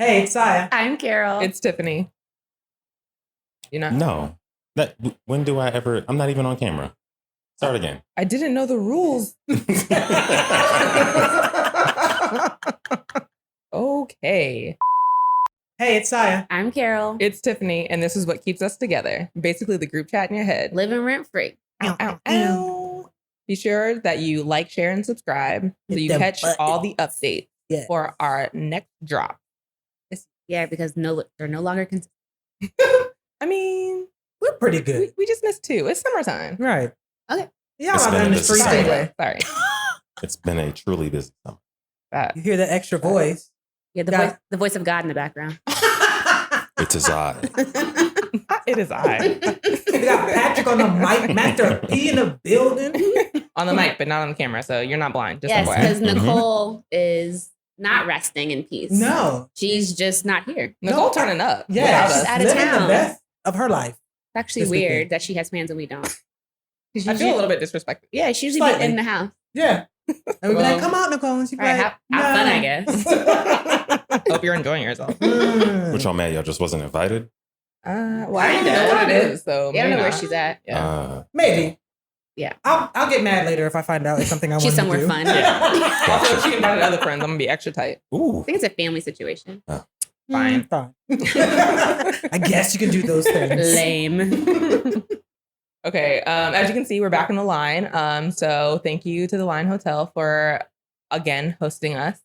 Hey, it's Saya. I'm Carol. It's Tiffany. You know? No. When do I ever? I'm not even on camera. Start again. I didn't know the rules. Okay. Hey, it's Saya. I'm Carol. It's Tiffany, and this is what keeps us together. Basically, the group chat in your head. Living rent free. Ow, ow, ow. Be sure that you like, share, and subscribe so you catch all the updates for our next drop. Yeah, because they're no longer consistent. I mean, we're pretty good. We just missed 2. It's summertime. Right. Okay. Yeah, I'm in the street anyway. Sorry. It's been a truly busy summer. You hear the extra voice. Yeah, the voice of God in the background. It is I. It is I. We got Patrick on the mic, Master P in the building. On the mic, but not on the camera, so you're not blind. Just yes, because FYI. Nicole is not resting in peace. No. She's just not here. Nicole turning up. Yeah, she's out of living town. the best of her life. It's actually This weird weekend. that she has plans and we don't. I feel a little bit disrespected. Yeah, she usually Slightly. be in the house. Yeah. And we'd be like, come out, Nicole. And she'd be All right, like, have fun, I guess. Hope you're enjoying yourself. Which y'all mad? Y'all just wasn't invited? Well, I don't know what it is, so Yeah, I don't know maybe where not. she's at. Yeah. Maybe. Yeah. I'll get mad later if I find out it's something I want to do. She's somewhere fun. Also, if she invited other friends, I'm gonna be extra tight. Ooh. I think it's a family situation. Fine. Fine. I guess you can do those things. Lame. Okay. As you can see, we're back on the line. So thank you to the Line Hotel for again hosting us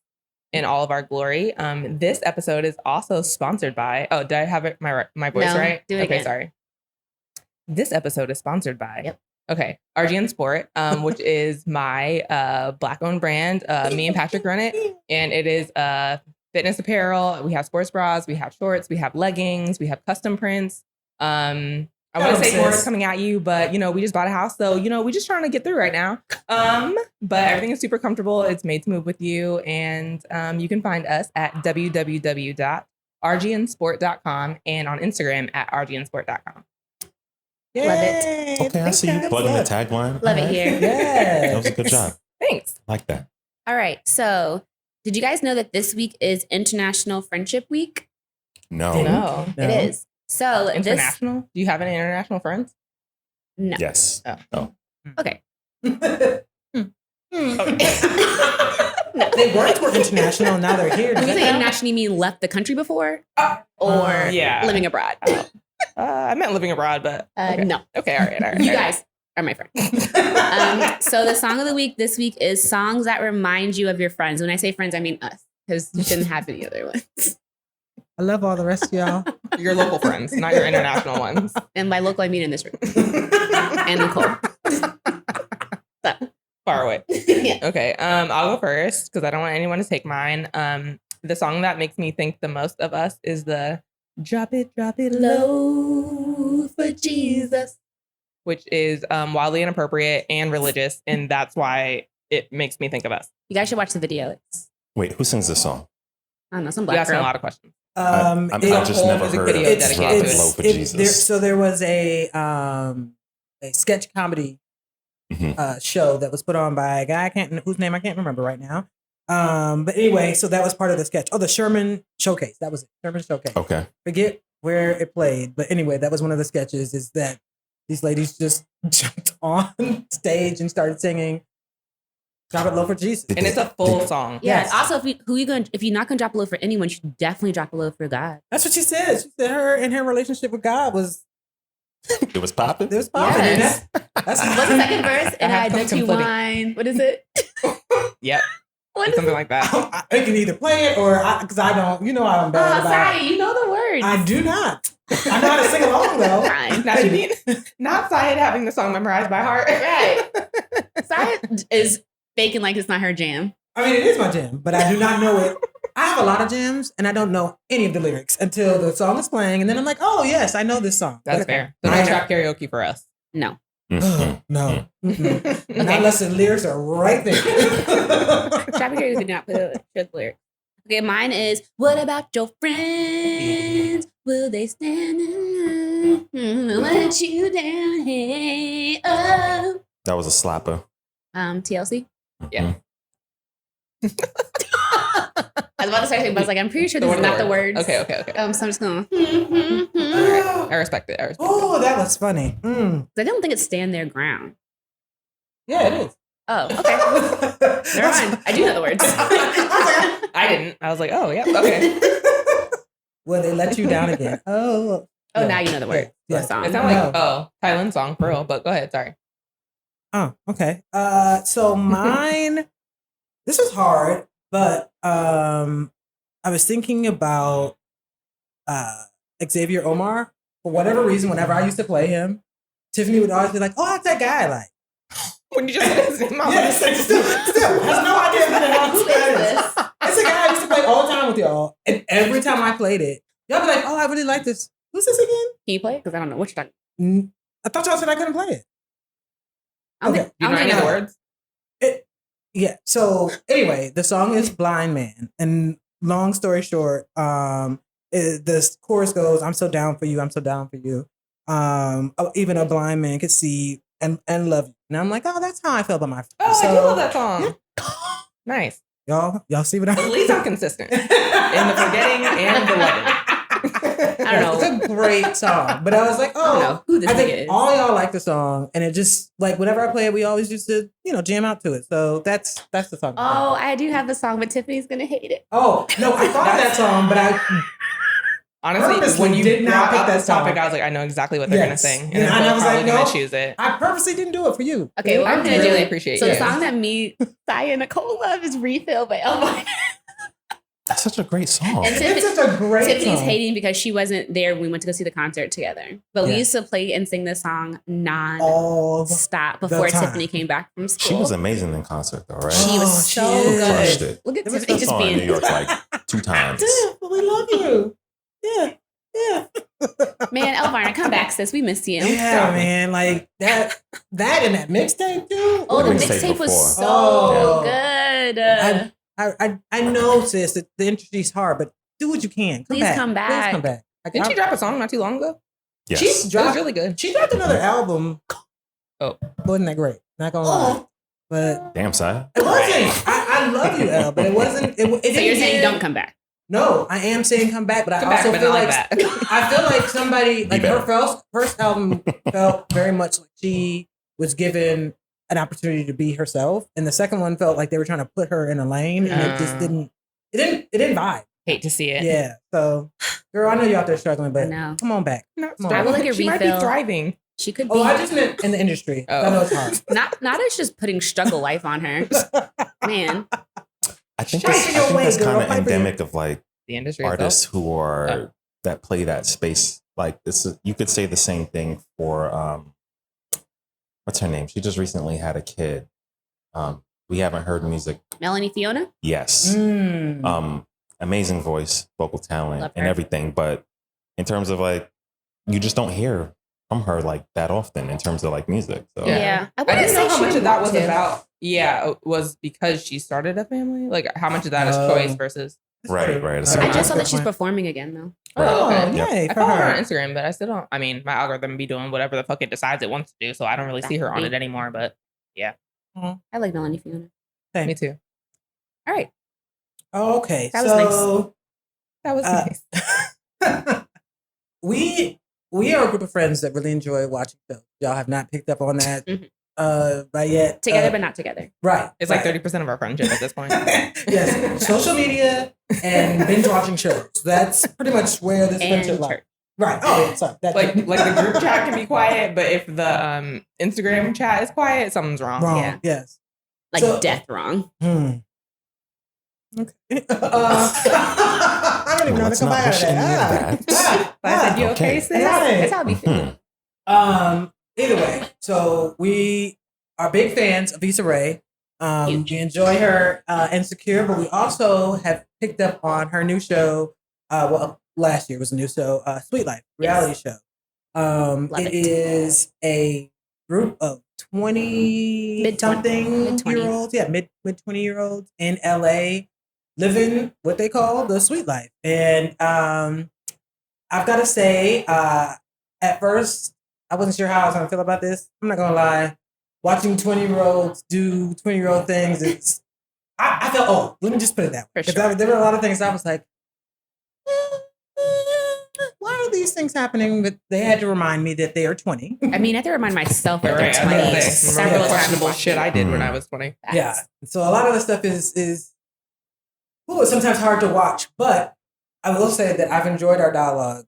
in all of our glory. This episode is also sponsored by. Oh, did I have it my voice No, right? do it Okay, again. sorry. This episode is sponsored by. Yep. Okay, RGN Sport, which is my Black-owned brand. Me and Patrick run it, and it is fitness apparel. We have sports bras, we have shorts, we have leggings, we have custom prints. I want to say more is coming at you, but we just bought a house, so we're just trying to get through right now. But everything is super comfortable. It's made to move with you, and you can find us at www.rgnsport.com and on Instagram at rgnsport.com. Yay. Love it. Okay, I see you plugging the tagline. Love it here. Yeah. That was a good job. Thanks. Like that. All right. So, did you guys know that this week is International Friendship Week? No. No. It is. So, International? Do you have any international friends? No. Yes. Oh. Okay. No, they were international. Now they're here. When you say international, you mean left the country before? Or yeah. living abroad? I meant living abroad, but okay. No. Okay, all right. You guys are my friends. So the song of the week this week is songs that remind you of your friends. When I say friends, I mean us, because you shouldn't have any other ones. I love all the rest of y'all. Your local friends, not your international ones. And by local, I mean in this room. And Nicole. So. Far away. Yeah. Okay, I'll go first because I don't want anyone to take mine. The song that makes me think the most of us is the Drop It Low for Jesus, which is wildly inappropriate and religious, and that's why it makes me think of us. You guys should watch the video. It's, Wait, who sings this song? I don't know, some You black asked me a girl. lot of questions. I just whole never music heard video of dedicated Drop to It it. Low for Jesus. There was a sketch comedy show that was put on by a guy whose name I can't remember right now. But anyway, so that was part of the sketch. Oh, the Sherman Showcase. That was it. Sherman Showcase. Okay. Forget where it played, but anyway, that was one of the sketches. Is that these ladies just jumped on stage and started singing "Drop It Low for Jesus," And it's a full song. Yeah. Yes. Also, if you're not gonna drop a low for anyone, you should definitely drop a low for God. That's what she said. She said her relationship with God was It was popping. it was popping. Yes. That's What's the second verse? And I have bet some you conflicting- wine. What is it? Yep. What It's is something it? like that. I can either play it or because I don't. You know I'm bad Oh, about. sorry. You know the words. I do not. I know how to sing along though. Fine. Now you need not Syed having the song memorized by heart. Right. Sorry is faking like it's not her jam. I mean, it is my jam, but I do not know it. I have a lot of jams, and I don't know any of the lyrics until the song is playing, and then I'm like, "Oh yes, I know this song." That's fair. So I no know. trap karaoke for us. No. Mhm. No, not Okay. unless the lyrics are right there. Traffic Harry did not put the lyric. Okay, mine is, what about your friends? Will they stand up? Let you down? Hey, oh. That was a slapper. TLC. Yeah. Mhm. was about to start saying, but I was like, I'm pretty sure this is not the words. Okay. So I'm just going. I respect it. Oh, that was funny. I don't think it's stand their ground. Yeah, it is. Oh, okay. Never mind. I do know the words. I didn't. I was like, oh, yeah, okay. Well, they let you down again. Oh. Oh, Yeah. now you know the word. Yeah. The song. It sounded like Thailand song for real, but go ahead. Sorry. Oh, okay. So mine, this was hard, but I was thinking about Xavier Omar. For whatever reason, whenever I used to play him, Tiffany would always be like, "Oh, that's that guy." Like, When you just said his name, yes, still has no idea who that is. It's a guy I used to play all the time with y'all, and every time I played it, y'all be like, "Oh, I really like this. Who's this again?" Can you play it? Because I don't know what you're talking. I thought y'all said I couldn't play it. I don't Okay. think- Do you I know don't any think of the I- words? Yeah. So anyway, the song is "Blind Man," and long story short, the chorus goes, "I'm so down for you. I'm so down for you. Even a blind man could see and love you." And I'm like, "Oh, that's how I feel about my." Oh, I do love that song. Nice. Y'all see what I'm? At least I'm consistent in the forgetting and the loving. I don't know. It's a great song, but I was like, I don't "Oh, know who this I nigga think is. all y'all like the song," and it just like whenever I play it, we always used to jam out to it. So that's the song. Oh, I do have the song, but Tiffany's gonna hate it. Oh no, I thought that song, but I Honestly, purposely when you did not brought pick up that this topic, song. I was like, I know exactly what they're Yes. gonna sing, and Yeah, they're and I both was probably like, gonna no. choose it. I purposely didn't do it for you. Okay, well, I I'm gonna really do it. appreciate So you. the song that me, Saya, and Nicole love is "Refill" by Elvira. That's such a great song. And It's such a great Tiffany's song. hating because she wasn't there when we went to go see the concert together. But we Yeah. used to play and sing this song all non-stop the before time. Tiffany came back from school. She was amazing in concert, though, right? She was Oh, so she good. crushed it. Look at It was Tiffany I just saw her in New being. York like 2 times. Dude, we love you. Yeah. Man, Elvira, come back, sis. We miss you. Yeah, man. Like that and that mixtape too. Oh, the What mixtape mixtape was before? so Oh. good. I know, sis, that the industry's hard, but do what you can. Please come back. Please come back. Didn't she drop a song not too long ago? Yes. She It was dropped, really good. she dropped another album. Oh. Wasn't that great? Not gonna lie. But Damn, son. it wasn't. I love you, El, but it wasn't. It So didn't you're saying give- don't come back. No, I am saying come back, but Come I back, also but feel not like like that. I feel like somebody like her better. first album felt very much like she was given an opportunity to be herself, and the second one felt like they were trying to put her in a lane, and it just didn't. It didn't vibe. Hate to see it. Yeah. So, girl, I know you're out there struggling, I but know. come on back. Not Come on. I would like a she might be refill. thriving. She could be. Oh, I just meant in the industry. Oh. I know it's hard. not as just putting struggle life on her. Man. I think Fight that's, for I your think way, that's girl. kind of Fight for your- endemic of like The industry artists itself. who are that play that space. Like this, you could say the same thing for what's her name? She just recently had a kid. We haven't heard music. Melanie Fiona? Yes. Mm. Amazing voice, vocal talent, Love and her. everything. But in terms of like, you just don't hear from her like that often in terms of like music. So Yeah. I wouldn't didn't know how she much of that was want to. about. Yeah, it was because she started a family. Like how much of that is Oh. choice versus. Right. It's I a just saw that Good she's point. performing again, though. Oh, okay. Oh, Yep. yay I for follow her on her. Instagram, but I still don't. I mean, my algorithm be doing whatever the fuck it decides it wants to do, so I don't really see her on it anymore. But I like Melanie Fiona. Thanks. me too. All right. Oh, okay. That was so, That was nice. we are a group of friends that really enjoy watching shows. Y'all have not picked up on that Mhm. by yet. Together, but not together. Right. It's like right. 30% of our friendship at this point. Yes, social media and binge watching shows. That's pretty much where this And friendship lies. church. Right. Oh, yeah, sorry. That, like the group chat can be quiet, but if the Instagram chat is quiet, something's wrong. wrong. Yeah. Yes. Like So- death wrong. Okay. I don't even know how to Let's come not out of wish any of that. that. But I said, you okay, Okay. sis? Right. That's how I be feeling. Either way, so we are big fans of Issa Rae. Huge. We enjoy her Insecure, but we also have picked up on her new show. Last year was a new show, Sweet Life reality show. Love It it. is a group of 20 something Mid-20s. year olds, mid 20-year-olds in LA living what they call the sweet life. And I've got to say, at first, I wasn't sure how I was going to feel about this. I'm not going to lie. Watching 20-year-olds do 20-year-old things, I felt old. Let me just put it that way. For Because sure. there were a lot of things I was like, why are these things happening? But they had to remind me that they are 20. I mean, I have to remind myself that they're Right, 20 I was several remember the times. questionable shit I did when I was 20. Yeah. So a lot of the stuff is it's sometimes hard to watch, but I will say that I've enjoyed our dialogue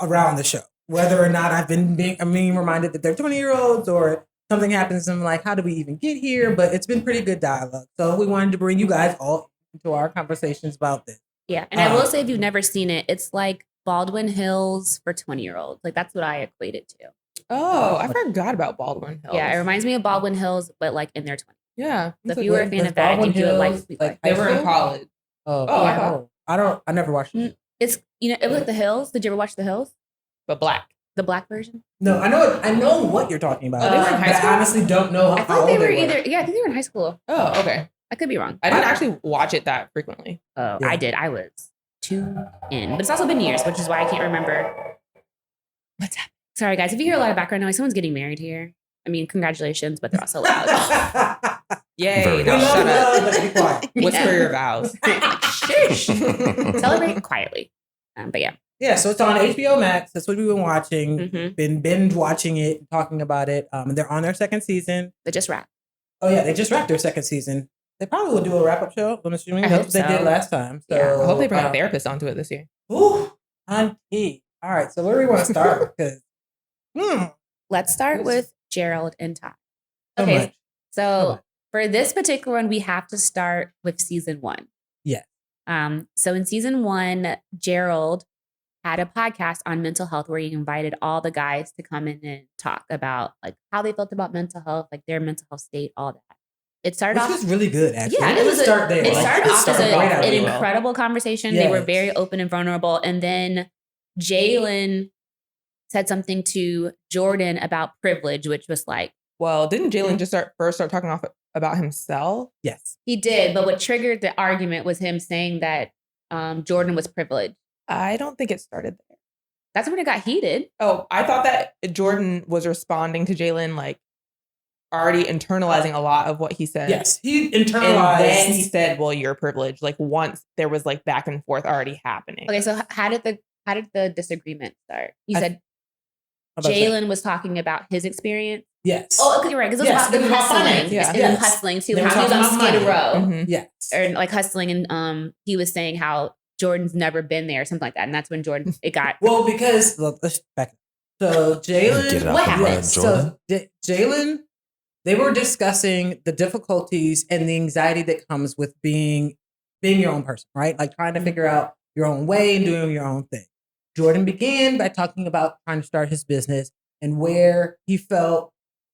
around the show. Whether or not I've been being reminded that they're 20-year-olds or something happens and I'm like, how do we even get here? But it's been pretty good dialogue. So we wanted to bring you guys all into our conversations about this. Yeah. And I will say, if you've never seen it, it's like Baldwin Hills for 20-year-olds. Like, that's what I equate it to. Oh, I forgot about Baldwin Hills. Yeah. It reminds me of Baldwin Hills, but like in their 20s. Yeah. So if you were a fan of that, I think you would like Sweet Life. They were in college. I never watched it. It's, it was like The Hills. Did you ever watch The Hills? But black. The black version? No, I know what you're talking about. Oh, they were in high but school? I honestly don't know I how thought old they were were. either, I think they were in high school. Oh, okay. I could be wrong. I didn't actually watch it that frequently. Oh, Yeah. I did. I was 2 in. But it's also been years, which is why I can't remember. What's happening? Sorry, guys. If you hear a lot of background noise, someone's getting married here. I mean, congratulations, but they're also loud. Yay. Very Now nice. shut up. But be quiet. Whisper your vows. Shush. Celebrate quietly. But yeah. Yeah, so it's on HBO Max. That's what we've been watching. Mhm. Been binge watching it, talking about it. And they're on their second season. But just wrap. Oh yeah, they just wrapped their second season. They probably will do a wrap up show. I'm assuming I that's hope what they so. did last time. So Yeah, I hope they bring a therapist onto it this year. Ooh, auntie. All right, so where do we want to start? Because Let's start with Gerald and Todd. so Okay, much. so for this particular one, we have to start with season 1. Yeah. So in season 1, Gerald had a podcast on mental health where he invited all the guys to come in and talk about like how they felt about mental health, like their mental health state, all that. It started Which off. was really good, actually. Yeah, Let's it was start there. It Like, started let's off as start right out an there. incredible conversation. They were Yes. very open and vulnerable. And then Jalen said something to Jordan about privilege, which was like, Well, didn't Jalen just first start talking about himself? Yes. he did. But what triggered the argument was him saying that Jordan was privileged. I don't think it started there. That's when it got heated. Oh, I thought that Jordan was responding to Jalen, like already internalizing a lot of what he said. Yes. He And internalized. then he said, well, you're privileged. Like once there was like back and forth already happening. Okay, so how did the disagreement start? You I- said How about that? Jalen was talking about his experience. Yes. Oh, okay, you're right. Because it was Yes, about them it was about hustling. finance. Yeah. And Yes. them hustling too. They were How he was talking on about Skid money. Row. Mhm. Yes. Or like hustling, and he was saying how Jordan's never been there, or something like that. And that's when Jordan it got Well, because look, let's back up. So Jalen, Get it out What the happened? mud, so Jordan. Jalen, they were discussing the difficulties and the anxiety that comes with being your own person, right? Like trying to figure out your own way and doing your own thing. Jordan began by talking about trying to start his business and where he felt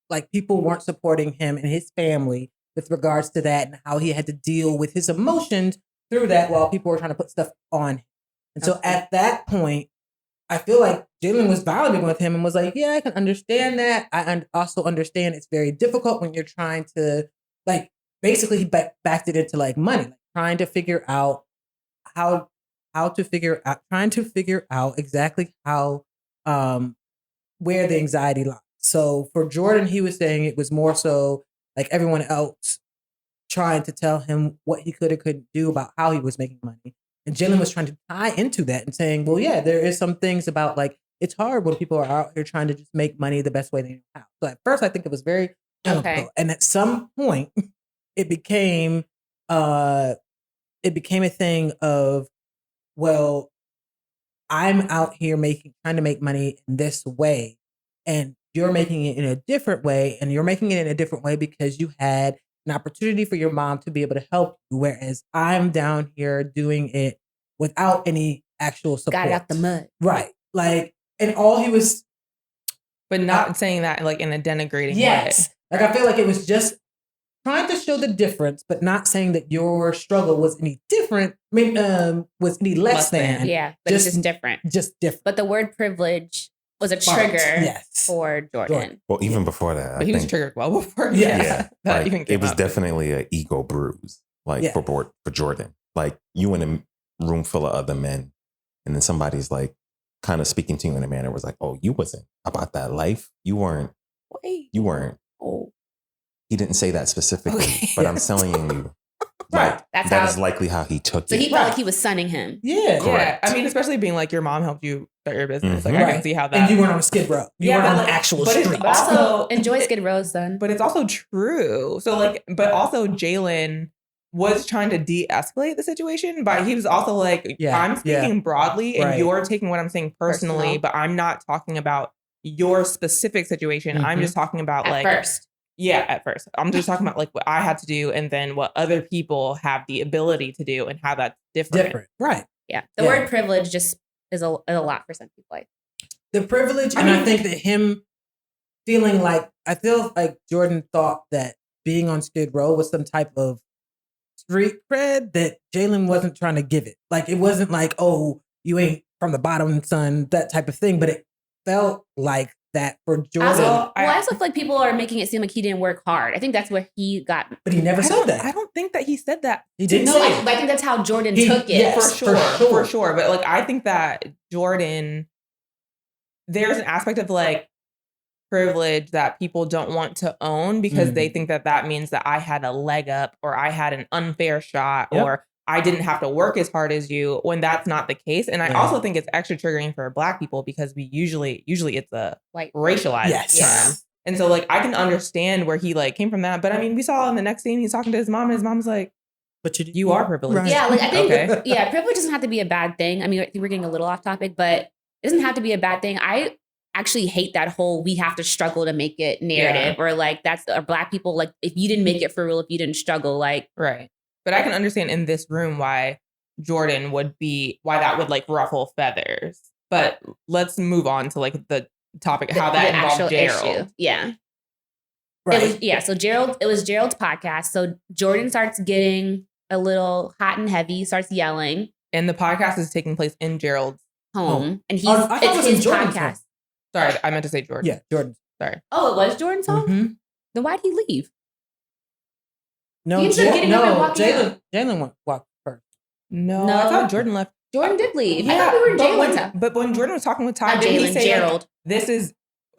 like people weren't supporting him and his family with regards to that and how he had to deal with his emotions through that while people were trying to put stuff on him. And so at that point, I feel like Jalen was validating with him and was like, yeah, I can understand that. I also understand it's very difficult when you're trying to, like, basically he backed it into like money, like trying to figure out trying to figure out exactly how, where the anxiety lies. So for Jordan, he was saying it was more so like everyone else trying to tell him what he could or couldn't do about how he was making money. And Jalen was trying to tie into that and saying, well, yeah, there is some things about like, it's hard when people are out here trying to just make money the best way they know how. So at first I think it was very amicable. Okay. And at some point it became a thing of, well, I'm out here trying to make money in this way, and you're making it in a different way, and you're making it in a different way because you had an opportunity for your mom to be able to help you, whereas I'm down here doing it without any actual support. got it out the mud. Right. Like, and all he was, But not saying that like in a denigrating yes. way. Like, I feel like it was just trying to show the difference, but not saying that your struggle was any different, was any less than. Yeah, but it's just different. Just different. But the word privilege was a But, trigger yes. for Jordan. Jordan. Well, even before that, But he was triggered well before. Yeah. Yeah, that like, even came it was up. definitely an ego bruise, like Yeah. for Jordan. Like you in a room full of other men, and then somebody's like kind of speaking to you in a manner was like, "Oh, you wasn't about that life. You weren't. Wait. You weren't." Oh. He didn't say that specifically, Okay. but I'm telling you, Right. That is likely how he took So it. he felt like he was sunning him. Yeah. Correct. I mean, especially being like your mom helped you start your business. Like Mhm. I can see how that. And you weren't on a Skid Row. You weren't on the actual but it's street. But also, Also, enjoy Skid Row, son. but it's also true. So like, but also Jalen was trying to de-escalate the situation, but he was also like, I'm speaking broadly and you're taking what I'm saying personally, but I'm not talking about your specific situation. I'm just talking about at first. Yeah, at first. I'm just talking about like what I had to do and then what other people have the ability to do and how that's different. Right. Yeah. The word privilege just is a lot for some people. Like the privilege, and I think that him feeling like, I feel like Jordan thought that being on Skid Row was some type of street cred that Jalen wasn't trying to give it. Like, it wasn't like, oh, you ain't from the bottom, son, that type of thing. But it felt like that for Jordan. I also feel like people are making it seem like he didn't work hard. I think that's where he got. But he never said that. I don't think that he said that. He didn't No, say it. I think that's how Jordan took it. Yes, for sure. But like, I think that Jordan, there's an aspect of like privilege that people don't want to own because they think that that means that I had a leg up or I had an unfair shot or I didn't have to work as hard as you, when that's not the case. And I also think it's extra triggering for Black people because we usually it's a like racialized term. And so like I can understand where he like came from that. But I mean, we saw in the next scene he's talking to his mom and his mom's like, but you are privileged. Right. Yeah, like I think privilege doesn't have to be a bad thing. I mean, I think we're getting a little off topic, but it doesn't have to be a bad thing. I actually hate that whole we have to struggle to make it narrative or like that's or Black people, like if you didn't make it for real, if you didn't struggle, like right. But I can understand in this room why Jordan why that would like ruffle feathers. But let's move on to like the topic, how that involved Gerald. Issue. Yeah. Right. It was Gerald's podcast. So Jordan starts getting a little hot and heavy, starts yelling. And the podcast is taking place in Gerald's home. And it's his podcast. Home. Sorry, I meant to say Jordan. Yeah, Jordan. Sorry. Oh, it was Jordan's home? Mm-hmm. Then why'd he leave? No, Jalen walked first. No, I thought Jordan left. Jordan did leave. Yeah, I thought we were Jalen's house. But when Jordan was talking with Ty, Not didn't he Jalen, say Gerald. Like,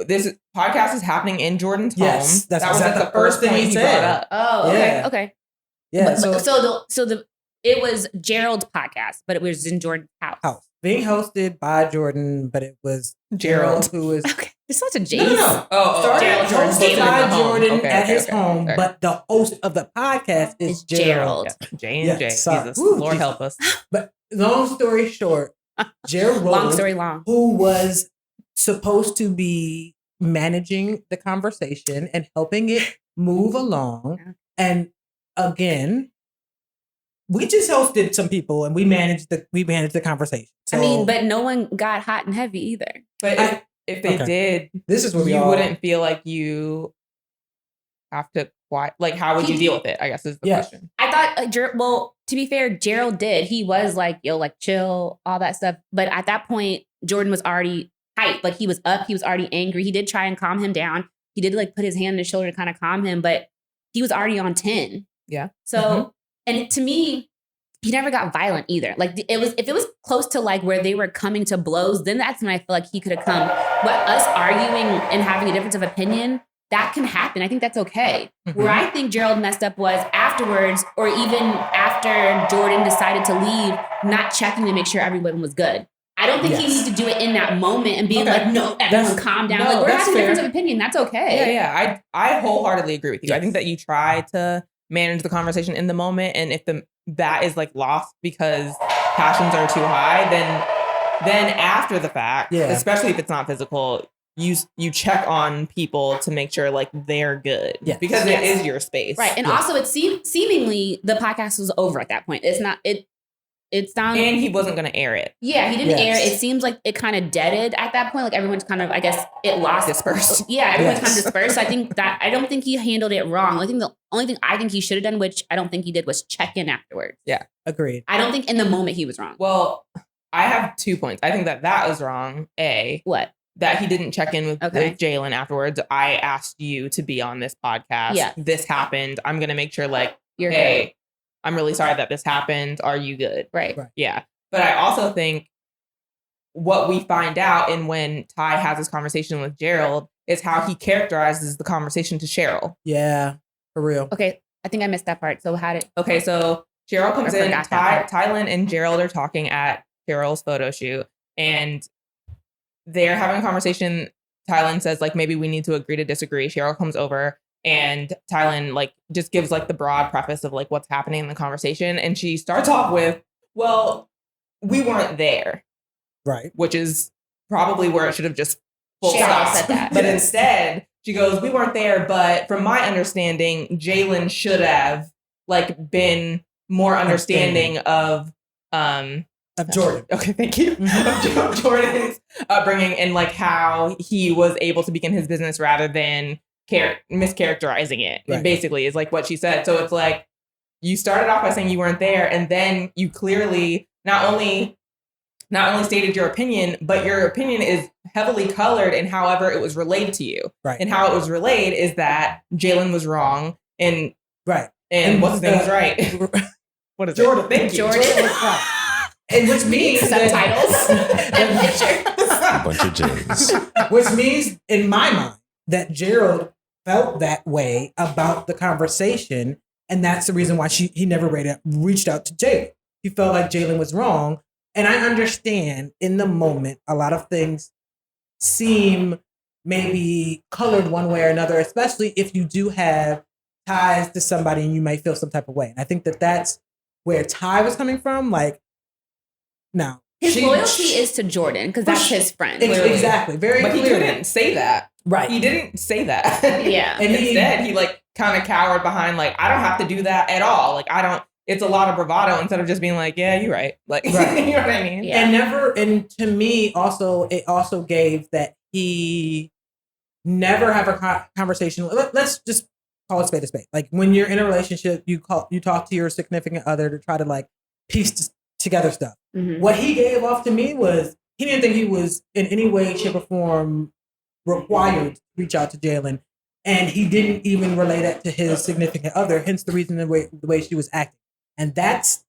this podcast is happening in Jordan's home? Yes, that was like the first thing he said. brought up. Oh, okay, okay. Yeah. It was Gerald's podcast, but it was in Jordan's house. Being hosted by Jordan, but it was Gerald who was okay. It's such a J. No. Gerald Hosted by Jordan at his home, okay. but the host of the podcast is Gerald. Yeah. J&J. Jesus. Woo, Lord Jesus. help us. But long story short, Gerald, long story long, who was supposed to be managing the conversation and helping it move along, and again, we just hosted some people and we managed the conversation. So, I mean, but no one got hot and heavy either. But if they did, this is where you wouldn't feel like you have to like how would you deal with it? I guess is the question. I thought, well, to be fair, Gerald did. He was like, yo, like chill, all that stuff. But at that point, Jordan was already hyped. Like he was up. He was already angry. He did try and calm him down. He did like put his hand on his shoulder to kind of calm him, but he was already on 10. Yeah. So, and to me, he never got violent either. Like if it was close to like where they were coming to blows, then that's when I feel like he could have come. But us arguing and having a difference of opinion, that can happen. I think that's okay. Mm-hmm. Where I think Gerald messed up was afterwards, or even after Jordan decided to leave, not checking to make sure everyone was good. I don't think he needs to do it in that moment and being like, no, everyone calm down. Like, we're having a difference of opinion. That's okay. Yeah. I wholeheartly agree with you. Yes. I think that you try to manage the conversation in the moment. And if that is like lost because passions are too high, then after the fact, especially if it's not physical, you check on people to make sure like they're good because it is your space. Right. And also it's seemingly the podcast was over at that point. It's down. And he wasn't going to air it. Yeah, he didn't air it. It seems like it kind of deaded at that point. Like everyone's kind of, I guess, it lost. Dispersed. Yeah, everyone's kind of dispersed. So I don't think he handled it wrong. The only thing I think he should have done, which I don't think he did, was check in afterwards. Yeah. Agreed. I don't think in the moment he was wrong. Well, I have 2 points. I think that was wrong. What? That he didn't check in with Jalen afterwards. I asked you to be on this podcast. Yeah. This happened. I'm going to make sure like, you're hey, good. I'm really sorry that this happened. Are you good? Right. Yeah. But I also think what we find out in when Ty has this conversation with Gerald is how he characterizes the conversation to Cheryl. Yeah, for real. Okay. I think I missed that part. So how did? Okay, so Cheryl comes I in. forgot that Tylen and Gerald are talking at Cheryl's photo shoot, and they're having a conversation. Tylen says, like, maybe we need to agree to disagree. Cheryl comes over, and Tylen, like, just gives, like, the broad preface of, like, what's happening in the conversation. And she starts off with, well, we weren't there. Right. Which is probably where it should have just full Cheryl stop. said that. But instead, she goes, we weren't there, but from my understanding, Jalen should have, like, been more understanding of Jordan. Okay, thank you. Of Jordan's upbringing and like how he was able to begin his business rather than mischaracterizing it. Right. Basically, is like what she said. So it's like you started off by saying you weren't there, and then you clearly not only stated your opinion, but your opinion is heavily colored in however it was relayed to you. Right. And how it was relayed is that Jalen was wrong and right. And what's his name was right. What is Jordan? It? Thank you. Jordan was right. And which means subtitles and picture. A bunch of J's. Which means, in my mind, that Gerald felt that way about the conversation, and that's the reason why he never reached out to Jalen. He felt like Jalen was wrong, and I understand in the moment a lot of things seem maybe colored one way or another, especially if you do have ties to somebody and you may feel some type of way. And I think that that's where Ty was coming from. Like, no. His loyalty is to Jordan because that's his friend. Exactly. Very But clearly. he didn't say that. Right. He didn't say that. Yeah. And instead, he like kind of cowered behind like, I don't have to do that at all. Like, I don't. It's a lot of bravado instead of just being like, yeah, you're right. Like, right. You know what I mean? Yeah. And to me, also, it also gave that he never have a conversation. Let's just call it spade a spade. Like when you're in a relationship, you talk to your significant other to try to like piece together stuff. Mm-hmm. What he gave off to me was he didn't think he was in any way, shape, or form required to reach out to Jalen, and he didn't even relay that to his significant other. Hence the reason the way she was acting, and that's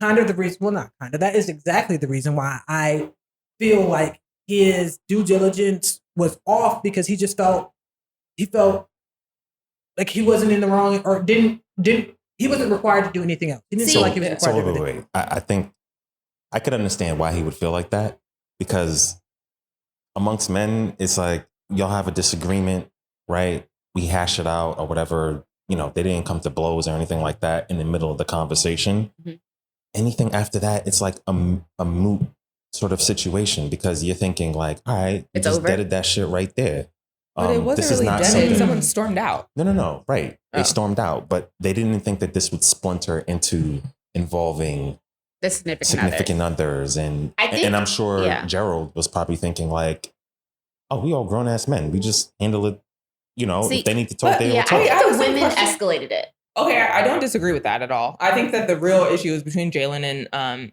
kind of the reason. Well, not kind of. That is exactly the reason why I feel like his due diligence was off, because he felt like he wasn't in the wrong, or didn't he wasn't required to do anything else. He didn't feel like he was required to do anything. Wait. I think I could understand why he would feel like that, because amongst men, it's like y'all have a disagreement, right? We hash it out or whatever. You know, they didn't come to blows or anything like that in the middle of the conversation. Mm-hmm. Anything after that, it's like a moot sort of situation, because you're thinking like, all right, you just deaded that shit right there. But it wasn't really deaded. Someone stormed out. No. Right. They stormed out, but they didn't think that this would splinter into involving the significant others. And I'm sure Gerald was probably thinking like, oh, we all grown ass men. We just handle it. You know, if they need to talk, they will talk. I think the women escalated it. Okay, I don't disagree with that at all. I think that the real issue is between Jalen and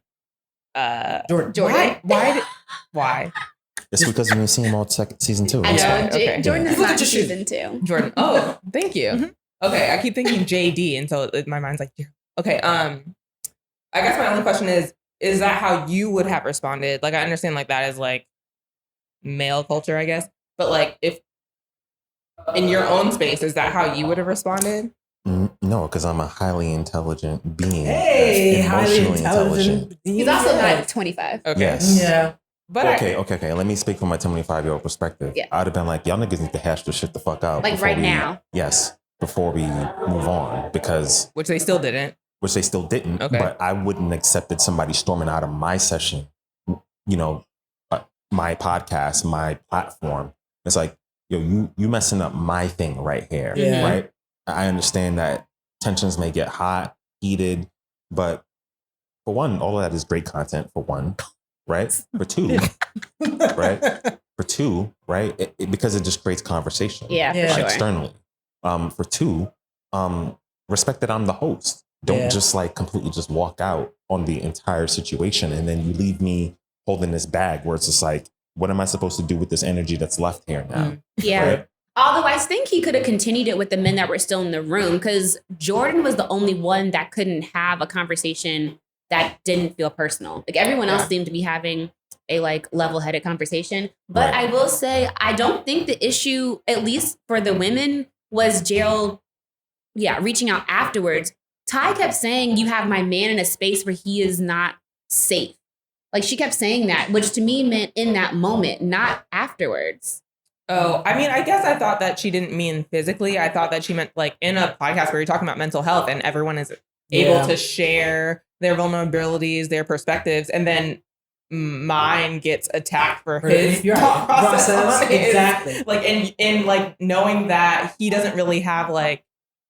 Jordan. Why? It's because you didn't see him all season 2. I know. Okay. Jordan is not season 2. Jordan. Oh, thank you. Mm-hmm. Okay, I keep thinking JD, and so my mind's like, okay. I guess my only question is that how you would have responded? Like, I understand like that is like male culture, I guess, but like if in your own space, is that how you would have responded? No, because I'm a highly intelligent being. Hey, highly intelligent. He's also not 25. Okay. Yes. Yeah. But okay. Let me speak from my 25-year-old perspective. Yeah. I'd have been like, y'all niggas need to hash this shit the fuck out. Like right now. Yes. Before we move on, because which they still didn't. Okay. But I wouldn't have accepted somebody storming out of my session, you know, my podcast, my platform. It's like, yo, you messing up my thing right here. Yeah. Right. I understand that tensions may get hot, heated, but for one, all of that is great content, for one, right? For two, right? For two, right? Because it just creates conversation. Yeah, for sure. Externally. For two, respect that I'm the host. Don't just like completely just walk out on the entire situation and then you leave me holding this bag where it's just like, what am I supposed to do with this energy that's left here now? Yeah. Right? Although I think he could have continued it with the men that were still in the room, because Jordan was the only one that couldn't have a conversation that didn't feel personal. Like everyone else seemed to be having a like level-headed conversation. But I will say, I don't think the issue, at least for the women, was Gerald reaching out afterwards, Ty kept saying, you have my man in a space where he is not safe. Like she kept saying that, which to me meant in that moment, not afterwards. Oh, I mean, I guess I thought that she didn't mean physically. I thought that she meant like in a podcast where you're talking about mental health and everyone is able to share their vulnerabilities, their perspectives, and then mine gets attacked for his thought process. Exactly. Like in like knowing that he doesn't really have like,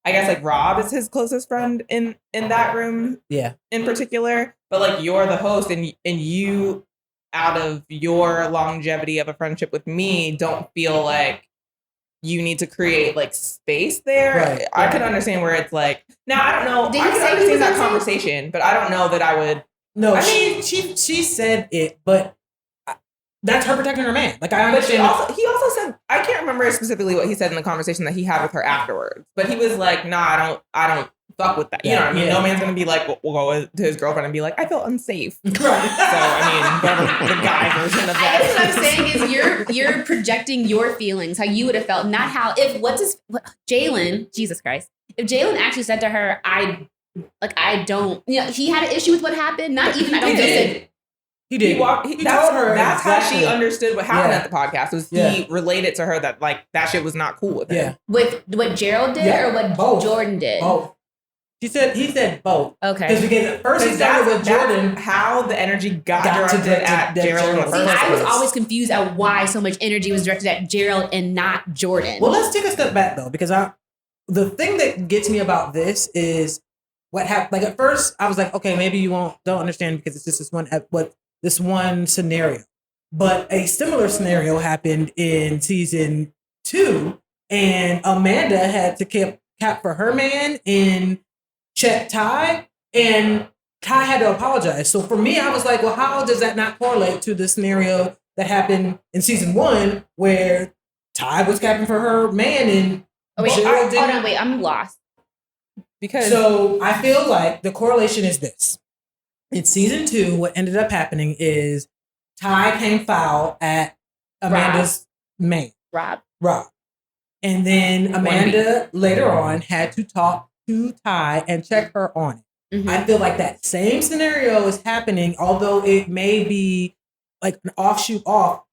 I guess like Rob is his closest friend in that room. Yeah. In particular, but like you're the host and you out of your longevity of a friendship with me don't feel like you need to create like space there. Right. I could understand where it's like, now I don't know. I can understand that conversation, but I don't know that I would. No, I mean, she said it, but that's her protecting her man. Like I understand. But he also said, I can't remember specifically what he said in the conversation that he had with her afterwards, but he was like, nah, I don't fuck with that. You know what I mean? No man's gonna be like, we'll go to his girlfriend and be like, I feel unsafe. Right. So I mean, the guy version of that. I guess what I'm saying is you're projecting your feelings, how you would have felt, not how Jalen, Jesus Christ, if Jalen actually said to her, I don't, he had an issue with what happened. Not even, I don't think. He did. He told her that's how she understood what happened at the podcast. Was he related to her that like that shit was not cool with him? Yeah. With what Gerald did or what Jordan did? Both. He said both. Okay. Because at first he started with Jordan. How the energy got directed at Gerald. I was always confused at why so much energy was directed at Gerald and not Jordan. Well, let's take a step back though, because the thing that gets me about this is what happened. Like at first I was like, okay, maybe you don't understand because it's just this one scenario. But a similar scenario happened in season 2, and Amanda had to cap for her man and check Ty, and Ty had to apologize. So for me, I was like, well, how does that not correlate to the scenario that happened in season 1 where Ty was capping for her man and I'm lost. So I feel like the correlation is this. In season 2, what ended up happening is Ty came foul at Amanda's man. Rob. And then Amanda later on had to talk to Ty and check her on it. Mm-hmm. I feel like that same scenario is happening, although it may be like an offshoot off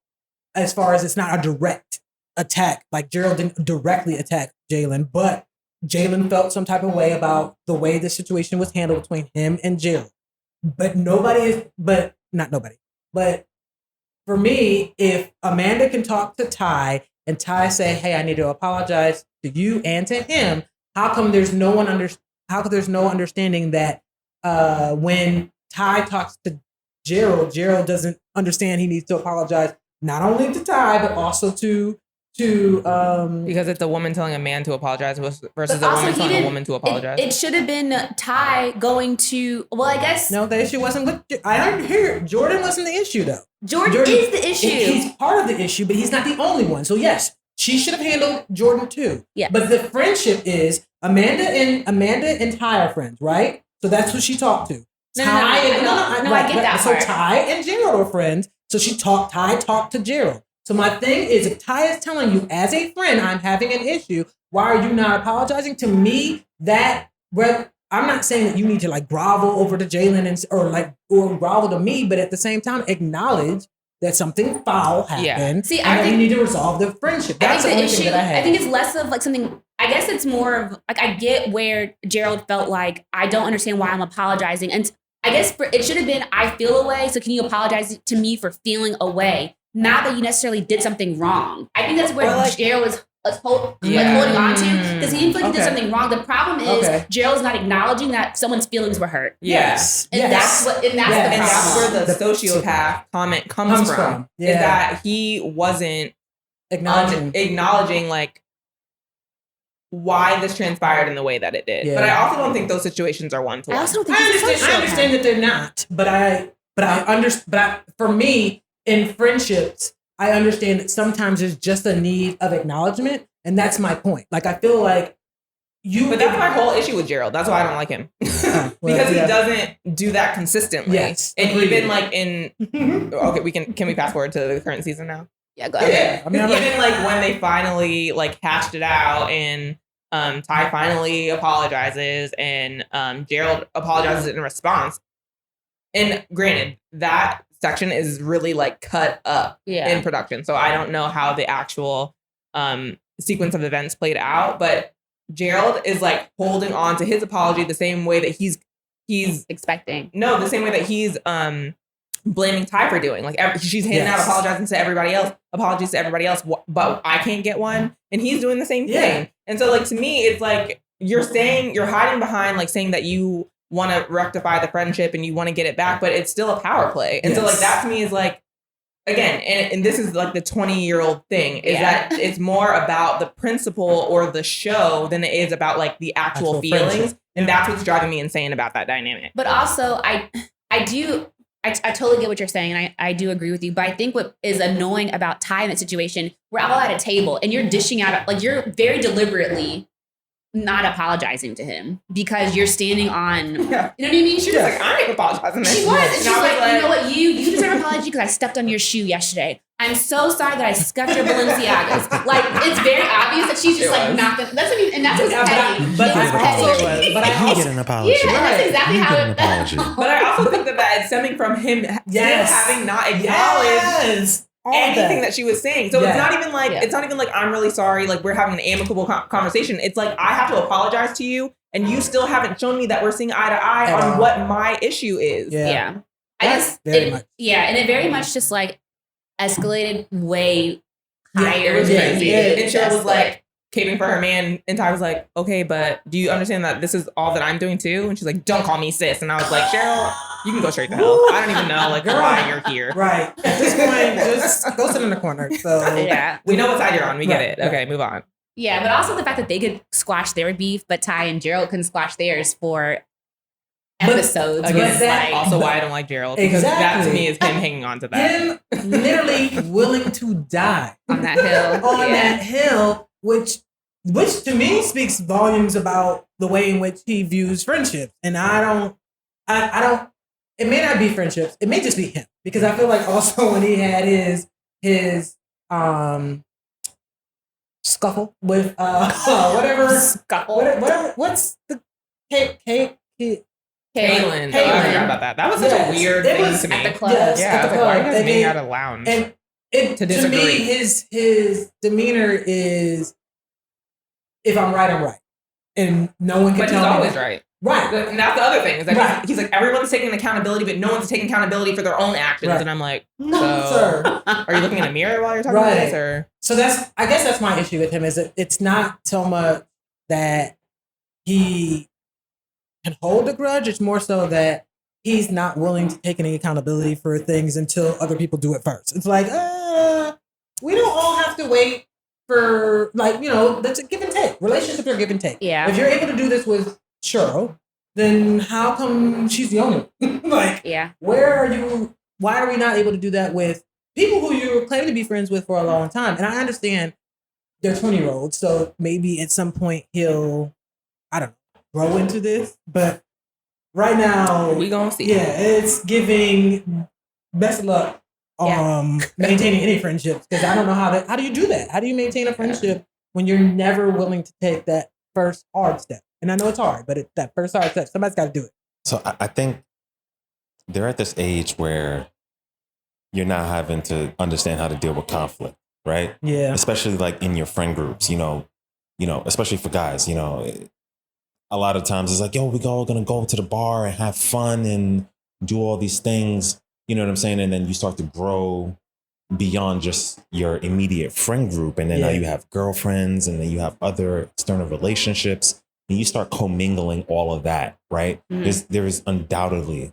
as far as it's not a direct attack. Like Gerald didn't directly attack Jalen, but Jalen felt some type of way about the way the situation was handled between him and Gerald. But for me, if Amanda can talk to Ty and Ty say, hey, I need to apologize to you and to him, how come there's no understanding that when Ty talks to Gerald doesn't understand he needs to apologize not only to Ty, but also to because it's a woman telling a man to apologize versus a woman telling a woman to apologize. It should have been Ty going to. Well, I guess no. The issue wasn't with. I don't hear Jordan wasn't the issue though. Jordan is the issue. He's part of the issue, but he's not the only one. So yes, she should have handled Jordan too. Yeah. But the friendship is Amanda and Ty are friends, right? So that's who she talked to. I get that So part. Ty and Gerald are friends. So Ty talked to Gerald. So my thing is, if Ty is telling you as a friend, I'm having an issue, why are you not apologizing? To me, I'm not saying that you need to like grovel over to Jalen or grovel to me, but at the same time, acknowledge that something foul happened. Yeah. See, I think we need to resolve the friendship. That's the only thing that I have. I think it's less of like something. I guess it's more of like I get where Gerald felt like I don't understand why I'm apologizing, and I guess it should have been I feel away. So can you apologize to me for feeling away? Not that you necessarily did something wrong. I think that's where Gerald was holding on to because he didn't feel like he did something wrong. The problem is Gerald's not acknowledging that someone's feelings were hurt. Yes, and that's the problem. And that's where the sociopath comment comes from. Is that he wasn't acknowledging like why this transpired in the way that it did. Yeah. But I also don't think those situations are one to one. I also don't think I understand that they're not, but for me. In friendships, I understand that sometimes there's just a need of acknowledgement, and that's my point. Like I feel like But that's my whole issue with Gerald. That's why I don't like him because he doesn't do that consistently. Yes, and even like in okay, can we fast forward to the current season now? Yeah, go ahead. Yeah. Even like when they finally like hashed it out and Ty finally apologizes, and Gerald apologizes in response. And granted, that section is really like cut up in production, so I don't know how the actual sequence of events played out, but Gerald is like holding on to his apology the same way that he's expecting. No, the same way that he's blaming Ty for doing. Like she's handing out apologizing to everybody else, apologies to everybody else, but I can't get one, and he's doing the same thing. And so like to me, it's like you're hiding behind like saying that you want to rectify the friendship and you want to get it back, but it's still a power play. And so like that to me is like, again, and this is like the 20-year-old thing, is that it's more about the principle or the show than it is about like the actual feelings. Friendship. And that's what's driving me insane about that dynamic. But also I totally get what you're saying, and I do agree with you. But I think what is annoying about Ty in that situation, we're all at a table and you're dishing out, like you're very deliberately not apologizing to him because you're standing on, you know what I mean? She was like, I ain't apologizing. She was. And she's like, you know what? You deserve an apology because I stepped on your shoe yesterday. I'm so sorry that I scuffed your Balenciagas. Like, it's very obvious that she's just like not gonna, that's what I mean, and that's what's petty. But I also get an apology. Yeah, that's exactly how it apology. But I also think that it's stemming from him having not acknowledged anything that she was saying. So it's not even like I'm really sorry, like we're having an amicable conversation. It's like I have to apologize to you and you still haven't shown me that we're seeing eye to eye on what my issue is. And it very much just like escalated way higher. It was crazy. And Cheryl was like like caping for her man, and Ty was like, okay, but do you understand that this is all that I'm doing too? And she's like, don't call me sis. And I was like, Cheryl, you can go straight to hell. I don't even know like why you're here. Right. At this point, just go sit in the corner. So we know what side you're on. We get it. Okay, move on. Yeah, but also the fact that they could squash their beef, but Ty and Gerald couldn't squash theirs for episodes. Again, that's also why I don't like Gerald. Because that to me is him hanging on to that. Him literally willing to die on that hill. That hill, which to me speaks volumes about the way in which he views friendships. And I don't, it may not be friendships. It may just be him. Because I feel like also when he had his scuffle with whatever. What's the Caitlin. I forgot about that. That was such a weird thing to me. At the club. At the club. Why are you guys being out of lounge? And to disagree. To me, his demeanor is, if I'm right, I'm right. And no one can tell me. But he's always right. Right. And that's the other thing. Is that he's like, everyone's taking accountability, but no one's taking accountability for their own actions. Right. And I'm like, no, sir. Are you looking in a mirror while you're talking about this? Or? So I guess that's my issue with him, is that it's not so much that he can hold a grudge. It's more so that he's not willing to take any accountability for things until other people do it first. It's like, we don't all have to wait for, like, you know, that's a give and take. Relationships are give and take. Yeah. If you're able to do this with Cheryl, then how come she's the only one? Like, why are we not able to do that with people who you're claiming to be friends with for a long time? And I understand they're 20-year-olds, so maybe at some point he'll, I don't know, grow into this, but right now we gonna see. Yeah, it's giving best of luck maintaining any friendships, because I don't know how do you do that? How do you maintain a friendship when you're never willing to take that first hard step? And I know it's hard, but that first hard step, somebody's got to do it. So I think they're at this age where you're not having to understand how to deal with conflict, right? Yeah. Especially like in your friend groups, you know, especially for guys, you know, a lot of times it's like, yo, we all gonna go to the bar and have fun and do all these things. You know what I'm saying? And then you start to grow beyond just your immediate friend group. And then now you have girlfriends, and then you have other external relationships, and you start commingling all of that, right? Mm-hmm. There is undoubtedly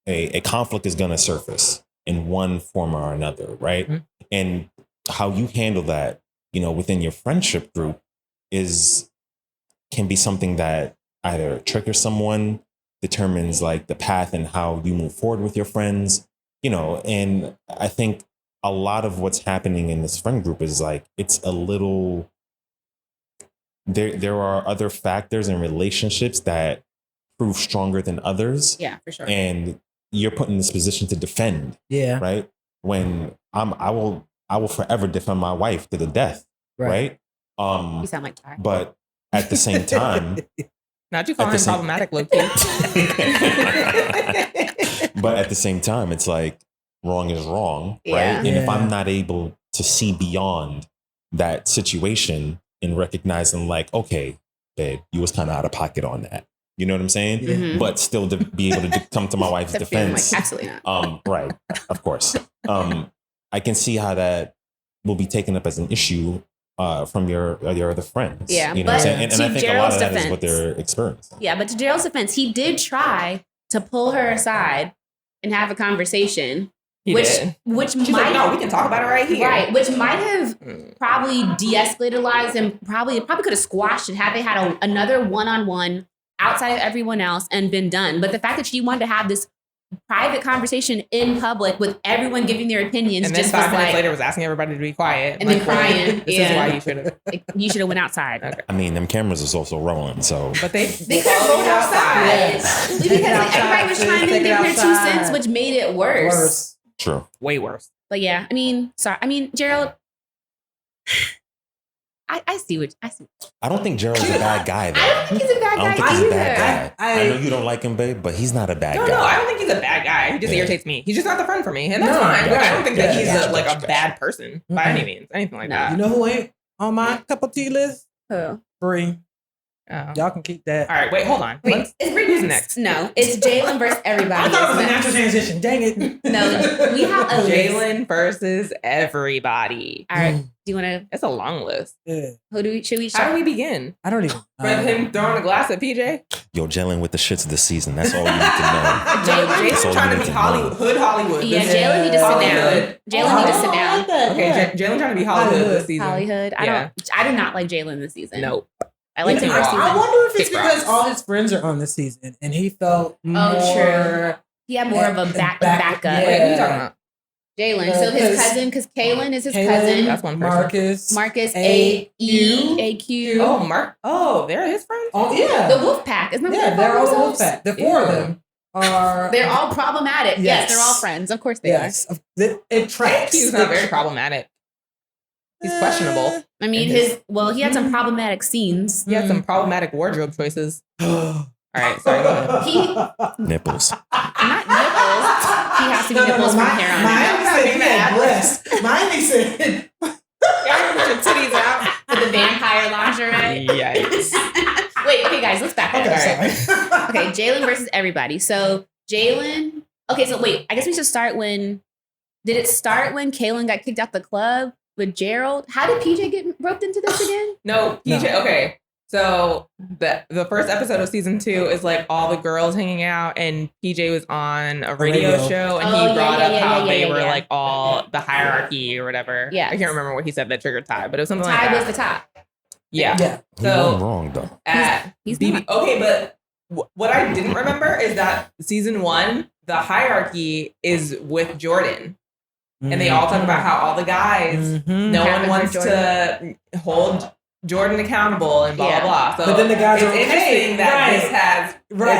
a conflict is gonna surface in one form or another, right? Mm-hmm. And how you handle that, you know, within your friendship group can be something that either triggers someone, determines like the path and how you move forward with your friends, you know. And I think a lot of what's happening in this friend group is like, it's a little, there are other factors in relationships that prove stronger than others. Yeah, for sure. And you're put in this position to defend. Yeah. Right. When I will forever defend my wife to the death. Right. You sound like Ty. But at the same time, Not you calling him problematic, low key. but at the same time, it's like wrong is wrong, right? Yeah. And if I'm not able to see beyond that situation and recognizing, like, okay, babe, you was kind of out of pocket on that. You know what I'm saying? Mhm. But still to be able to come to my wife's Except being defense. like, absolutely not. Right, of course. I can see how that will be taken up as an issue from your other friends. Yeah, you know what I'm but saying? And to I think a lot Gerald's of that is defense- what they're experiencing. Yeah, but to Gerald's defense, he did try to pull her aside and have a conversation, He which did. She's might like, no, we can talk about it right here. right, which might have probably de-escalated lives and probably could have squashed it had they had another one-on-one outside of everyone else and been done. But the fact that she wanted to have this private conversation in public with everyone giving their opinions, And then just 5 was minutes like, later was asking everybody to be quiet. And then well, crying. This Yeah. is why you should have. you should have went outside. Okay. I mean, them cameras is also rolling, so But they They could have rolled outside. Because Take it like, outside, everybody was sis. trying to Take it give their 2 outside. cents, which made it worse. true. way worse. But yeah, I mean, Gerald, I see. I don't think Gerald's a bad guy, though. I don't think he's a bad I don't guy think he's a either. bad guy. I- I know you don't like him, babe, but he's not a bad No, guy. I don't think he's a bad guy. He just Yeah. irritates me. He's just not the friend for me, and that's No, fine. But I don't gotcha, think that he's gotcha, like a gotcha. bad person by any means, anything like No. that. You know who ain't on my cup of tea list? Oh. Bree. Oh. Y'all can keep that. All right, wait, hold on. Wait, is Britney Who's next? No, it's Jalen versus everybody. I thought it was a isn't natural transition. Dang it. No, we have a list. Jalen versus everybody. All right, do you want to? It's a long list. Yeah. Should we? How do we begin? I don't even. With him throwing a glass at PJ? Yo, Jalen with the shits this season. That's all you need to know. Jalen- Jason's all trying you to need be to Hollywood, know. hood Hollywood. Yeah, this- Jalen need to sit down. Hollywood. Jalen need to sit down. Okay, Jalen trying to be Hollywood this season. Hollywood. Yeah. I do not like Jalen this season. Nope. I liked him Yeah. first season. I wonder if it's Kick because rocks. all his friends are on this season and he felt more. true. He had more of a backup. yeah. Wait, who are you talking about? Jalen. So his 'cause cousin, because Kaylin is his Kaylin, cousin. That's one person. Marcus. Marcus AQ. Oh, Mark. Oh, they're his friends? Oh, yeah. The Wolf Pack. Isn't that what Yeah, they they're call all themselves? Wolfpack. The four of Yeah. them are. They're all problematic. Yes, Yes. they're all friends. Of course they Yes. It tracks. He's not very problematic. He's questionable. are. I mean, he had some problematic scenes. He had some problematic wardrobe choices. All right, sorry, go ahead. Nipples. Not nipples. He has to be nipples from here on out. Mine said he had breasts. Mine said. Yeah, put your titties out. With the vampire lingerie. Yikes. Wait, okay, guys, let's back up. Okay, sorry. Okay, Jalen versus everybody. So Jalen. Okay, so wait, I guess we should start when. Did it start when Kaylin got kicked out the club with Gerald? How did PJ get roped into this again? No, PJ. No. Okay, so the first episode of season 2 is like all the girls hanging out, and PJ was on a radio radio. show, and Oh, he yeah, brought yeah, up yeah, how yeah, they yeah, were yeah. like all the hierarchy or whatever. Yes. I can't remember what he said that triggered Ty, but it was something like Ty that. was the top. Yeah. Yeah. He So- wasn't wrong, though. At He's BB not. Okay, but what I didn't remember is that season 1, the hierarchy is with Jordan. And they all talk about how all the guys, Mhm. no Captain one wants for to hold Jordan accountable and blah, Yeah. blah, blah. So But then the guys it's are okay, interesting that right. this has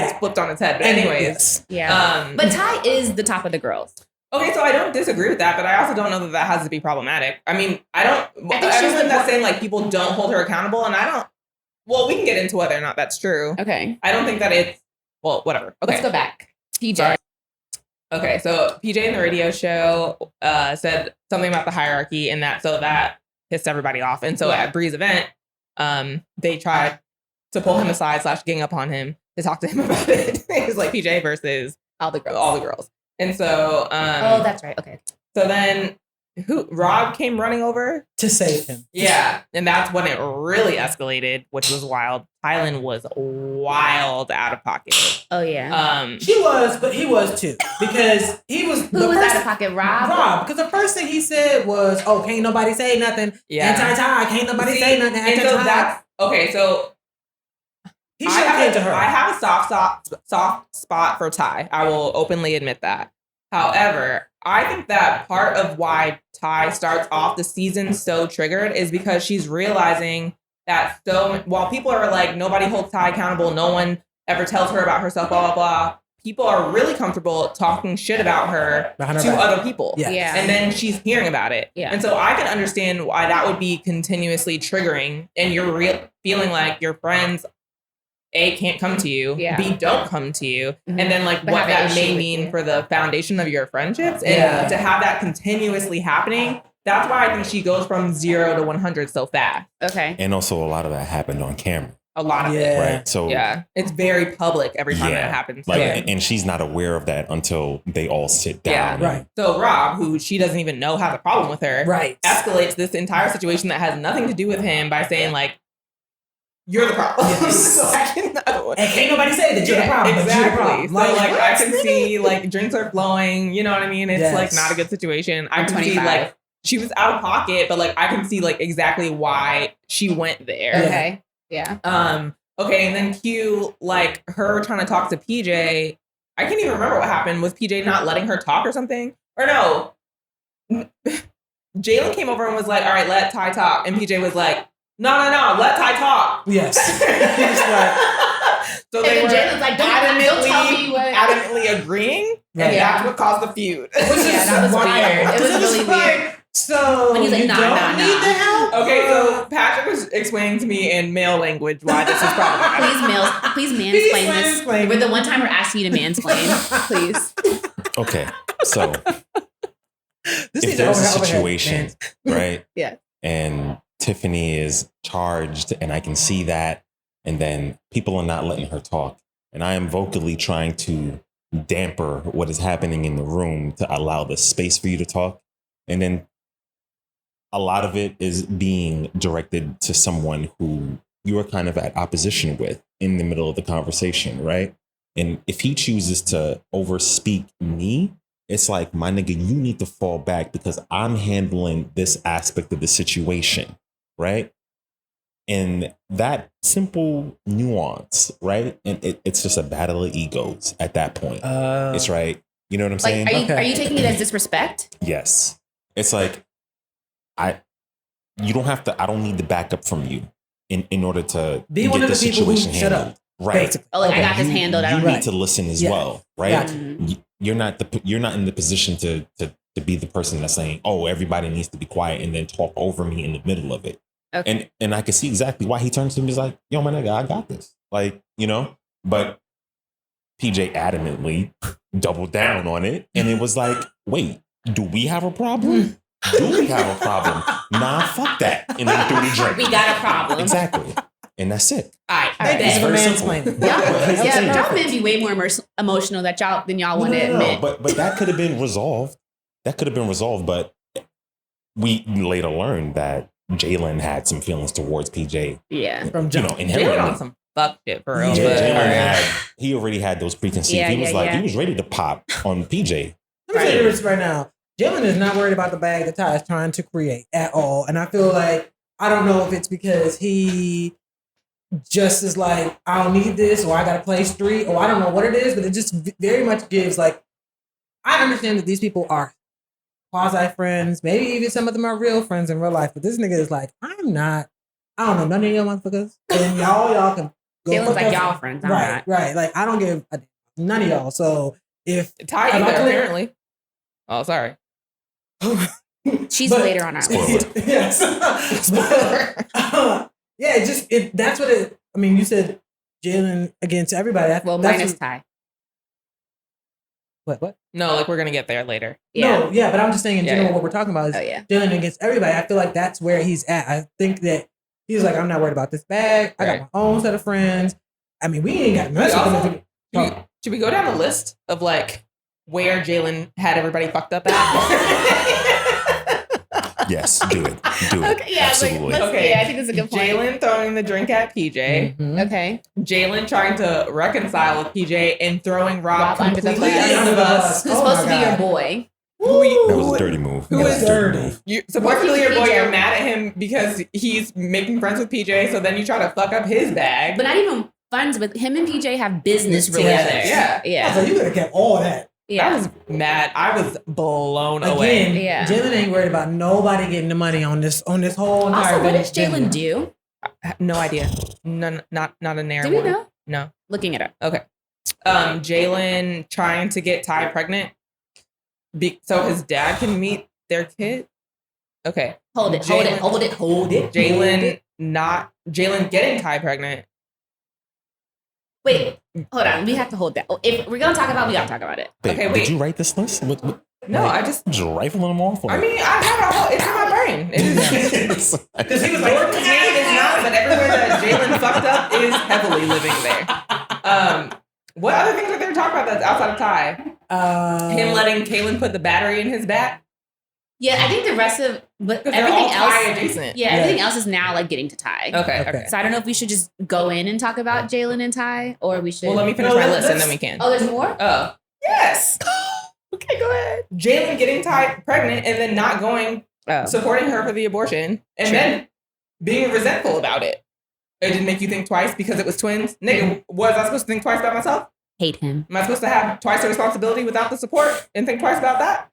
it's flipped on its head. But And- anyways, yes. Yeah. But Ty is the top of the girls. okay, so I don't disagree with that, but I also don't know that that has to be problematic. I mean, I think she's everyone the- that's saying like people don't hold her accountable, and I don't. Well, we can get into whether or not that's true. Okay. I don't think that it's well, whatever. Okay, Let's go back. PJ. Sorry. Okay, so PJ in the radio show said something about the hierarchy, and that pissed everybody off. And so at Bree's event, they tried to pull him aside / gang up on him to talk to him about it. It was like PJ versus All the girls. all the girls. And so, Oh, that's right. Okay. so then Rob came running over. To save him. Yeah, and that's when it really escalated, which was wild. Tylen was wild out of pocket. Oh yeah. She was, but he was too. Because he was. Who was out of pocket? Rob. Rob. Because the first thing he said was, "Oh, can't nobody say nothing." Yeah. Anti-Ty. Can't nobody See, say nothing. and so Anti-Ty. that's okay. So He should have came to her. I have a soft spot for Ty. I will openly admit that. However, I think that part of why Ty starts off the season so triggered is because she's realizing that while people are like, nobody holds Ty accountable, no one ever tells her about herself, blah, blah, blah. people are really comfortable talking shit about her Behind her to back. other people. Yeah. Yeah. And then she's hearing about it. Yeah. And so I can understand why that would be continuously triggering, and you're feeling like your friends, A, can't come to you, Yeah. B, don't come to you, Mhm. and then like But what have an that issue may with mean you. for the foundation of your friendships. And Yeah. to have that continuously happening, that's why I think she goes from 0 to 100 so fast. Okay. And also, a lot of that happened on camera, A lot of it. Yeah. right? So Yeah. It's very public every time that happens. like, Yeah. and she's not aware of that until they all sit down. Right. So Rob, who she doesn't even know has a problem with her, Right. escalates this entire situation that has nothing to do with him by saying like, "You're the problem." Yes. Like, And can't nobody say that you're the problem. But you're the exactly. problem. So like I what? can see like drinks are flowing. You know what I mean? It's like Yes. not a good situation. I can see 25. like she was out of pocket, but like I can see like exactly why she went there. Okay. Yeah. Okay, and then Q, like her trying to talk to PJ. I can't even remember what happened. Was PJ not letting her talk or something? Or no? Jalen came over and was like, "All right, let Ty talk," and PJ was like, "No, let Ty talk." Yes. He's like, So they And were Jalen's like, don't tell me what. adamantly agreeing, and Right. that's what caused the feud. which is Yeah, that was wild. weird. It was Because really like, weird. So When he's like, you nah, don't nah, need nah. the help. Okay, so Patrick was explaining to me in male language why this is problematic. Please mansplain this. mansplain. We're the one time we're asking you to mansplain. Please. Okay, so This if needs there's a overhead, situation, right? Yeah. And Tiffany is charged, and I can see that, and then people are not letting her talk, and I am vocally trying to damper what is happening in the room to allow the space for you to talk, and then a lot of it is being directed to someone who you are kind of at opposition with in the middle of the conversation, right? And if he chooses to overspeak me, it's like, my nigga, you need to fall back because I'm handling this aspect of the situation, right? And that simple nuance, right? And it's just a battle of egos at that point. It's right. You know what I'm saying? Like, are you taking it as disrespect? Yes. It's like, you don't have to, I don't need the backup from you in order to Be get one of the people who situation shut handled. up. Right. Basically. Oh, like I Okay. got this handled. I You don't need need to listen as Yeah. well, right? Gotcha. You're not in the position to be the person that's saying, "Oh, everybody needs to be quiet," and then talk over me in the middle of it. Okay. And I can see exactly why he turns to me and is like, "Yo, my nigga, I got this." Like, you know, but PJ adamantly doubled down on it, and it was like, "Wait, do we have a problem? Do we have a problem? Nah, fuck that." And then threw the drink. We got a problem. Exactly, and that's it. All right. Thank you bet. for very simple. mansplaining. Yeah, Yeah. y'all men be way more emotional than y'all want to admit. But that could have been resolved. But we later learned that Jalen had some feelings towards PJ. Yeah. From You jump. know, Jalen inherently. on some fuck shit for real. Yeah, But, Jalen all right. he already had those preconceived. Yeah, he was yeah, like, yeah. he was ready to pop on PJ. Let me say this right now. Jalen is not worried about the bag that Ty is trying to create at all. And I feel like, I don't know if it's because he just is like, I don't need this, or I got to play street, or I don't know what it is, but it just very much gives like, I understand that these people are quasi friends. Maybe even some of them are real friends in real life. But this nigga is like, I don't know none of y'all motherfuckers. And y'all can go. Jalen's fuck like, up. y'all friends. I'm Right, not. right. Like, I don't give a none of y'all. So if Ty Am I either, clear? apparently. Oh, sorry. She's But- later on our Spoiler. list. yes. Yeah, that's what it. I mean, you said Jalen against everybody. Well, That's minus what- Ty. what? No, like we're gonna get there later. Yeah. No, yeah, but I'm just saying in Yeah, general yeah. what we're talking about is Oh, yeah. Jalen against everybody. I feel like that's where he's at. I think that he's like, I'm not worried about this bag. I Right. got my own set of friends. I mean, we ain't got mess We with also- them. Should we go down the list of like where Jalen had everybody fucked up at? Yes, do it. Okay, yeah, Absolutely. Okay. yeah, I think that's a good point. Jalen throwing the drink at PJ. Mhm. Okay. Jalen trying to reconcile with PJ and throwing Rob, Rob under the completely bus. under the bus. Who's Oh supposed my to be your God. boy? That was a dirty move. Who That was is a dirty dirty? move. You supposedly your boy, PJ. you're mad at him because he's making friends with PJ, so then you try to fuck up his bag. But not even friends with him and PJ have business Together. together. Yeah. Yeah. So you could have kept all that. Yeah. I was mad. I was blown Again, away. Yeah. Jalen ain't worried about nobody getting the money on this whole entire Also, what does venue. Jalen do? No idea. None, not a narrow Do we one. know? No. Looking it up. Okay. Jalen trying to get Ty pregnant so his dad can meet their kid? Okay. Hold it. Jalen getting Ty pregnant. Wait, hold on. We have to hold that. If we're gonna talk about it, we gotta talk about it. Babe, Okay, wait. Did you write this list? No, I just rifling them off. I mean, I have a whole, it's in my brain. Because he was like, his name is not, but everywhere that Jalen fucked up is heavily living there. What other things are there to talk about that's outside of Ty? Him letting Kaylin put the battery in his back? Yeah, I think the rest of but They're everything all else. Ty adjacent. Yeah, everything else is now like getting to Ty. Okay. So I don't know if we should just go in and talk about Jalen and Ty, or we should. Well, let me finish my list and then we can. Oh, there's more. Oh, yes. Okay, go ahead. Jalen getting Ty pregnant and then not going, supporting her for the abortion, and then being resentful about it. It didn't make you think twice because it was twins? Nigga, was I supposed to think twice about myself? Hate him. Am I supposed to have twice the responsibility without the support and think twice about that?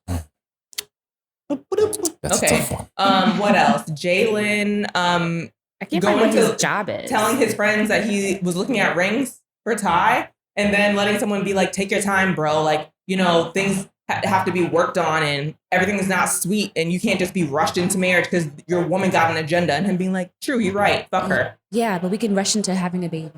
That's Okay. a tough one. What else? Jalen I can't Going find what to- his job is. telling his friends that he was looking at rings for Ty and then letting someone be like, take your time, bro. Like, you know, things have to be worked on and everything is not sweet and you can't just be rushed into marriage because your woman got an agenda, and him being like, true, you're right. Fuck her. Yeah, but we can rush into having a baby.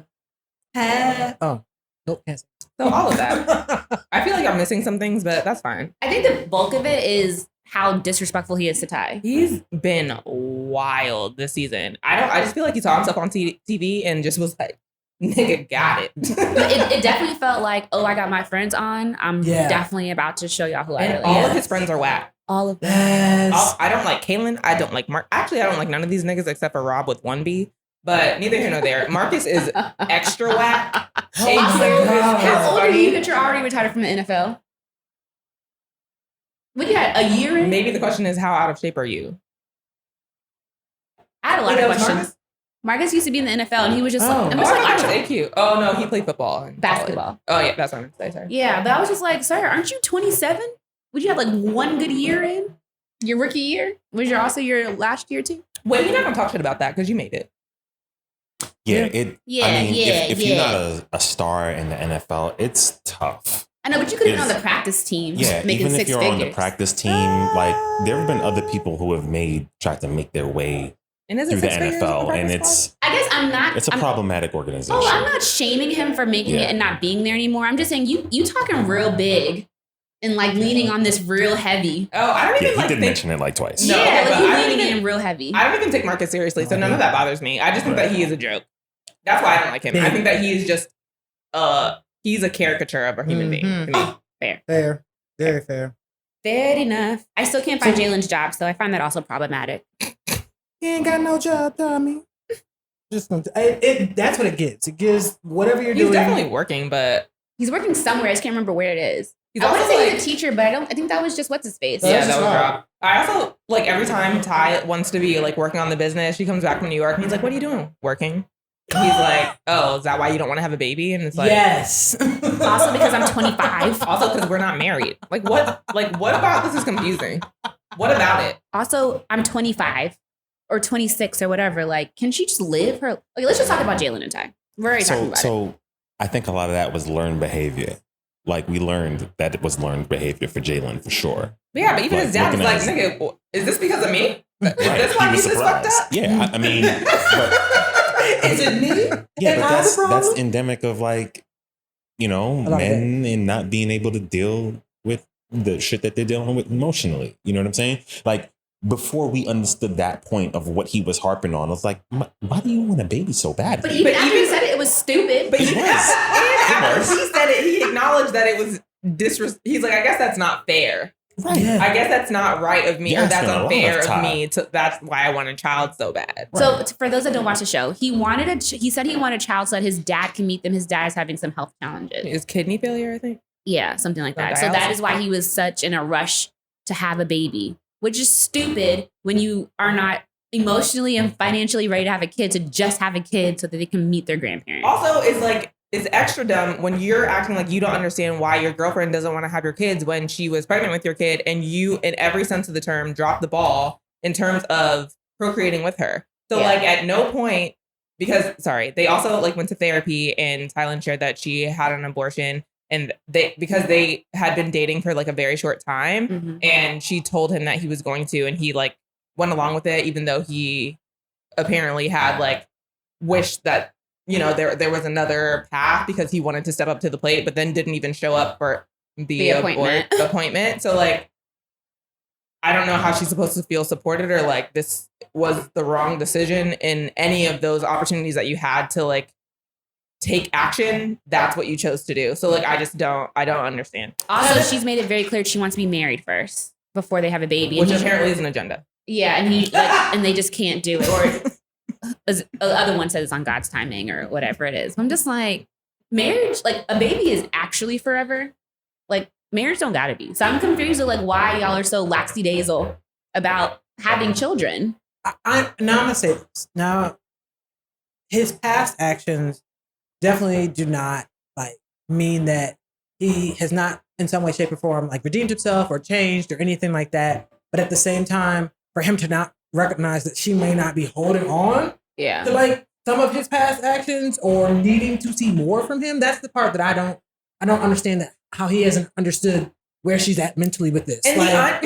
Nope, can't say. So all of that. I feel like I'm missing some things, but that's fine. I think the bulk of it is how disrespectful he is to Ty. He's been wild this season. I just feel like he saw himself on TV and just was like, nigga got it. But it definitely felt like, oh, I got my friends on. I'm definitely about to show y'all who I And really all am. of his friends are whack. All of them. Yes. I don't like Kaylin. I don't like Mark. Actually, I don't like none of these niggas except for Rob with one B. But neither here nor there. Marcus is extra whack. Oh my God. How old are you that you're already retired from the NFL? What, you had a year in? Maybe the question is, how out of shape are you? I had a lot Wait, of that was questions. Marcus used to be in the NFL and he was just like, Oh, I'm I just like, thought "Aren't it was you-" AQ. Oh no, he played football. in Basketball. college. Oh yeah, that's what I'm saying. Sorry. Yeah, but I was just like, sir, aren't you 27? Would you have like one good year in? Your rookie year? Was your also your last year too? Wait, you're not gonna talk shit about that because you made it. Yeah, if you're not a star in the NFL, it's tough. I know, but you could have been on the practice team. Yeah, making even if six you're figures. on the practice team, like there have been other people who have tried to make their way And is through it the 6 figures in NFL, and practice I guess I'm not. it's a problematic organization. Oh, I'm not shaming him for making it and not being there anymore. I'm just saying you talking real big and like leaning on this real heavy. Oh, I don't Yeah, even he like did think. mention it like twice. No, yeah, okay, like but you I don't leaning even- in real heavy. I don't even take Marcus seriously, so none of that bothers me. I just think that he is a joke. That's why I don't like him. I think that he is just he's a caricature of a human being to me. Fair. Very fair. Fair enough. I still can't find Jalen's job, so I find that also problematic. He ain't got no job, Tommy. Just that's what it gives. It gives whatever you're He's doing. definitely working, but He's working somewhere. I just can't remember where it is. he's I want to also say like, he's a teacher, but I think that was just what's his face. Yeah, yeah, that's that just was hard. Rob. I also like every time Ty wants to be like working on the business, she comes back from New York and he's like, "What are you doing? Working?" He's like, "Oh, is that why you don't want to have a baby?" And it's like, yes. Also because I'm 25. Also, because we're not married. Like what? Like what about this is confusing? What about it? Also, I'm 25 or 26 or whatever. Like, can she just live her? Okay, let's just talk about Jalen and Ty. We're already talking about it. So I think a lot of that was learned behavior. Like we learned that it was learned behavior for Jalen for sure. But yeah, but even Like, his dad was looking like, at "Nigga, is this because of me? Is Right. this why He was he's this fucked surprised. up?" Yeah, I mean, but, Is it me? yeah, Am but I the problem? that's endemic of like, you know, lot of men and not being able to deal with the shit that they're dealing with emotionally. You know what I'm saying? Like before we understood that point of what he was harping on, I was like, why do you want a baby so bad? But even after he said it, it was stupid. But It even was. after It was. he said it, he acknowledged that it was He's like, I guess that's not fair. Right. Yeah. I guess that's not right of me, Yeah, or that's it's been a lot unfair of of time. me. That's why I want a child so bad. So for those that don't watch the show, he said he wanted a child so that his dad can meet them. His dad is having some health challenges. Is kidney failure, I think. Yeah, something like Or that. So that dialysis. is why he was such in a rush to have a baby, which is stupid when you are not emotionally and financially ready to have a kid, to just have a kid so that they can meet their grandparents. Also, it's extra dumb when you're acting like you don't understand why your girlfriend doesn't want to have your kids when she was pregnant with your kid, and you, in every sense of the term, dropped the ball in terms of procreating with her. So, Yeah. like, at no point they also like went to therapy, and Thailand shared that she had an abortion, and because they had been dating for like a very short time, and she told him that he was going to, and he like went along with it, even though he apparently had like wished that, you know, there was another path, because he wanted to step up to the plate, but then didn't even show up for the appointment. So like, I don't know how she's supposed to feel supported, or like this was the wrong decision in any of those opportunities that you had to like take action. That's what you chose to do. So like, I don't understand. Also, she's made it very clear she wants to be married first before they have a baby, which apparently is an agenda. Yeah, and he like, and they just can't do it. Or as the other one says, it's on God's timing or whatever it is. I'm just like, marriage, like a baby is actually forever. Like marriage don't gotta be. So I'm confused with like why y'all are so laxy-dazzle about having children. Now I'm gonna say this. Now, his past actions definitely do not like mean that he has not in some way, shape, or form like redeemed himself or changed or anything like that. But at the same time, for him to not recognize that she may not be holding on to like some of his past actions or needing to see more from him, that's the part that I don't understand, that how he hasn't understood where she's at mentally with this. And like,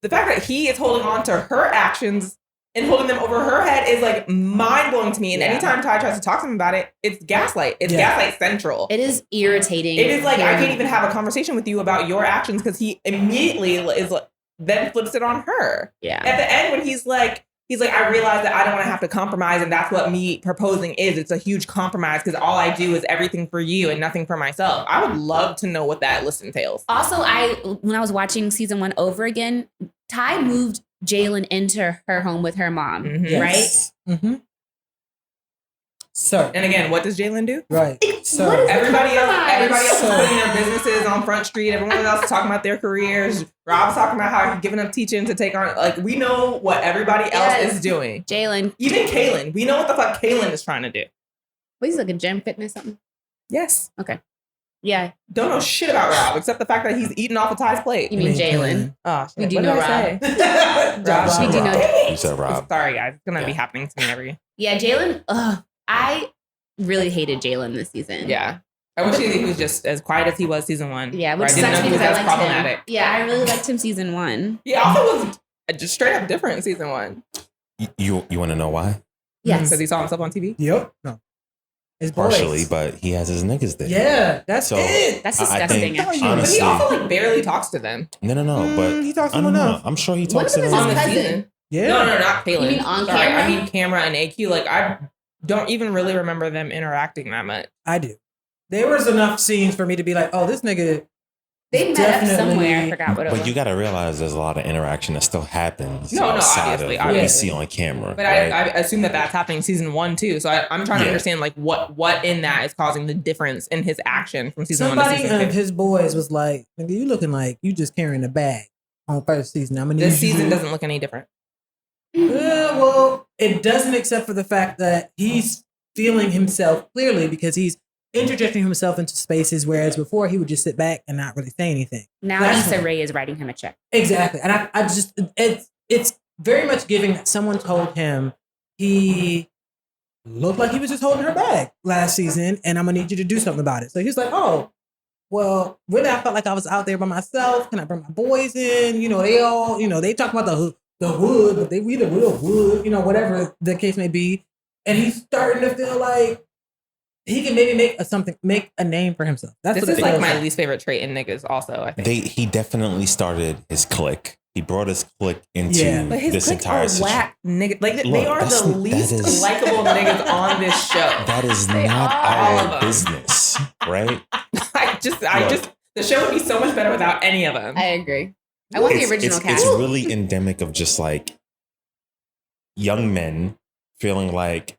the fact that he is holding on to her actions and holding them over her head is like mind blowing to me. And anytime Ty tries to talk to him about it, it's gaslight. It's gaslight central. It is irritating. It is like, I can't even have a conversation with you about your actions, because he immediately is like, then flips it on her. Yeah. At the end, when he's like, I realize that I don't want to have to compromise, and that's what me proposing is. It's a huge compromise, because all I do is everything for you and nothing for myself. I would love to know what that list entails. Also, when I was watching season 1 over again, Ty moved Jalen into her home with her mom, right? Mm-hmm. So, and again, what does Jalen do? Right. So everybody else is putting their businesses on Front Street. Everyone else is talking about their careers. Rob's talking about how he's giving up teaching to take on, like, we know what everybody else is doing. Jalen. Even Kaylin. We know what the fuck Kaylin is trying to do. What, he's like a gym fitness something? Yes. Okay. Yeah. Don't know shit about Rob, except the fact that he's eating off of Ty's plate. You mean Jalen? Oh, shit. We do know Rob. Josh. We do know. You said Rob. Sorry, guys. It's going to be happening to me every. Yeah, Jalen. I really hated Jalen this season. Yeah. I wish he was just as quiet as he was season 1. Yeah, which sucks because I liked him. Yeah, I really liked him season 1. He also was just straight up different in season 1. You want to know why? Yes. Because he saw himself on TV? Yep. No. His Partially, boys. but he has his niggas there. Yeah, that's it. That's disgusting, actually. Honestly, but he also like barely talks to them. No, but he talks to I don't them know. enough. I'm sure he talks to What them if it's his on the cousin? season. Yeah. No, not Kaylin. You mean on Sorry, camera? I mean Camera and AQ. Like, I don't even really remember them interacting that much. I do. There was enough scenes for me to be like, oh, this nigga. They met up somewhere. I forgot what it was. But you got to realize there's a lot of interaction that still happens. No, outside obviously. of what we see on camera. But right? I assume that that's happening in season 1 too. So I'm trying to understand like what in that is causing the difference in his action from season 1 to season 2. Somebody of his boys was like, nigga, you looking like you just carrying a bag on first season. I mean, this season doesn't look any different. Well, it doesn't, except for the fact that he's feeling himself clearly because he's interjecting himself into spaces, whereas before he would just sit back and not really say anything. Now Issa Rae is writing him a check. Exactly. And I just, it's very much giving that someone told him he looked like he was just holding her bag last season, and I'm going to need you to do something about it. So he's like, oh, well, really, I felt like I was out there by myself. Can I bring my boys in? You know, they all, you know, they talk about the hood, but we the real hood, you know, whatever the case may be. And he's starting to feel like he can maybe make a name for himself. That's this is like my least favorite trait in niggas. Also, I think he definitely started his clique. He brought his clique into this entire situation. Whack niggas. Like they are the least likable niggas on this show. That is not our business, right? I just the show would be so much better without any of them. I agree. I want the original cast. It's really endemic of just like young men feeling like,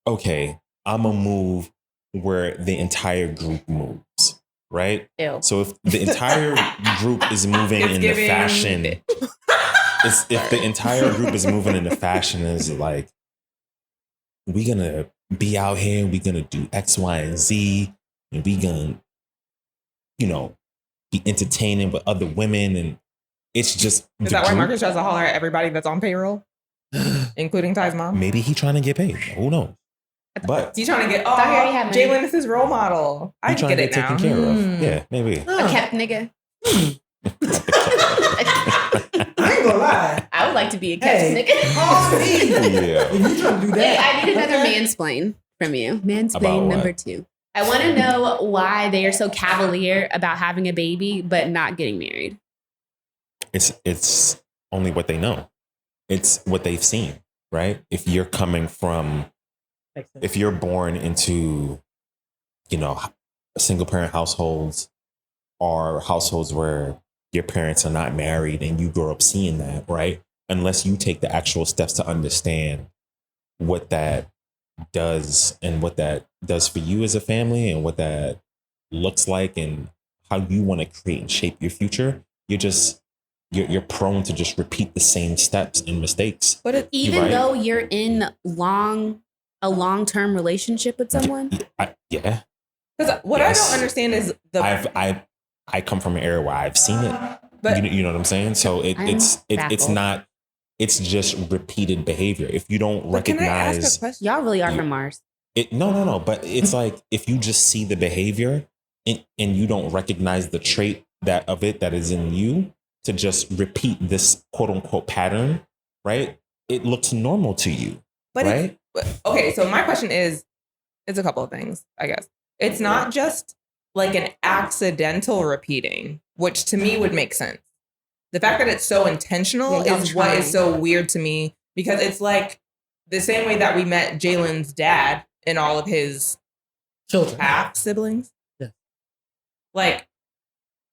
okay, I'm gonna move where the entire group moves, right? Ew. So if the entire group is moving in the fashion, if the entire group is moving in the fashion is like, we gonna be out here, we gonna do X, Y, and Z, and we gonna, you know, be entertaining with other women, and it's just is that why Marcus tries to holler at everybody that's on payroll? including Ty's mom. Maybe he trying to get paid. Who knows? But He's trying to get. thought he already had money. Jalen is his role model. I he trying get to it get now. taken care of. Mm. Yeah, maybe. A kept nigga. I ain't gonna lie. I would like to be a kept Hey. nigga. On me. Yeah. If you trying to do Wait, that, I need another mansplain from you. About Mansplain what? number 2. I want to know why they are so cavalier about having a baby but not getting married. It's only what they know. It's what they've seen, right? If you're coming from, if you're born into, single parent households or households where your parents are not married and you grow up seeing that, right? Unless you take the actual steps to understand what that does and what that does for you as a family and what that looks like and how you want to create and shape your future, you're prone to just repeat the same steps and mistakes. But even Right. though you're in a long-term relationship with someone, Yeah. Because what Yes. I don't understand is I come from an era where I've seen it. But you know what I'm saying? So it's baffled. not, it's just repeated behavior. If you don't but can I ask recognize a question? y'all really are from Mars. it, no. But it's like if you just see the behavior and you don't recognize the trait that is in you to just repeat this quote unquote pattern, right? It looks normal to you, But right? okay, so my question is, it's a couple of things, I guess. It's not just like an accidental repeating, which to me would make sense. The fact that it's so intentional Yeah, is y'all what trying. is so weird to me, because it's like the same way that we met Jalen's dad and all of his children. half siblings. Yeah. Like,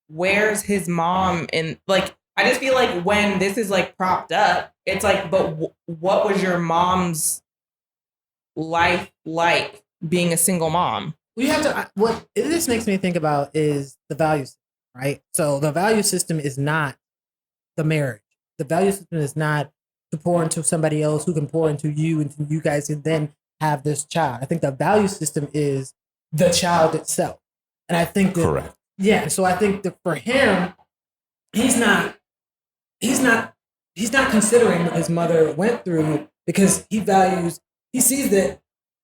where's his mom? And like, I just feel like when this is like propped up, it's like, but what was your mom's life like being a single mom? We have to. What this makes me think about is the value system, right? So the value system is not the marriage. The value system is not to pour into somebody else who can pour into you, and you guys can then have this child. I think the value system is the child itself, and I think that, Correct. yeah. So I think that for him, he's not considering what his mother went through because he sees that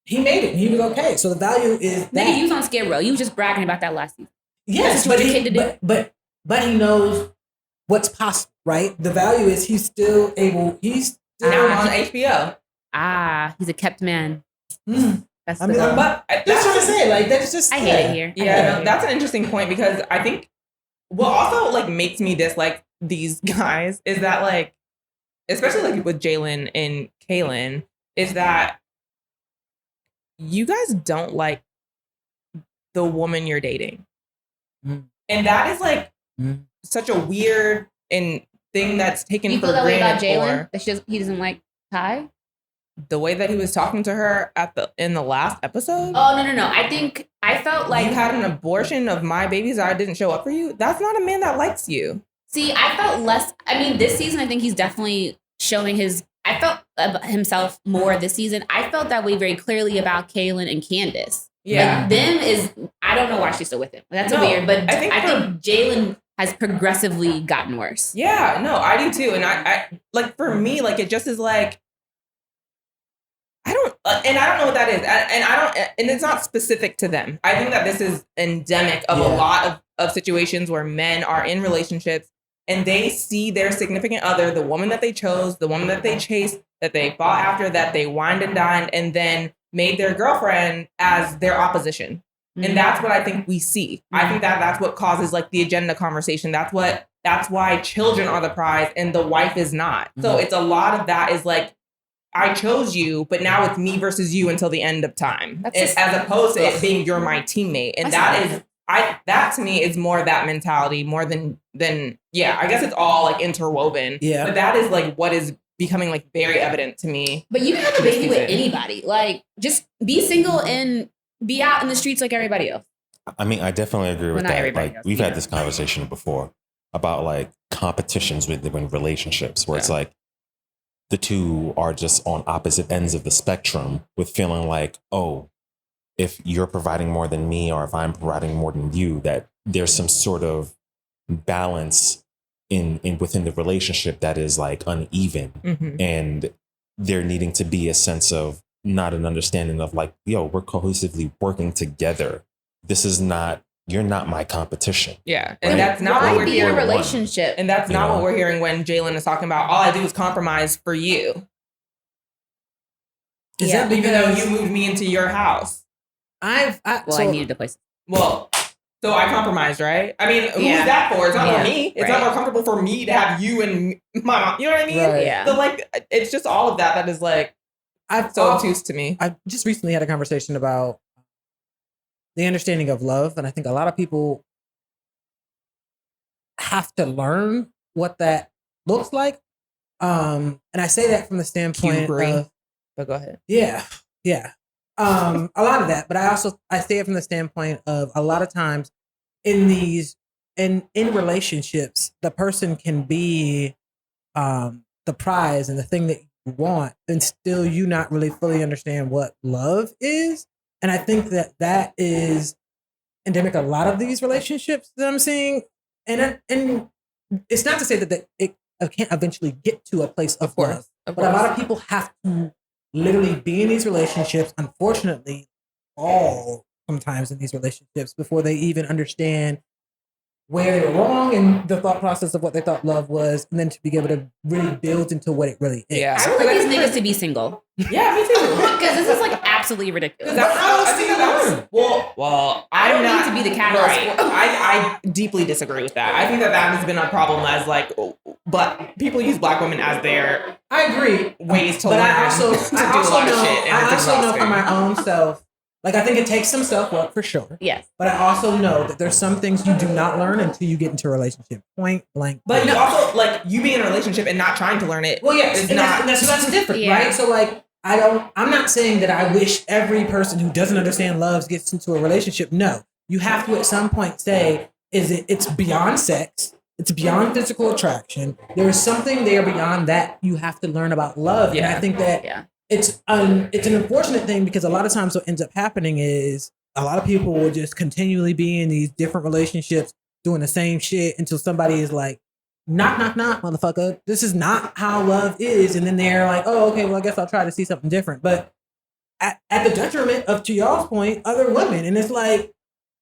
he made it and he was okay. So the value is that. Nigga, you was on Skid Row. You was just bragging about that last season. Yes, That's what but your kid to do. but he knows what's possible, right? The value is he's still able. He's still Now on HBO. He's a kept man. Mm. That's I the mean, goal. But That's what I'm saying. Like that's just. I hate it here. yeah, no, that's an interesting point, because I think what also like makes me dislike these guys is that, like, especially like with Jalen and Kaylin, is that you guys don't like the woman you're dating. Mm. And that is like Mm. such a weird and thing that's taken You for feel that way about granted Jalen? for That he doesn't like Ty? the way that he was talking to her in the last episode. Oh, no. I felt like you had an abortion of my babies that I didn't show up for you. That's not a man that likes you. See, I felt less. I mean, this season, I think he's definitely showing I felt himself more this season. I felt that way very clearly about Kaylin and Candace. Yeah. Like, I don't know why she's still with him. That's No, weird. But I think Jalen has progressively gotten worse. Yeah, no, I do too. And I like, for me, like, it just is like, I don't know what that is. And it's not specific to them. I think that this is endemic of a lot of situations where men are in relationships and they see their significant other, the woman that they chose, the woman that they chased, that they fought after, that they wined and dined, and then made their girlfriend as their opposition. And that's what I think we see. I think that that's what causes like the agenda conversation. That's why children are the prize and the wife is not. So it's a lot of that is like, I chose you, but now it's me versus you until the end of time. As opposed to it being you're my teammate. And that to me is more that mentality more than I guess it's all like interwoven. Yeah. But that is like what is becoming like very evident to me. But you can have a this baby with season. anybody. Like, just be single and be out in the streets like everybody else. I mean, I definitely agree with not that. everybody Like, else, we've you had know. this conversation before about like competitions within relationships where it's like the two are just on opposite ends of the spectrum with feeling like, oh, if you're providing more than me or if I'm providing more than you, that there's some sort of balance in within the relationship that is like uneven. Mm-hmm. And there needing to be a sense of not an understanding of like, yo, we're cohesively working together. This is not, you're not my competition. Yeah. And Right? that's not what Why we're be in a hearing. relationship? And that's not You know? what we're hearing when Jalen is talking about, all I do is compromise for you. Is Yeah. that Even though because you moved me into your house. Well, I needed a place. Well, so I compromised, right? I mean, who's Yeah. that for? It's not Yeah. for me. It's Right. not more comfortable for me to have you and my mom. You know what I mean? Right. Yeah. So like, it's just all of that is like I've so obtuse to me. I just recently had a conversation about the understanding of love, and I think a lot of people have to learn what that looks like. And I say that from the standpoint agree. of But go ahead. yeah. A lot of that, but I say it from the standpoint of a lot of times in relationships, the person can be the prize and the thing that you want, and still you not really fully understand what love is. And I think that is endemic a lot of these relationships that I'm seeing. And it's not to say that it can't eventually get to a place of love, but a lot of people have to literally be in these relationships, unfortunately, all sometimes in these relationships before they even understand where they were wrong and the thought process of what they thought love was, and then to be able to really build into what it really is. Yeah. I would like these niggas to be single. Yeah, me too. Because this is like absolutely ridiculous. I think that's well. I don't I'm need to be the catalyst. Right. I deeply disagree with that. I think that has been a problem as like, but people use black women as their I agree. ways to But learn I also, to do a lot of shit. And I it's also know for exhausting. my own self, like I think it takes some self work for sure. Yes. But I also know that there's some things you do not learn until you get into a relationship. Point blank. But you also like you be in a relationship and not trying to learn it. Well, yes, is and not. that's different, Yeah. right? So like I'm not saying that I wish every person who doesn't understand love gets into a relationship. No. You have to at some point say, it's beyond sex, it's beyond physical attraction. There is something there beyond that you have to learn about love. Yeah. And I think that it's an unfortunate thing because a lot of times what ends up happening is a lot of people will just continually be in these different relationships doing the same shit until somebody is like, knock, knock, knock, motherfucker. This is not how love is. And then they're like, oh, okay, well, I guess I'll try to see something different. But at the detriment of, to y'all's point, other women. And it's like,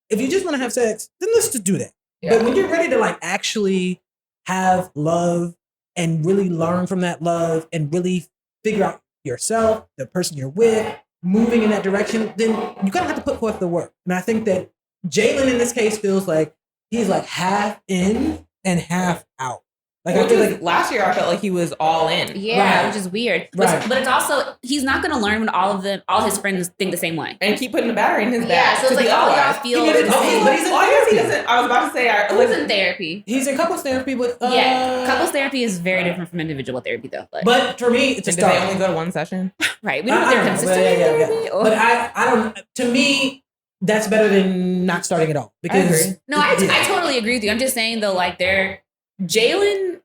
if you just want to have sex, then let's just do that. Yeah. But when you're ready to like actually have love and really learn from that love and really figure out yourself, the person you're with, moving in that direction, then you're gonna have to put forth the work. And I think that Jalen in this case feels like he's like half in and half out. Like I feel like last year I felt like he was all in. Yeah, Right. which is weird. Right. But it's also he's not going to learn when all his friends think the same way. And keep putting the battery in his Yeah, back. so it's to like be all y'all otherwise. feel He the didn't- same. but he's in Oh, I guess he therapy. doesn't. I was about to say, Who's in therapy? he's in couples therapy with Couples therapy is very different from individual therapy, though. But for me, it's a did they start. only go to one session? right, we don't know if they're know. consistent Yeah, in yeah, yeah. therapy. Or, But I don't. To me, that's better than not starting at all. Because agree. no, I yeah. totally agree with you. I'm just saying though, like they're Jalen,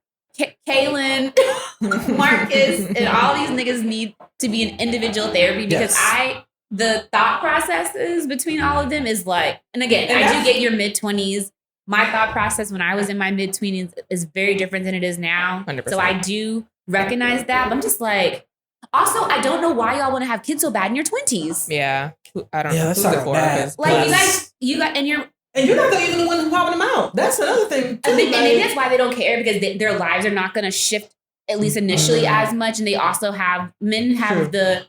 Kaylin, Marcus, and all these niggas need to be in individual therapy because Yes. the thought processes between all of them is like, and again, I do get your mid-20s. My thought process when I was in my mid-20s is very different than it is now. 100%. So I do recognize that. But I'm just like, also, I don't know why y'all want to have kids so bad in your 20s. Yeah. I don't Yeah, know. that's Who's not it for? bad. 'Cause- Like Plus- you got, and you're, And you're not even the one who's popping them out. That's another thing. Too. and maybe Like, that's why they don't care because their lives are not going to shift at least initially as much, and they also men have True. the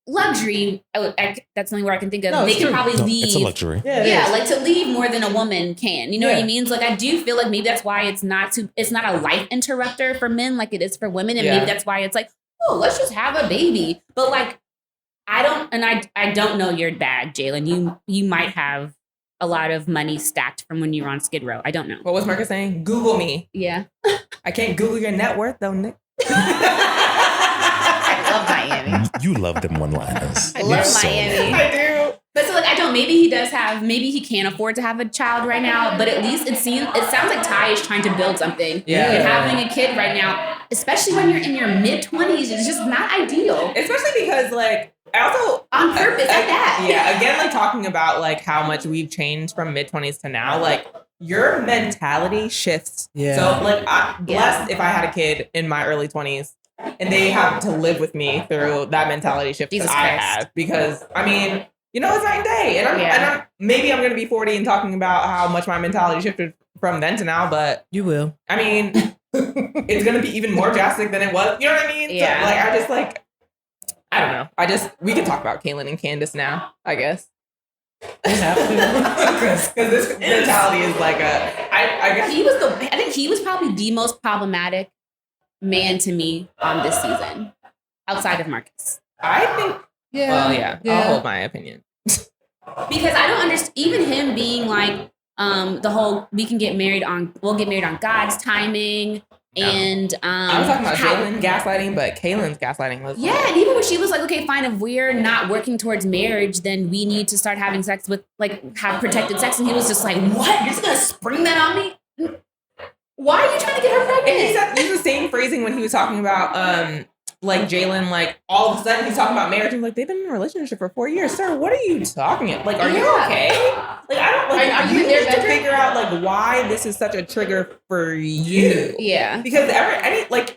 luxury. That's something where I can think of. No, they it's can true. probably No, leave. it's a luxury. Yeah, it Yeah, is. like to leave more than a woman can. You know what I Yeah. mean? So like I do feel like maybe that's why it's not a life interrupter for men like it is for women. And Yeah. maybe that's why it's like, oh, let's just have a baby. But like I don't know your bag, Jalen. You might have a lot of money stacked from when you were on Skid Row. I don't know. What was Marcus saying? Google me. Yeah. I can't Google your net worth though, Nick. I love Miami. You love them one-liners. I You're love so Miami. mad. I do. But so like I don't. Maybe he can't afford to have a child right now. But at least it sounds like Ty is trying to build something. Yeah. And having a kid right now, especially when you're in your mid-20s, is just not ideal. Especially because like I also On purpose, like that. Yeah, again, like talking about like how much we've changed from mid-20s to now, like your mentality shifts. Yeah. So like blessed if I had a kid in my early 20s. and they have to live with me through that mentality shift Jesus that I Christ. have because I mean, you know, it's night and day, and maybe I'm gonna be 40 and talking about how much my mentality shifted from then to now, but You will. I mean, it's gonna be even more drastic than it was. You know what I mean? Yeah. So, I don't know. We can talk about Kaylin and Candace now, I guess. We have to. Because this mentality is like I guess I think he was probably the most problematic man to me on this season, outside of Marcus. I think. Yeah. Well, yeah. I'll hold my opinion. Because I don't understand, even him being like, the whole we'll get married on God's timing. Yeah. And I was talking about Jalen gaslighting, but Kaylin's gaslighting was and even when she was like, okay, fine, if we're not working towards marriage, then we need to start having sex with have protected sex. And he was just like, what? You're just gonna spring that on me? Why are you trying to get her pregnant? And he used the same phrasing when he was talking about Jalen, like all of a sudden he's talking about marriage and like they've been in a relationship for 4 years. Sir, what are you talking about? Like, are you okay? Like, I don't like Are you in their need to bedroom? figure out like why this is such a trigger for you. Yeah. Because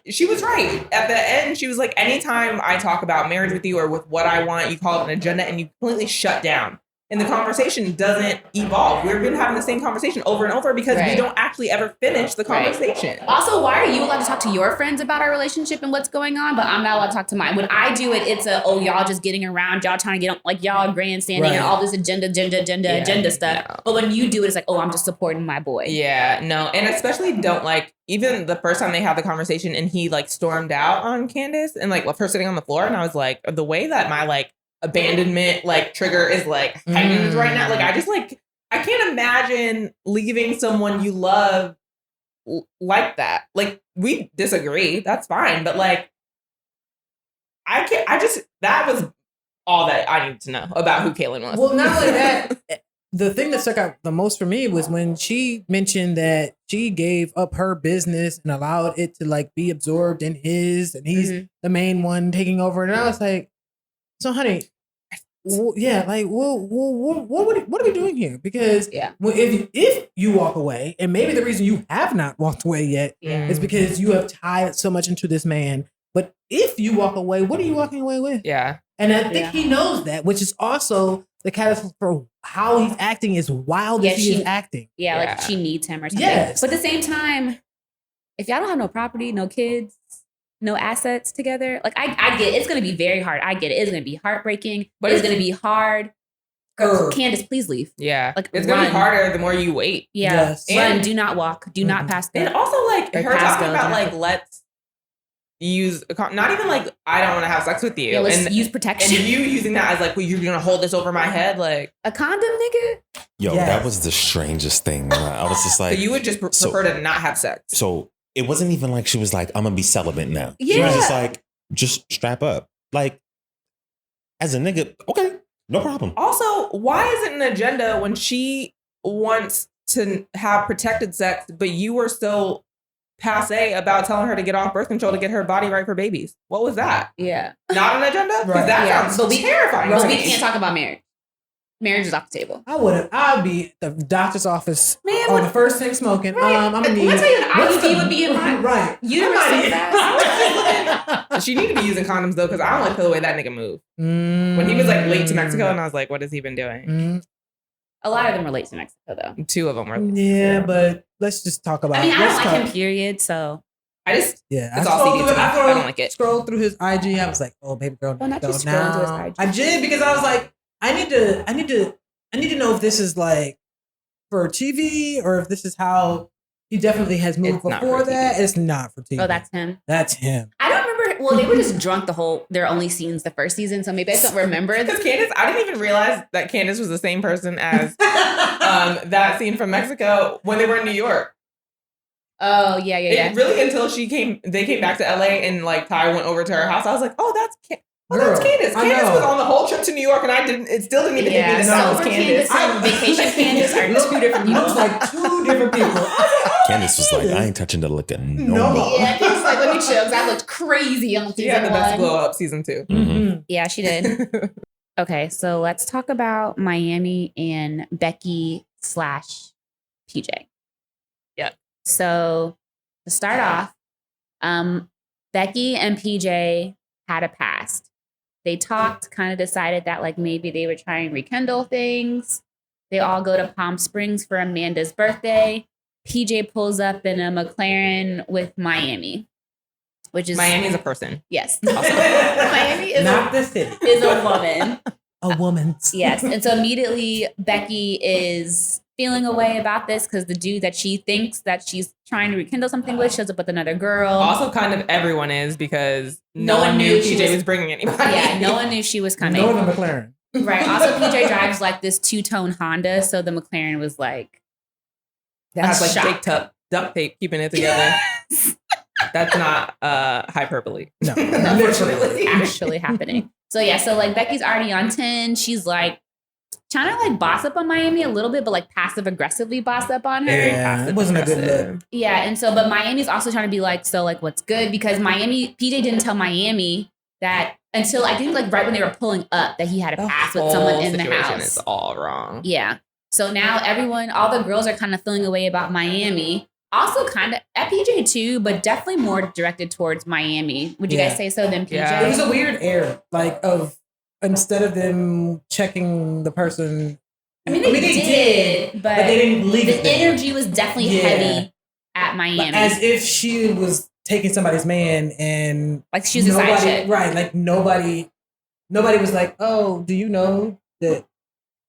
she was right. At the end, she was like, anytime I talk about marriage with you or with what I want, you call it an agenda and you completely shut down. And the conversation doesn't evolve. We've been having the same conversation over and over because we don't actually ever finish the conversation. Also, why are you allowed to talk to your friends about our relationship and what's going on, but I'm not allowed to talk to mine? When I do it, it's y'all just getting around, y'all trying to get on, like y'all grandstanding and all this agenda stuff. No. But when you do it, it's like, oh, I'm just supporting my boy. Yeah, no. And especially don't even the first time they had the conversation and he stormed out on Candace and left her sitting on the floor. And I was like, the way that my abandonment trigger is heightened right now. I can't imagine leaving someone you love like that. We disagree, that's fine, but that was all that I needed to know about who Kaylin was. Well, not only that, the thing that stuck out the most for me was when she mentioned that she gave up her business and allowed it to be absorbed in his, and he's the main one taking over. And I was like, so honey, what are we doing here? Because if you walk away, and maybe the reason you have not walked away yet is because you have tied so much into this man. But if you walk away, what are you walking away with? Yeah. And I think he knows that, which is also the catalyst for how he's acting is wild as he is acting. Yeah, she needs him or something. Yes. But at the same time, if y'all don't have no property, no kids, no assets together, I get it. It's going to be very hard. I get it. It's going to be heartbreaking, but it's going to be hard. Girl, Candace, please leave. Yeah. It's going to be harder the more you wait. Yeah. Yes. Run, do not walk. Do not pass the... And also her talking about let's use not even I don't want to have sex with you. Yeah, let's use protection. And you using that as well, you're gonna hold this over my head a condom, nigga. Yo, that was the strangest thing. I was just like, so you would just prefer to not have sex. So it wasn't even she was like, I'm gonna be celibate now. Yeah. She was just like, just strap up. As a nigga, okay, no problem. Also, why is it an agenda when she wants to have protected sex, but you were still passe about telling her to get off birth control to get her body right for babies? What was that? Yeah. Not an agenda? Because that sounds terrifying. But we can't talk about marriage. Marriage is off the table. I'd be at the doctor's office on the first thing smoking. I'm gonna need. Let's tell you, an IUD would be in mine. Right. You never said that. She need to be using condoms though, because I don't feel the way that nigga moved. When he was late to Mexico, and I was like, what has he been doing? A lot of them were late to Mexico though. 2 of them were. Yeah, but let's just talk about. I mean, I don't like him. Period. So it's I all CD to me. I don't like it. Scrolled through his IG. I was like, oh, baby girl, not go just scrolling through his IG. I did because I was like, I need to know if this is for TV or if this is how he definitely has moved before that. It's not for TV. Oh, that's him. That's him. I don't remember. Well, they were just drunk their only scenes the first season, so maybe I don't remember. Because Candace, I didn't even realize that Candace was the same person as that scene from Mexico when they were in New York. Oh yeah. Really, until they came back to LA and Ty went over to her house, I was like, oh, that's Candace. Candace was on the whole trip to New York, and it still didn't even hit me that was Candace. And Vacation Candace are 2 different people. It was 2 different people. Candace was like, I ain't touching the liquor no more. Yeah, Candace was like, let me chill, because I looked crazy on season 1. She had the best glow up season 2. Mm-hmm. Yeah, she did. Okay, so let's talk about Miami and Becky / PJ. Yep. So to start off, Becky and PJ had a past. They talked, kind of decided that like maybe they would try and rekindle things. They all go to Palm Springs for Amanda's birthday. PJ pulls up in a McLaren with Miami, which is Miami's a person. Yes. Miami is Not the city. is a woman. A woman's. Yes. And so immediately Becky is feeling a way about this because the dude that she thinks that she's trying to rekindle something with shows up with another girl. Also, kind of everyone is because No no one knew she PJ was bringing anybody. Yeah, no one knew she was coming. No, the McLaren. Right. Also, PJ drives like this two-tone Honda, so the McLaren was like That has like shock. fake duct tape keeping it together. That's not hyperbole. No, Unfortunately, actually happening. So yeah, so like Becky's already on 10. She's like trying to like boss up on Miami a little bit, but like passive aggressively boss up on her. Yeah, it wasn't a good look. Yeah, and so but Miami's also trying to be like, so like what's good? Because PJ didn't tell Miami that until I think like right when they were pulling up that he had a pass with someone in the house. It's all wrong. Yeah. So now all the girls are kind of feeling away about Miami. Also kind of at PJ too, but definitely more directed towards Miami. Would you guys say so than PJ? Yeah. It was a weird air, like of instead of them checking the person. I mean, they did, but they didn't leave the it there. energy was definitely heavy at Miami. Like, as if she was taking somebody's man and like she was a side chick. Right, like nobody was like, oh, do you know that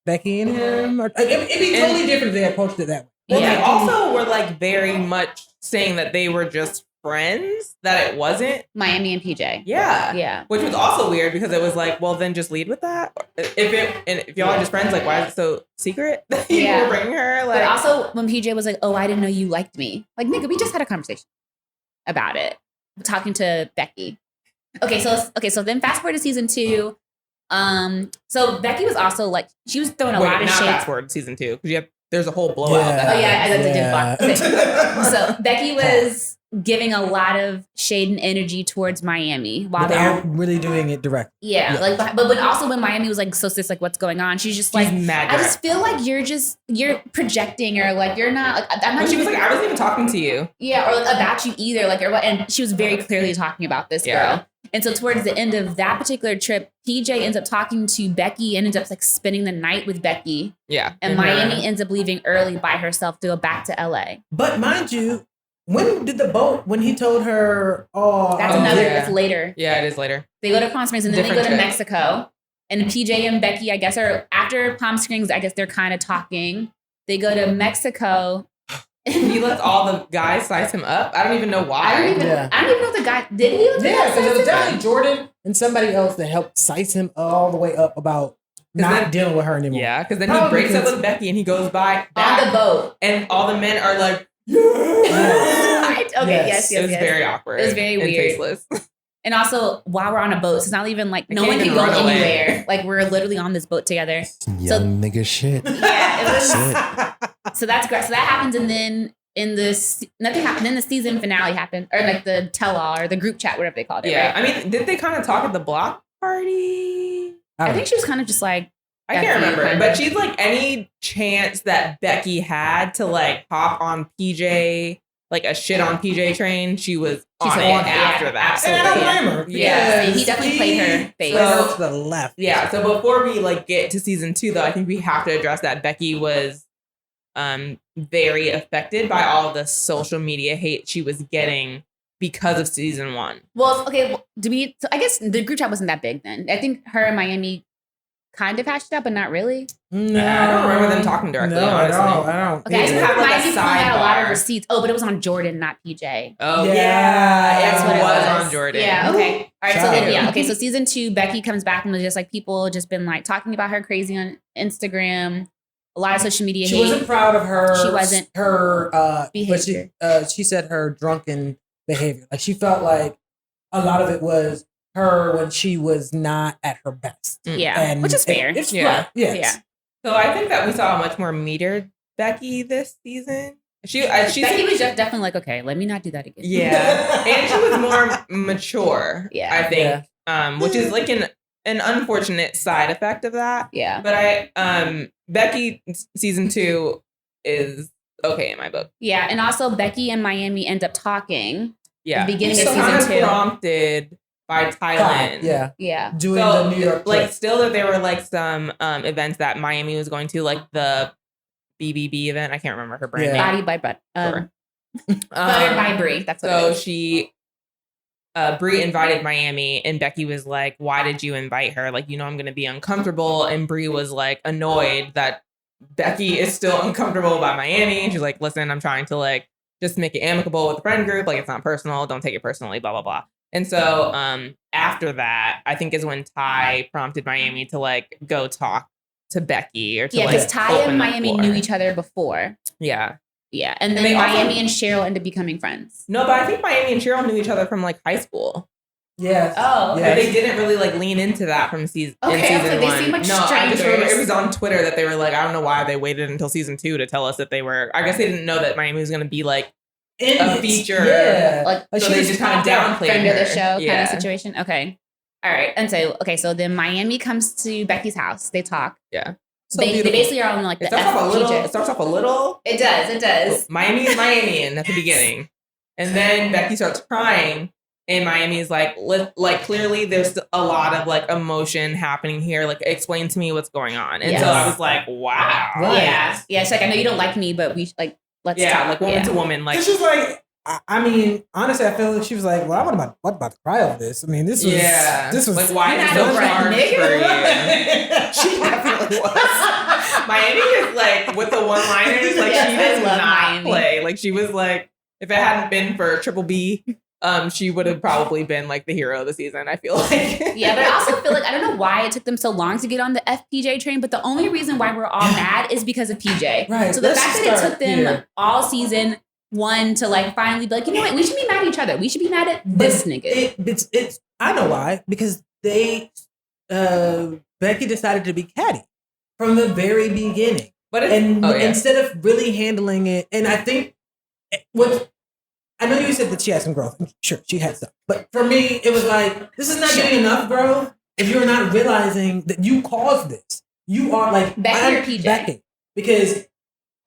Becky and him are, it'd be totally different if they approached it that way. Well, Yeah. they also were like very much saying that they were just friends, that it wasn't. Miami and PJ. Yeah. Yeah. Which was also weird because it was like, well, then just lead with that. If y'all are just friends, like, why is it so secret that you were bringing her? Like, But also when PJ was like, oh, I didn't know you liked me. Like, nigga, we just had a conversation about it. Talking to Becky. Okay, so then fast forward to season 2. So Becky was also like, she was throwing a lot of not shade. fast forward to season 2 because there's a whole blowout. Yeah. Oh yeah, I did Yeah. block. Okay. So Becky was giving a lot of shade and energy towards Miami while Without they're really doing it direct. yeah, Yeah. like but also when Miami was like, so sis, like what's going on? She's just like, mad I just feel like you're projecting or like you're not like I'm not. But she was like, I wasn't even talking to you. Yeah, or like about you either, like or what? And she was very clearly talking about this girl. And so towards the end of that particular trip, PJ ends up talking to Becky and ends up like spending the night with Becky. Yeah. And Miami ends up leaving early by herself to go back to LA. But mind you, when he told her, It's later. Yeah, it is later. They go to Palm Springs and then they go to Different trip. Mexico. And PJ and Becky, I guess, are after Palm Springs, I guess they're kind of talking. They go to Mexico. He lets all the guys size him up. I don't even know why. I don't even know the guy. Did he? Yeah, because it was definitely Jordan and somebody else that helped size him all the way up about not dealing with her anymore. Yeah, because then he Probably breaks up because- with Becky and he goes back On the boat. and all the men are like, Okay, yes. It was very awkward. It was very and weird. tasteless. And also, while we're on a boat, it's not even like no can't one can even go run away. anywhere. Like we're literally on this boat together. Young nigga shit. Yeah, it was. That's it. So that's great. So that happens, and then nothing happened. Then the season finale happened, or like the tell-all or the group chat, whatever they called it. Yeah, right? I mean, did they kind of talk at the block party? I think she was kind of just like, I can't Definitely remember, kind but of. she's like any chance that Becky had to like hop on PJ, like a shit on PJ train, she was on it on it, after yeah, that. And I don't blame her. Yeah. because he definitely played her face. fell to the left. Yeah, so before we like get to season 2, though, I think we have to address that Becky was very affected by all the social media hate she was getting because of season 1. well, okay. Well, so I guess the group chat wasn't that big then. I think her and Miami kind of hashed it up, but not really. No, I don't remember them talking directly, No, honestly. I don't. Okay, I just Yeah. remember Have, like, a Miami pulling out a lot of sidebar. receipts. Oh, but it was on Jordan, not PJ. Oh Yeah, yeah, That's it what it was was. on Jordan. Yeah, okay. All right, so Shout then, out. yeah, okay. So season 2, Becky comes back and was just like people just been like talking about her crazy on Instagram. A lot of social media She hate. wasn't proud of her. She wasn't her behavior. But she said her drunken behavior. Like she felt like a lot of it was her when she was not at her best. Yeah, And which is fair. It's Yeah. right. Yes. Yeah. So I think that we saw a much more metered Becky this season. She Becky was just definitely like, okay, let me not do that again. yeah, and she was more mature. Yeah. I think, which is like an unfortunate side effect of that. Yeah. But Becky season 2 is okay in my book. Yeah. And also Becky and Miami end up talking. Yeah. the beginning It's of kind season of 2. prompted by Thailand. Yeah. Yeah. Doing So, the New York like, trip. still that there were like some events that Miami was going to, like the BBB event. I can't remember her brand Yeah. name. Body by butt. Sure. Buttered by Brie. That's what So it is. she, Brie invited Miami, and Becky was like, "Why did you invite her? Like, you know, I'm going to be uncomfortable." And Brie was like annoyed that Becky is still uncomfortable about Miami. And she's like, "Listen, I'm trying to like just make it amicable with the friend group. Like, it's not personal. Don't take it personally. Blah blah blah." And so, after that, I think is when Ty prompted Miami to like go talk to Becky or to Yeah, like because Ty open and the Miami floor. knew each other before. Yeah. Yeah. And And then they also- Miami and Cheryl ended up becoming friends. No, but I think Miami and Cheryl knew each other from like high school. Yes. Oh, okay. But they didn't really like lean into that from season Okay, in I was season like, they one. seem like No, I just remember strangers. it was on Twitter that they were like, I don't know why they waited until season 2 to tell us that they were. I guess they didn't know that Miami was going to be like a feature. Yeah. Like, so she they was just kind of downplayed friend of the her. show kind Yeah. of situation. Okay. All right. And so then Miami comes to Becky's house. They talk. Yeah. So They beautiful. basically are on like the It starts off a little. FPJ. It starts off a little. It does. It does. Miami is Miami at the beginning, and then Becky starts crying, and Miami's like clearly there's a lot of like emotion happening here. Like, explain to me what's going on. And so Yes. I was like, wow. Right. Yeah. Yeah. She's like, I know you don't like me, but we like let's Yeah, talk. like woman to woman. Like, Cause she's like, I mean, honestly, I feel like she was like, well, I'm about to cry over this. I mean, this was, yeah. this was like, why You're is it not so a friend, hard nigga. for you? She definitely was. Miami is like with the one-liners, like Yes, she I does love not Miami. play. Like she was like, if it hadn't been for Triple B, she would have probably been like the hero of the season. I feel like. Yeah, but I also feel like I don't know why it took them so long to get on the FPJ train, but the only reason why we're all mad is because of PJ. Right. So the Let's fact just that it start took them here. all season 1 to like finally be like, you know what, we should be mad at each other. We should be mad at this nigga. It's I know why, because they Becky decided to be catty from the very beginning. But it's, And oh, yeah. instead of really handling it, and I think what I know you said that she had some growth. Sure, she had some. But for me, it was like, this is not getting enough growth if you're not realizing that you caused this. You are like Becky or PJ? Becky. Because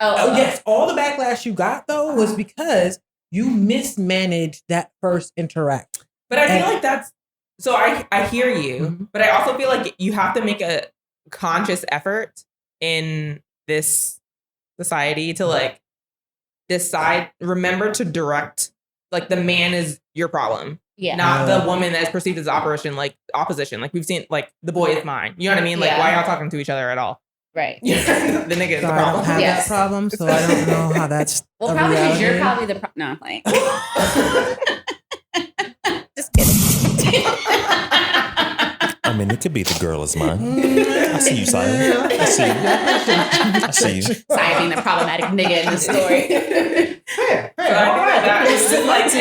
yes, all the backlash you got though was because you mismanaged that first interaction. But I feel like that's so I hear you, Mhm. but I also feel like you have to make a conscious effort in this society to like remember to direct, like the man is your problem, Yeah. not the woman that is perceived as opposition. Like we've seen, like the boy is mine. You know what I mean? Like, Yeah. why y'all talking to each other at all? Right. The nigga is So the I don't problem. have Yes. that problem, so I don't know how that's Well, a probably because you're reality. probably the no, like just kidding. I mean, it could be the girl is mine. I see you, Simon. I see you. I see you. Sorry, being the problematic nigga in the story. Fair, So I think that is just like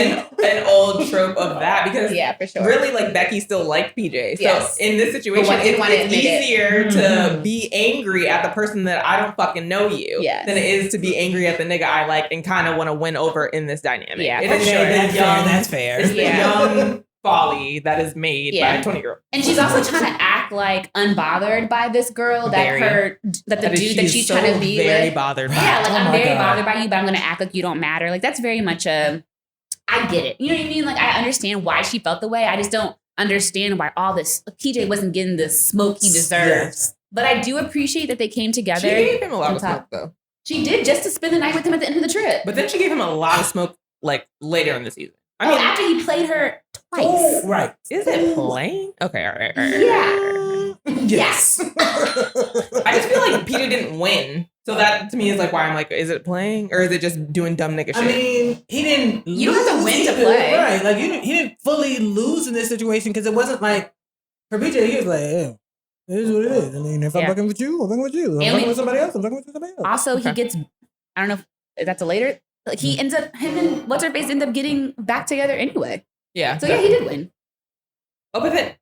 an old trope of that, because Yeah, for sure. really, like Becky still liked PJ. So Yes. in this situation, But didn't want to it's admit it. easier to Mhm. be angry at the person that I don't fucking know you Yes. than it is to be angry at the nigga I like and kind of want to win over in this dynamic. Yeah, It for is sure. the young, That's fair. it's the Yeah. young folly that is made by Yeah. a 20-year-old. And she's also trying to act like unbothered by this girl Very. that the dude that she's trying to be very with. bothered by. Yeah, like Oh I'm my very God. bothered by you, but I'm gonna act like you don't matter. Like that's very much I get it. You know what I mean? Like I understand why she felt the way. I just don't understand why all this PJ wasn't getting the smoke he deserves. Yes. But I do appreciate that they came together. She gave him a lot on of smoke top. though. She did just to spend the night with him at the end of the trip. But then she gave him a lot of smoke like later in the season. I Oh, mean, after he played her twice. Oh, right. is it playing? Okay, all right. Yeah. Yes. I just feel like Peter didn't win. So that to me is like why I'm like, is it playing or is it just doing dumb nigga shit? I mean, he didn't. You don't have to lose win to either, play. right? Like he didn't fully lose in this situation because it wasn't like for BJ. He was like, "Yeah, it is what it is." I mean, if I'm Yeah. fucking with you, I'm fucking with you. If I'm And fucking we- with somebody else, I'm fucking with somebody else. Also, he Okay. gets, I don't know if that's a later, like he ends up, him and what's her face end up getting back together anyway. yeah. So yeah, he did win. Oh, but then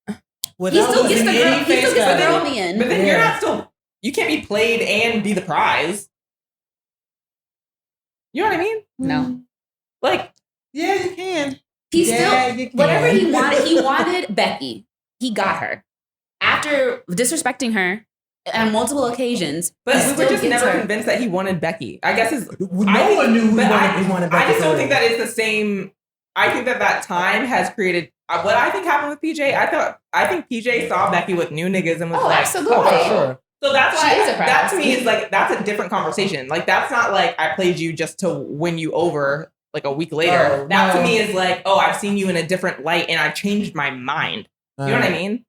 He Without still gets losing the any girl, he face still gets the value. girl in the end. but then you're Yeah. not still, you can't be played and be the prize. You know what I mean? No. Like, Yeah, you can. He Yeah, still, you can. whatever he wanted Becky. He got her. After disrespecting her on multiple occasions, but he we were still just gets never her. convinced that he wanted Becky. I guess is No one knew he wanted I Becky just don't for think real. that it's the same I think that time has created what I think happened with PJ. I think PJ saw Becky with new niggas and was like, absolutely. Oh, for sure. So that's She why is a prize. that to me is like that's a different conversation. Like that's not like I played you just to win you over like a week later. Oh, that no. to me is like, oh, I've seen you in a different light and I've changed my mind. You know what I mean?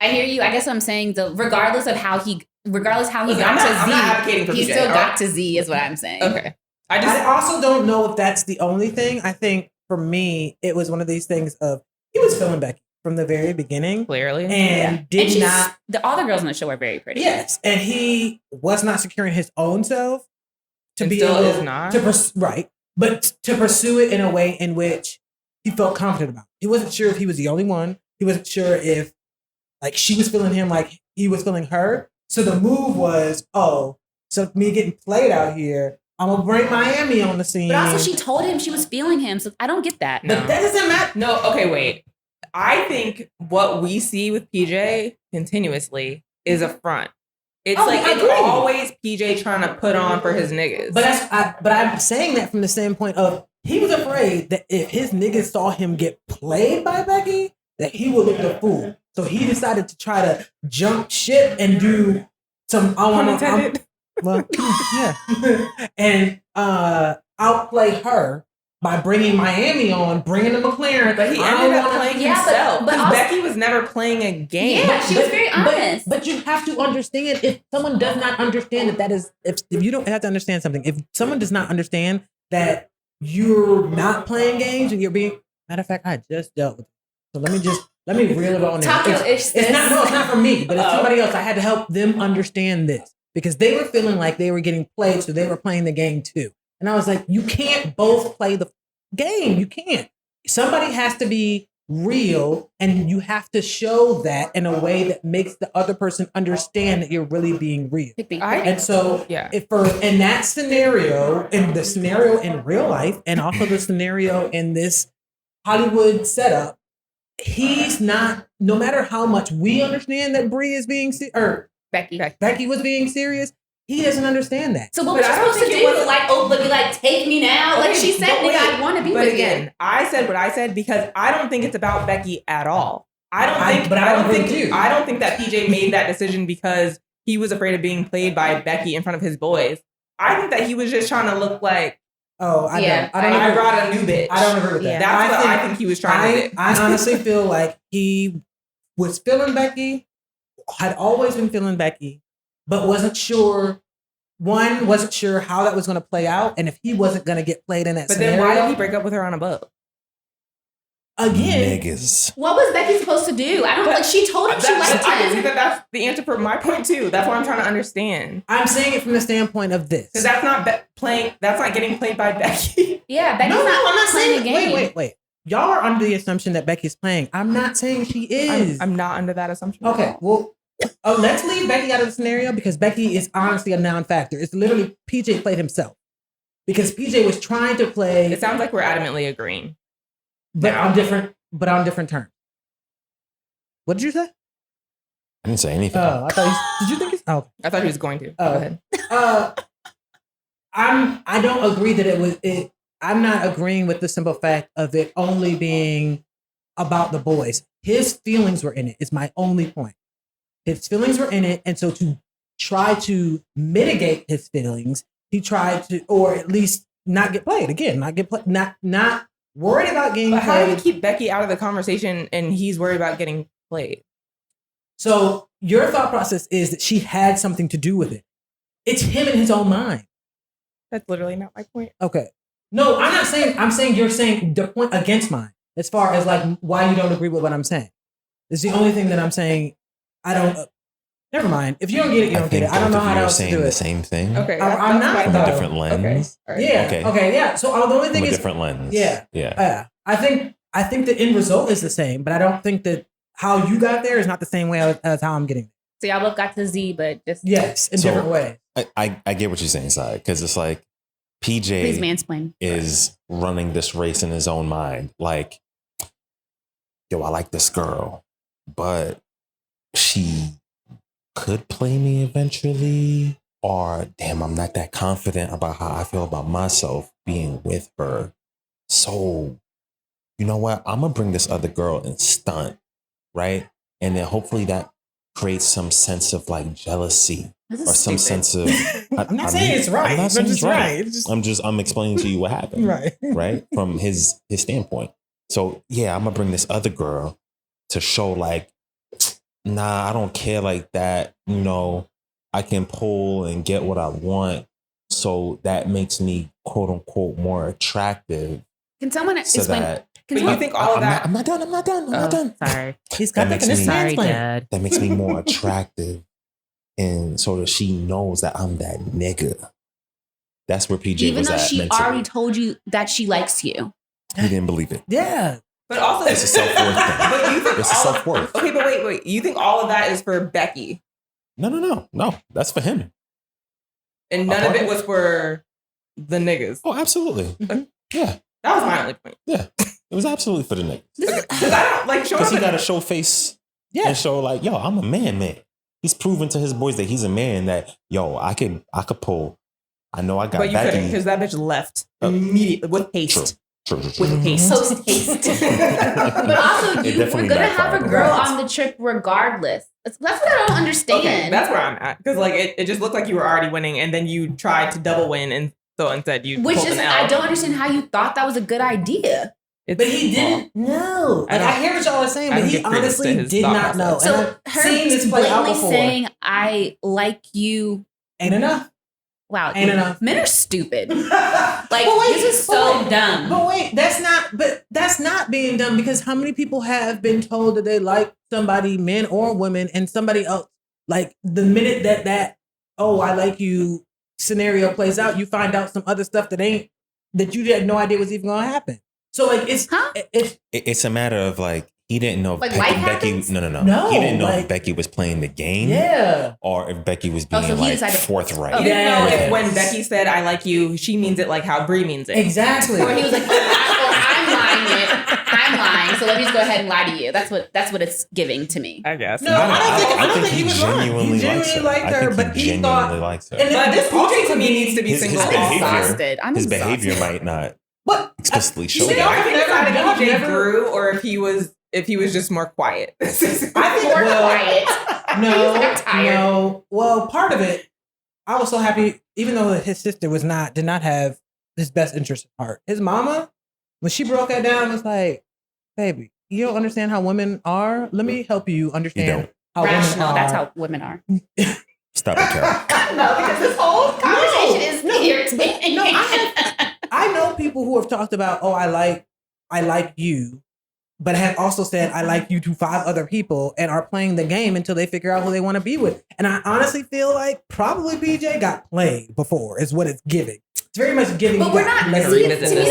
I hear you. I guess what I'm saying, regardless how he Listen, got I'm to Z, not advocating for he PJ, still all got right? to Z is what I'm saying. Okay. I also don't know if that's the only thing. I think for me, it was one of these things of he was feeling Becky from the very beginning. Clearly. And did not. All the girls on the show are very pretty. Yes. And he was not securing his own self to And be still able is not. to right. But to pursue it in a way in which he felt confident about. He wasn't sure if he was the only one. He wasn't sure if like she was feeling him like he was feeling her. So the move was, so me getting played out here, I'm gonna bring Miami on the scene. But also she told him she was feeling him, so I don't get that. But that doesn't matter. No, okay, wait. I think what we see with PJ continuously is a front. It's it's always PJ trying to put on for his niggas. But I'm saying that from the standpoint of he was afraid that if his niggas saw him get played by Becky, that he would look the fool. So he decided to try to jump ship and do some Unintended. and outplay her by bringing Miami on, bringing the McLaren. But he ended up playing himself. but Because Becky was never playing a game. Yeah, she was very honest. But you have to understand if someone does not understand that is if you don't have to understand something. If someone does not understand that you're not playing games and you're being matter of fact, I just dealt with it. So let me reel it on in. It's not for me, but it's somebody else. I had to help them understand this because they were feeling like they were getting played, so they were playing the game too. And I was like, you can't both play the game. You can't. Somebody has to be real, and you have to show that in a way that makes the other person understand that you're really being real. And so, in that scenario, in the scenario in real life, and also the scenario in this Hollywood setup, he's not. No matter how much we understand that Bree is being Becky was being serious. He doesn't understand that. So what was she supposed to do? Like, take me now? Like she said, nigga, I want to be with you. But again, I said what I said because I don't think it's about Becky at all. I don't think that PJ made that decision because he was afraid of being played by Becky in front of his boys. I think that he was just trying to look like, I brought a new bitch. I don't agree with that. That's what I think he was trying to do. I honestly feel like he was feeling Becky, had always been feeling Becky, but wasn't sure how that was going to play out, and if he wasn't going to get played in that scenario. But then why did he break up with her on a boat? Again, niggas. What was Becky supposed to do? I don't like. She told him she liked him. I can see that that's the answer for my point too. That's what I'm trying to understand. I'm saying it from the standpoint of this. Because that's not playing. That's not getting played by Becky. Yeah, Becky's I'm not playing saying a game. Wait. Y'all are under the assumption that Becky's playing. I'm not saying she is. I'm not under that assumption. Okay, well, let's leave Becky out of the scenario because Becky is honestly a non-factor. It's literally PJ played himself because PJ was trying to play. It sounds like we're adamantly agreeing, but on different terms. What did you say? I didn't say anything. Oh, I thought. Did you think it's? Oh, I thought he was going to. Oh. Go ahead. I don't agree that it was it. I'm not agreeing with the simple fact of it only being about the boys. His feelings were in it. Is my only point. His feelings were in it, and so to try to mitigate his feelings, he tried to, or at least not get played again. Not worried about getting played. How do you keep Becky out of the conversation, and he's worried about getting played? So your thought process is that she had something to do with it. It's him in his own mind. That's literally not my point. Okay. No, I'm not saying. I'm saying you're saying the point against mine. As far as like why you don't agree with what I'm saying. It's the only thing that I'm saying. I don't. Never mind. If you don't get it, you don't get it. I don't know how else to do it. The same thing. Okay, I'm not from a different lens. Okay. Yeah. Okay. Yeah. So the only thing From a is different lens. Yeah. I think the end result is the same, but I don't think that how you got there is not the same way as how I'm getting there. So y'all both got to Z, but just in different ways. I get what you're saying, Sai, because it's like PJ please mansplain. is running this race in his own mind. Like, yo, I like this girl, but she could play me eventually, or damn, I'm not that confident about how I feel about myself being with her. So you know what? I'm gonna bring this other girl and stunt, right? And then hopefully that creates some sense of like jealousy or some sense of. I'm not saying it's right. I'm not saying it's right. It's just, I'm explaining to you what happened, right? From his standpoint. So yeah, I'm gonna bring this other girl to show like, nah, I don't care like that. You know, I can pull and get what I want. So that makes me quote unquote more attractive. Can someone explain? But you think all of that? I'm not done. Sorry. He's got That that makes me- sorry, Dad. That makes me more attractive. And so that she knows that I'm that nigga. That's where PJ Even was though at she mentally. already told you that she likes you. He didn't believe it. Yeah. But also, It's a self-worth thing. But you think It's a all self-worth. Okay, but wait. You think all of that is for Becky, No. That's for him. and none of it was for the niggas? Oh, absolutely. Yeah. That was my only point. Yeah. It was absolutely for the niggas. Because I don't like showing Because he up. got to show face Yeah. and show like, yo, I'm a man. He's proven to his boys that he's a man that, yo, I could pull. I know I got But you couldn't Becky. because that bitch left immediately with haste. True. With haste. Post haste. But also, It you were definitely gonna have backfired. a girl Right. on the trip regardless. That's what I don't understand. Okay, that's where I'm at. Because like it just looked like you were already winning, and then you tried to double win, and so instead you Which pulled is, an L. I don't understand how you thought that was a good idea. It's- But he didn't know. Like, I hear what y'all are saying, I but don't he give credence honestly to his did thought not know. process. And So I've seen this play out blatantly before. saying, I like you. Ain't enough. Wow. Ain't enough. Men are stupid. Like, But wait, this is but so wait, dumb. But wait, that's not being dumb, because how many people have been told that they like somebody, men or women, and somebody else, like the minute that oh, I like you scenario plays out, you find out some other stuff that you had no idea was even gonna happen. So like It's a matter of like, he didn't know if Like, life Becky. happens? No. No, He didn't know like- if Becky was playing the game. yeah. Or if Becky was Oh, being so he like decided- forthright. You didn't know if when Yes. Becky said "I like you," she means it like how Brie means it. Exactly. Or he was like, I'm lying, so let me just go ahead and lie to you. That's what it's giving to me. I guess. No, I don't think he he was wrong. genuinely He likes genuinely her. liked I her, think but he genuinely thought- likes her. And But this PJ to me needs to be His single all behavior- time. Exhausted. I'm His exhausted. behavior might not But explicitly show You think that. I think decided Y'all PJ never- grew, or if he was just more quiet. I think More quiet. No, I'm tired. no. Well, part of it, I was so happy, even though his sister did not have his best interest at heart. His mama, when she broke that down, was like, "Baby, you don't understand how women are. Let me help you understand don't. how women Rational. are." That's how women are. Stop it, Carol. No, because this whole conversation is irritating. No, I know people who have talked about, "Oh, I like you," but have also said, "I like you" to 5 other people, and are playing the game until they figure out who they want to be with. And I honestly feel like probably PJ got played before, is what it's giving. It's very much giving. But you we're got not. played. See, revisit to me,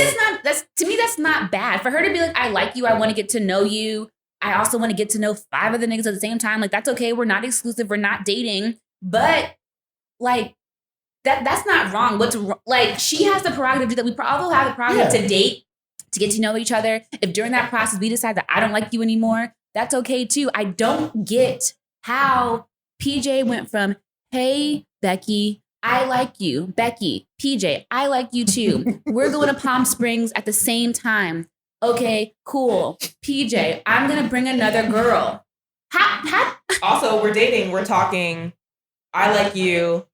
this. that's not bad for her to be like, I like you. I want to get to know you. I also want to get to know 5 of the niggas at the same time. Like, that's okay. We're not exclusive. We're not dating. But like that's not wrong. Like, she has the prerogative to do that. We all have the prerogative to date, to get to know each other. If during that process we decide that I don't like you anymore, that's okay too. I don't get how PJ went from, hey, Becky, I like you. Becky, PJ, I like you too. We're going to Palm Springs at the same time. Okay, cool. PJ, I'm going to bring another girl. Also, we're dating. We're talking. I like you,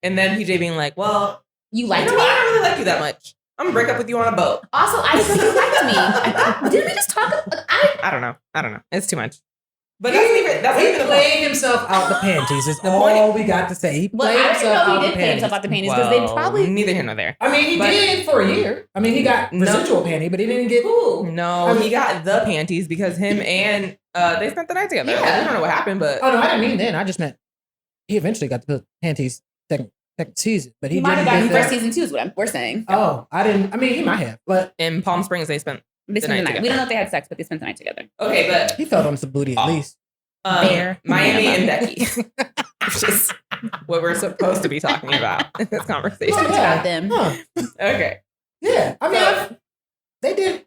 and then PJ being like, "Well, You you liked know me? what? I don't really like you that much. I'm gonna break up with you on a boat." Also, I didn't know you liked me. Didn't we just talk? I don't know. It's too much. But that's even He the point. played himself out the panties. Is The all point- we got to say. He Well, played I didn't himself know out he the did play panties. himself out the panties because they probably. neither here nor there. I mean, he But- did for a year. I mean, he got No. residual panty, but he didn't get. No, he got the panties because him and they spent the night together. Yeah. Like, I don't know what happened, but Oh no, I didn't mean then. I just meant he eventually got the panties second season, but He he might have didn't gotten get first that. season 2 is what we're saying. Oh, I didn't. I mean, he might have, but in Palm Springs they spent They spent the night night. together. We don't know if they had sex, but they spent the night together. okay, but he felt on some booty at Oh. least. Fair. Miami Yeah. and Becky, which is what we're supposed to be talking about in this conversation. Talked about them. Huh. Okay, Yeah, I mean, So- they did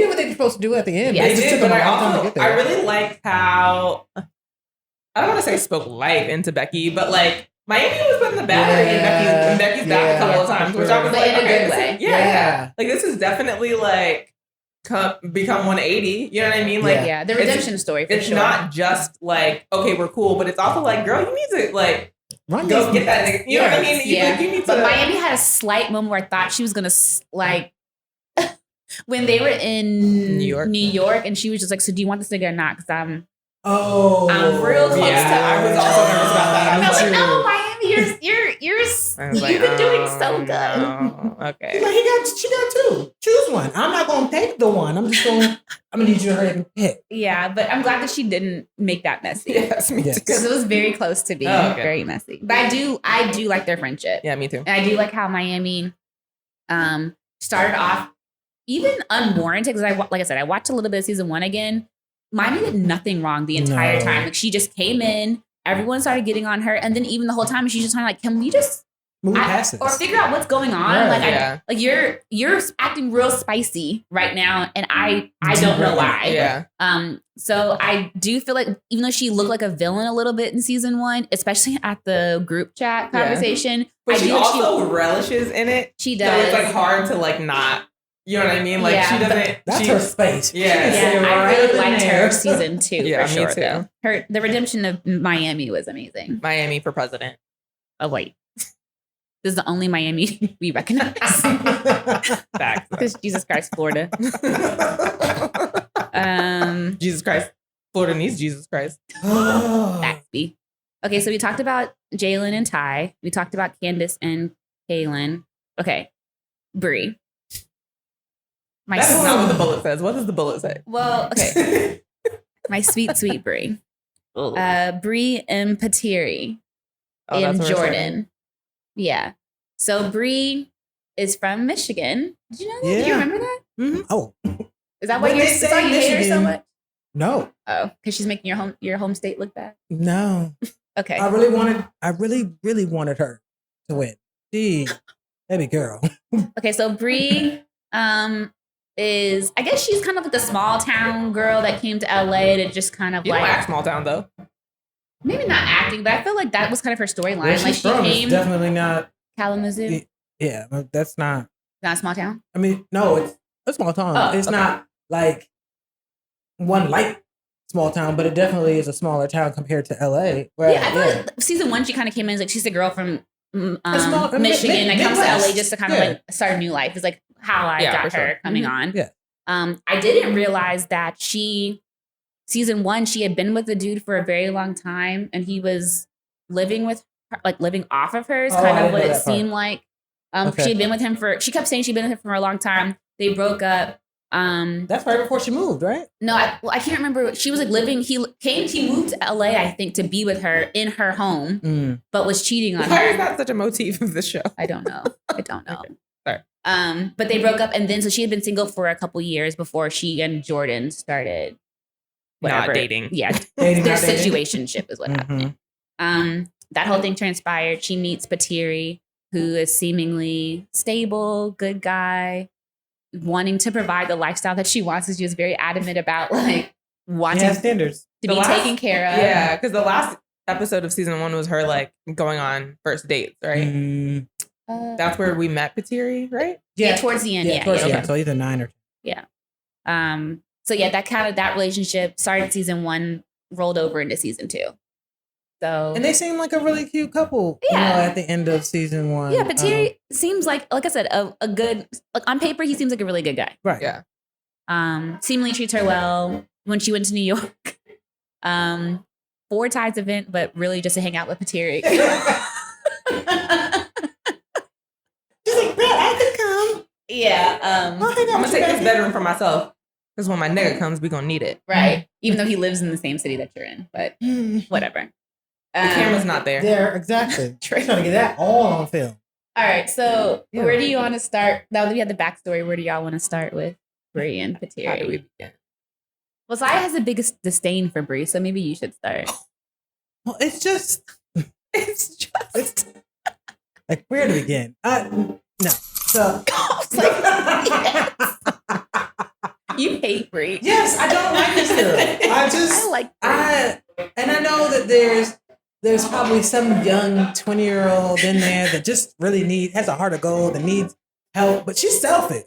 what they were supposed to do at the end. Yeah, It they just did, took but them a I long time to also get there. I really liked how I don't want to say spoke life into Becky, but like Miami was putting the battery in Becky's back a couple of times, which I was But like, in a okay, good this way. is- yeah, like this is definitely like become 180. You know what I mean? Like, Yeah, the redemption story for it's sure. not just like, okay, we're cool, but it's also like, girl, you need to like go get that nigga. You know what I mean? Yeah. You need to. But Miami had a slight moment where I thought she was gonna like when they were in New York, and she was just like, "So do you want this nigga or not?" Because I'm real close to. I was also nervous about that. I was like, "No, Miami, you've been doing so good." No. Okay. She got two. Choose one. I'm not gonna take the one. I'm gonna need you to hurry up and pick. Yeah, but I'm glad that she didn't make that messy. Yes, me too. Because it was very close to being very messy. But I do like their friendship. Yeah, me too. And I do like how Miami started off even unwarranted, because like I said, I watched a little bit of season 1 again. Miami did nothing wrong the entire time. Like, she just came in, everyone started getting on her, and then even the whole time she's just kind of like, can we just move past this or figure out what's going on? Right. Like, you're acting real spicy right now, and I don't know why. Yeah. So I do feel like, even though she looked like a villain a little bit in season 1, especially at the group chat conversation, but she do also relishes in it. She does. So it's like hard to like not. You know what I mean? Like, she doesn't. That's her space. Yeah, I really liked her season 2 Yeah, for sure. me too. Though. The redemption of Miami was amazing. Miami for president. Oh wait, this is the only Miami we recognize. Facts. Because Jesus Christ, Florida. Jesus Christ. Florida needs Jesus Christ. Baxby. Okay, so we talked about Jalen and Ty. We talked about Candace and Kaylin. Okay, Bree. That's not what the bullet says. What does the bullet say? Well, okay. My sweet, sweet Bree. Bree and Patiri in Jordan. Yeah. So Bree is from Michigan. Did you know that? Yeah. Did you remember that? Mm-hmm. Oh. Is that why you hate her so much? No. Oh, because she's making your home state look bad? No. Okay. I really wanted her to win. Gee, baby girl. Okay, so Bree is, I guess she's kind of like the small town girl that came to LA to just kind of you like don't act small town though. Maybe not acting, but I feel like that was kind of her storyline. Where Like, she's she from came is definitely not Kalamazoo. Yeah, that's not. Not a small town. I mean, no, it's a small town. Oh, it's not like one like small town, but it definitely is a smaller town compared to LA. Where, I feel like season 1 she kind of came in as like she's a girl from small, Michigan that comes to Midwest. LA just to kind of like start a new life. Is like how I got her coming on. Yeah. I didn't realize that season 1 she had been with the dude for a very long time, and he was living with her, like living off of her is kind of what it seemed like. She had been with him she kept saying she'd been with him for a long time. They broke up. That's right before she moved, right? No, I can't remember. She was like living. He moved to LA, I think, to be with her in her home, but was cheating on her. Why is that such a motif of the show? I don't know. Okay. Sorry. But they broke up, and then so she had been single for a couple years before she and Jordan started whatever. Not dating. Yeah, Dating, their not dating. situationship is what happened. That whole thing transpired. She meets Patiri, who is seemingly stable, good guy, wanting to provide the lifestyle that she wants. And she was very adamant about like wanting standards to be taken care of. Yeah, because the last episode of season 1 was her like going on first dates, right? That's where we met Patiri, right? Yeah, towards the end. Yeah, towards the end. So either 9 or 10. Yeah. So yeah, that relationship started season 1, rolled over into season 2. So And they seem like a really cute couple. Yeah. At the end of season 1. yeah, Patiri seems like I said, a good, like on paper, he seems like a really good guy. Right. Yeah. Seemingly treats her well. When she went to New York, for Ty's event, but really just to hang out with Patiri. She's like, Brett, I can come. Yeah. I'm gonna take this bedroom for myself because when my nigga comes, we gonna need it. Right. Even though he lives in the same city that you're in, but whatever. The camera's not there. There, exactly. Trying to get that all on film. All right. So where do you want to start? Now that we have the backstory, where do y'all want to start with Bree and Patiri? How do we begin? Well, Zaya has the biggest disdain for Bree, so maybe you should start. Well, it's just like where to begin? No. So You hate Bree. yes, I don't like this girl. And I know that there's probably some young 20-year-old in there that just really has a heart of gold and needs help, but she's selfish.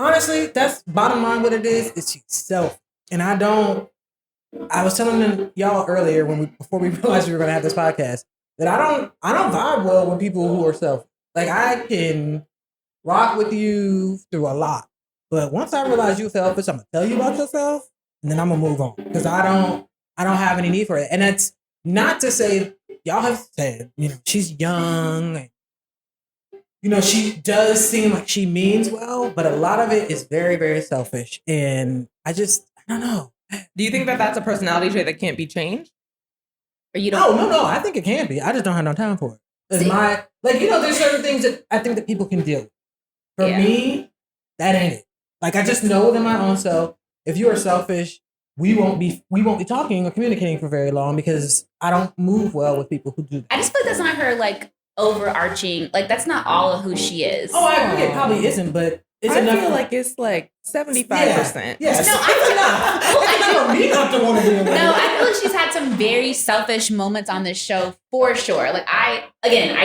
honestly, that's bottom line. What it is she's selfish, and I was telling y'all earlier before we realized we were going to have this podcast that I don't vibe well with people who are selfish. Like I can rock with you through a lot, but once I realize you're selfish, I'm gonna tell you about yourself, and then I'm gonna move on because I don't have any need for it. And that's not to say y'all have said she's young, and she does seem like she means well, but a lot of it is very, very selfish, and I don't know. Do you think that that's a personality trait that can't be changed? Or you don't? No. I think it can be. I just don't have no time for it. It's there's certain things that I think that people can deal with. For me, that ain't it. Like I just know within my own self, if you are selfish, we won't be talking or communicating for very long because I don't move well with people who do that. I just feel like that's not her like overarching. Like that's not all of who she is. Oh, I agree. It probably isn't, but it's enough. I feel like it's like 75%. Yes. No, I don't need not to want to be away. No, I feel like she's had some very selfish moments on this show for sure. Like I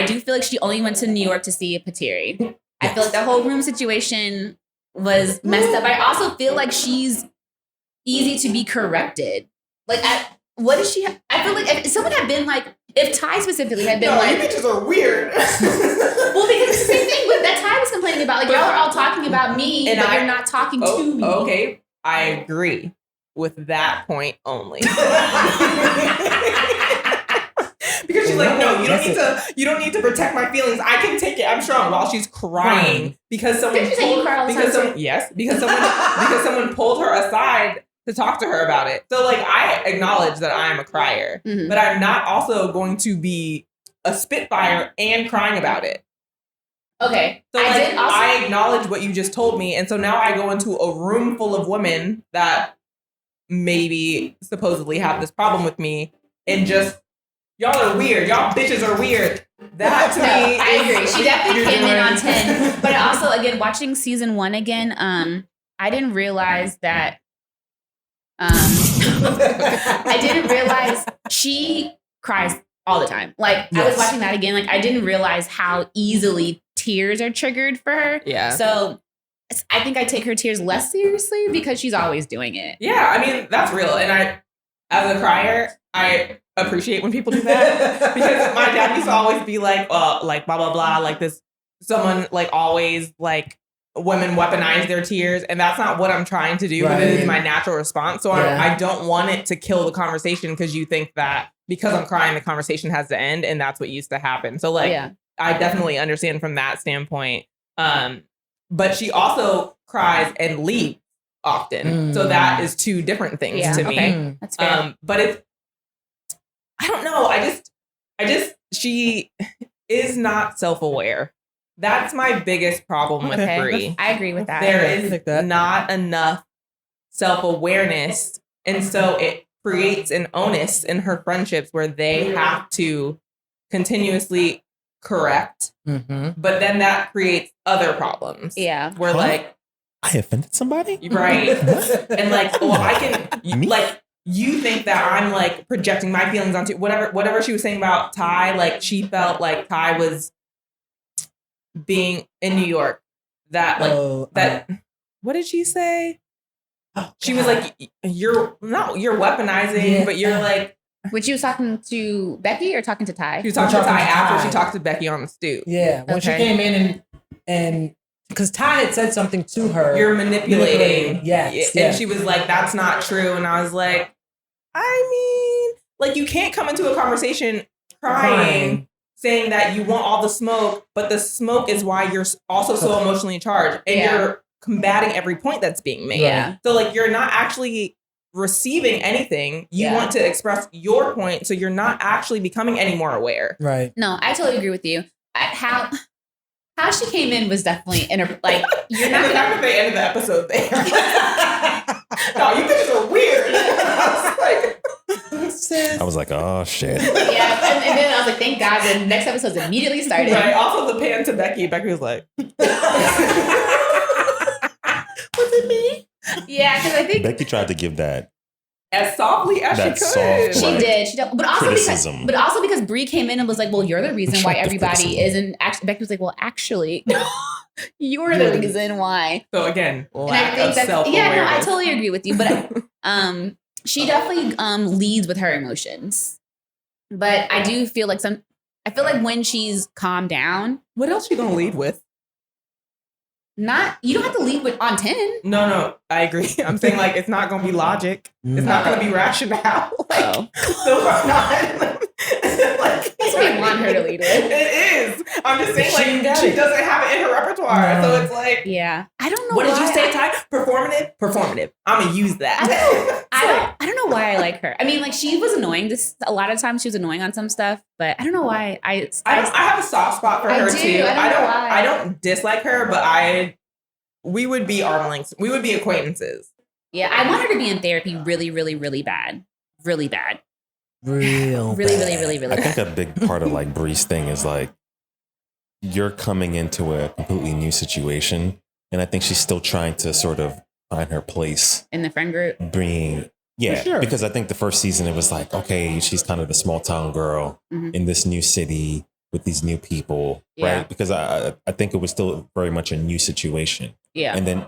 do feel like she only went to New York to see Patiri. Yes. I feel like the whole room situation was messed up. I also feel like she's easy to be corrected. Like, what is she? I feel like if someone had been like, if Ty specifically had been like, you bitches are weird. Well, because it's the same thing with that Ty was complaining about. Like, y'all are all talking about me, but you're not talking to me. Okay, I agree with that point only. Because she's like, no, you don't need to protect my feelings. I can take it. I'm strong. While she's crying because someone because someone pulled her aside to talk to her about it. So like I acknowledge that I'm a crier, but I'm not also going to be a spitfire and crying about it. Okay. So I acknowledge what you just told me, and so now I go into a room full of women that maybe supposedly have this problem with me, and just y'all are weird. Y'all bitches are weird. That to me, I agree. She definitely came in on 10. But also, again, watching season 1 again, I didn't realize that. I didn't realize she cries all the time. Like I was watching that again. Like I didn't realize how easily tears are triggered for her. Yeah. So I think I take her tears less seriously because she's always doing it. Yeah, I mean that's real, and I, as a crier, I appreciate when people do that because my dad used to always be like blah blah blah, like this. Someone like always like women weaponize their tears, and that's not what I'm trying to do. Right. But it is my natural response. So I don't want it to kill the conversation because you think that because I'm crying, the conversation has to end, and that's what used to happen. So like, I definitely understand from that standpoint. But she also cries and leaves often, so that is two different things to me. Okay. That's fair. But it's, I don't know. I just she is not self-aware. That's my biggest problem with Brie. I agree with that. There is not enough self-awareness. And so it creates an onus in her friendships where they have to continuously correct. But then that creates other problems. Yeah. Where like, I offended somebody? Right. And like, well, I can, like, you think that I'm like projecting my feelings onto whatever she was saying about Ty. Like she felt like Ty was being in New York, that like what did she say? She was like, you're weaponizing, but you're like, when she was talking to Becky or talking to Ty? She was talking to Ty after she talked to Becky on the stoop. Yeah, when she came in and because Ty had said something to her, you're manipulating. Yes. And she was like, that's not true. And I was like, I mean, like you can't come into a conversation crying. Saying that you want all the smoke, but the smoke is why you're also so emotionally charged, and you're combating every point that's being made. Yeah. So like you're not actually receiving anything. You want to express your point, so you're not actually becoming any more aware. Right. No, I totally agree with you. How she came in was definitely like you're not. And the fact that they ended the episode there. No, you bitches are weird. I was like, oh shit. Yeah, and then I was like, thank God the next episode's immediately started. Right. Also, the pan to Becky. Becky was like, was it me? Yeah, because I think Becky tried to give that as softly as she could. She did. But also because Brie came in and was like, well, you're the reason why everybody isn't actually. Becky was like, well, actually. You're the reason why. So again, And I lack think of that's self-awareness. yeah, no, I totally agree with you. But she definitely leads with her emotions. But I do feel like I feel like when she's calmed down, What else you gonna lead with? you don't have to lead with on 10. No, I agree. I'm saying like it's not gonna be logic. It's not gonna be rationale. Like, those are not. Like, That's what we want her to lead with. It is. I'm just saying like she doesn't have it in her repertoire, so it's like. Yeah, I don't know. What did you why say, Ty? Performative. I'm gonna use that. I don't know why I like her. I mean, like she was annoying. A lot of times she was annoying on some stuff, but I don't know why. I have a soft spot for her too. I don't dislike her, but we would be arm lengths. We would be acquaintances. Yeah, I want her to be in therapy really, really, really bad. Really bad. Really I bad. think a big part of like Bree's thing is like you're coming into a completely new situation, and I think she's still trying to sort of find her place In the friend group. being because I think the first season it was like, okay, she's kind of the small town girl in this new city with these new people, Yeah. right? Because I think it was still very much a new situation. Yeah. And then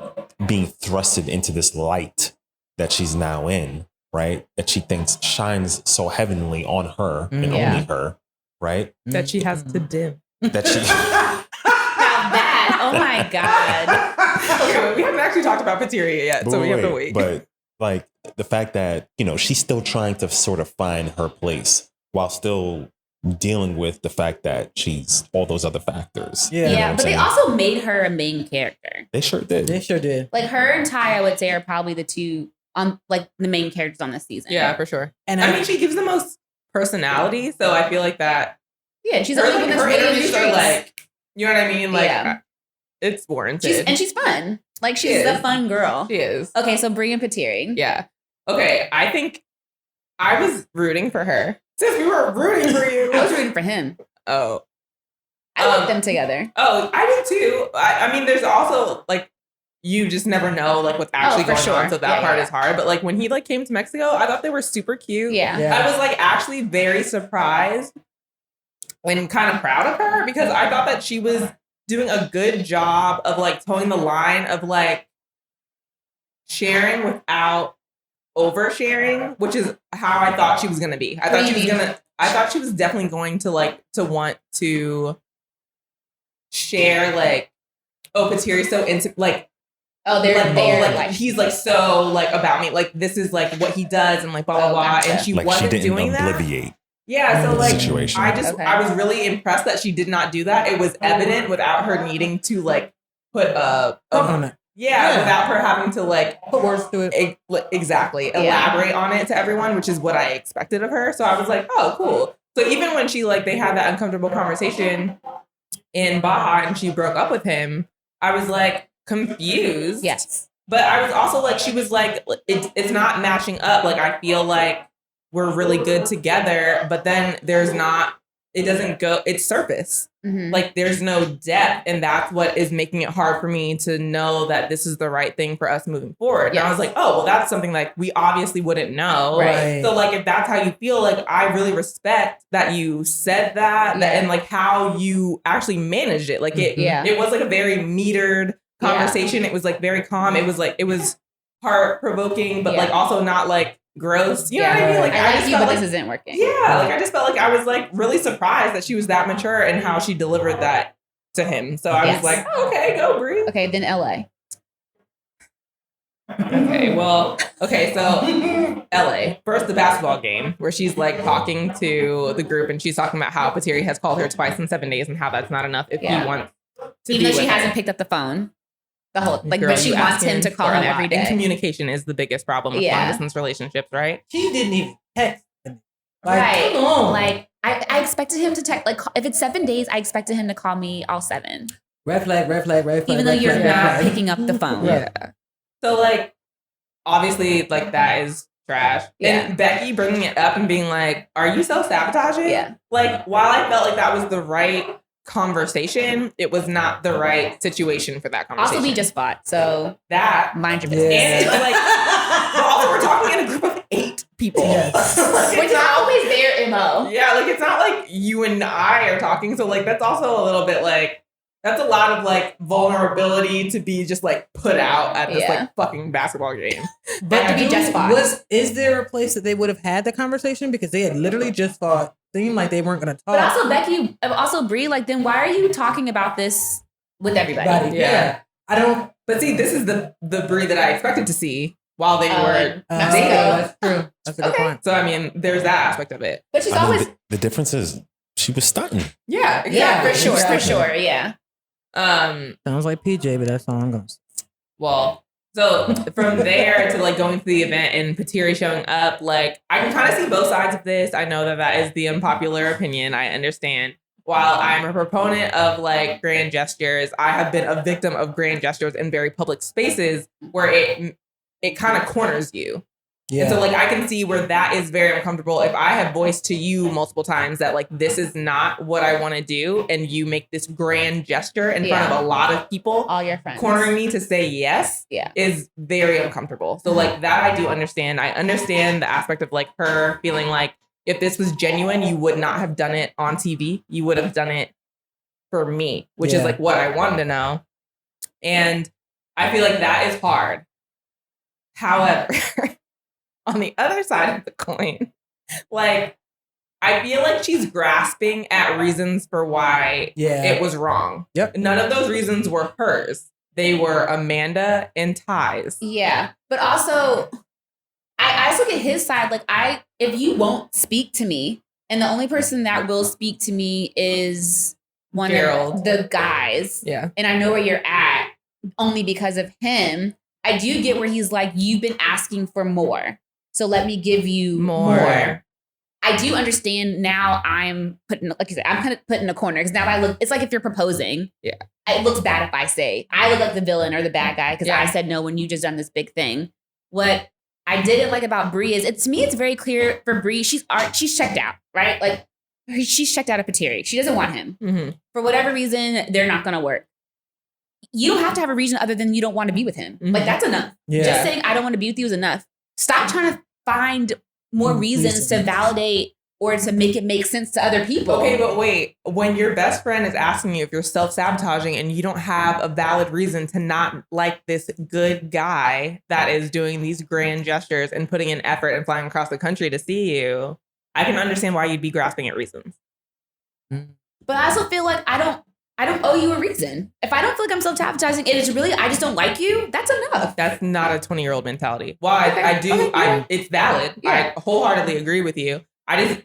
being thrusted into this light that she's now in, right? That she thinks shines so heavenly on her and Yeah. only her, right? That she has to dim. That she Now that, oh my God. Okay, we haven't actually talked about Pateria yet, so we have to wait. But like the fact that, you know, she's still trying to sort of find her place while still dealing with the fact that she's all those other factors. Yeah. You know Yeah, what I'm but they saying? also made her a main character. They sure did. They sure did. Like her and Ty, I would say, are probably the two on like the main characters on this season. Yeah, for sure. And I mean, she gives the most personality, so I feel like that. Yeah, and she's the only one that's her really in the interviews are streets. like, you know what I mean? Like, Yeah. it's warranted. She's fun. Like She she's is. a fun girl. She is. Okay, so Brie and Patiri. Yeah. Okay, I think I was rooting for her. Since we were rooting for you. I was rooting for him. Oh. I like them together. Oh, I did too. I mean, there's also like you just never know like what's actually for going sure. on, so that Yeah, part yeah. is hard. But like when he like came to Mexico, I thought they were super cute. Yeah. Yeah. I was like actually very surprised and kind of proud of her because I thought that she was doing a good job of like towing the line of like sharing without oversharing, which is how I thought she was gonna be. I thought she was definitely going to like to want to share like, oh, Pateri's so into like, Oh, they're like, there. oh, like he's like so like about me, like this is like what he does and like blah blah Oh, blah, gotcha. and she like wasn't she didn't doing that. obliviate Yeah, so the like situation. I was really impressed that she did not do that. It was evident without her needing to like put on it. yeah, without her having to like Put words to it. exactly elaborate on it to everyone, which is what I expected of her. So I was like, oh, cool. So even when she like they had that uncomfortable conversation in Baja and she broke up with him, I was like confused. Yes. But I was also like, she was like, it's not matching up. Like, I feel like we're really good together, but then there's not, it doesn't go, it's surface. Mhm. Like, there's no depth. And that's what is making it hard for me to know that this is the right thing for us moving forward. And I was like, oh, well, that's something like we obviously wouldn't know. Right. So, like, if that's how you feel, like, I really respect that you said that and like how you actually managed it. Like, it was like a very metered conversation. It was like very calm. It was heart provoking, but like also not like gross. You know what I mean? Like I like just you, felt but like, this isn't working. yeah, like I just felt like I was like really surprised that she was that mature and how she delivered that to him. So I was like, oh, okay, go Brie. Okay, then LA. Okay, well, okay, so LA. First, the basketball game where she's like talking to the group and she's talking about how Pateri has called her twice in 7 days and how that's not enough if he wants to Even be though she with her. hasn't picked up the phone. The whole like, Girl, but she you wants him asking to call for a him lot. every And day. communication is the biggest problem with long distance relationships, right? She didn't even text him. Like, Right. come on. Like I expected him to text. Like if it's 7 days, I expected him to call me all 7. Red flag, red flag, red flag. Even though red you're flag, red not flag. picking up the phone. Yeah. So like, obviously, like that is trash. Yeah. And Becky bringing it up and being like, "Are you self-sabotaging?" Yeah. Like, while I felt like that was the right conversation, it was not the right situation for that conversation. Also, we just fought, so that mind your Yeah. business. and it's like, but also we're talking in a group of 8 people. Yes. Like, Which it's is not- always their MO. yeah, like it's not like you and I are talking. So like that's also a little bit like That's a lot of like vulnerability to be just like put out at this Yeah. like fucking basketball game. But to be just fought. Is there a place that they would have had the conversation because they had literally just fought? Seemed like they weren't going to talk. But also Becky, also Brie, like then why are you talking about this with everybody? Yeah. I don't. But see, this is the Brie that I expected to see while they were Mexico. That's true. That's a good point. So I mean, there's that aspect of it. But she's I mean, always the difference is she was stunting. Yeah, exactly. yeah, for sure, Exactly. for sure, yeah. Sounds like PJ, but that's all I'm going to say. Well, so from there to like going to the event and Patiri showing up, like I can kind of see both sides of this. I know that is the unpopular opinion. I understand. While I'm a proponent of like grand gestures, I have been a victim of grand gestures in very public spaces where it kind of corners you. Yeah. And so like I can see where that is very uncomfortable. If I have voiced to you multiple times that like this is not what I want to do, and you make this grand gesture in front of a lot of people, All your friends. cornering me to say yes is very uncomfortable. So like that I do understand. I understand the aspect of like her feeling like if this was genuine, you would not have done it on TV. You would have done it for me, which is like what I wanted to know. And I feel like that is hard. However, on the other side of the coin, like I feel like she's grasping at reasons for why it was wrong. Yep. None of those reasons were hers. They were Amanda and Ty's. Yeah. But also I also get his side. Like if you won't speak to me, and the only person that will speak to me is one Gerald. of the guys. Yeah. And I know where you're at only because of him. I do get where he's like, you've been asking for more. So let me give you more. I do understand now I'm putting, like you said, I'm kind of put in a corner because now I look, it's like if you're proposing. Yeah. It looks bad if I say, I look like the villain or the bad guy because I said no when you just done this big thing. What I didn't like about Brie is, to me, it's very clear for Brie, she's checked out, right? Like she's checked out of Patiri. She doesn't want him. Mm-hmm. For whatever reason, they're not going to work. You don't have to have a reason other than you don't want to be with him. Mm-hmm. Like that's enough. Yeah. Just saying I don't want to be with you is enough. Stop trying to find more reasons to validate or to make it make sense to other people. Okay, but wait. When your best friend is asking you if you're self-sabotaging and you don't have a valid reason to not like this good guy that is doing these grand gestures and putting in effort and flying across the country to see you, I can understand why you'd be grasping at reasons. But I also feel like I don't owe you a reason. If I don't feel like I'm self-sabotaging and it's really, I just don't like you, that's enough. That's not a 20-year-old mentality. Well, it's valid. Yeah. I wholeheartely agree with you. I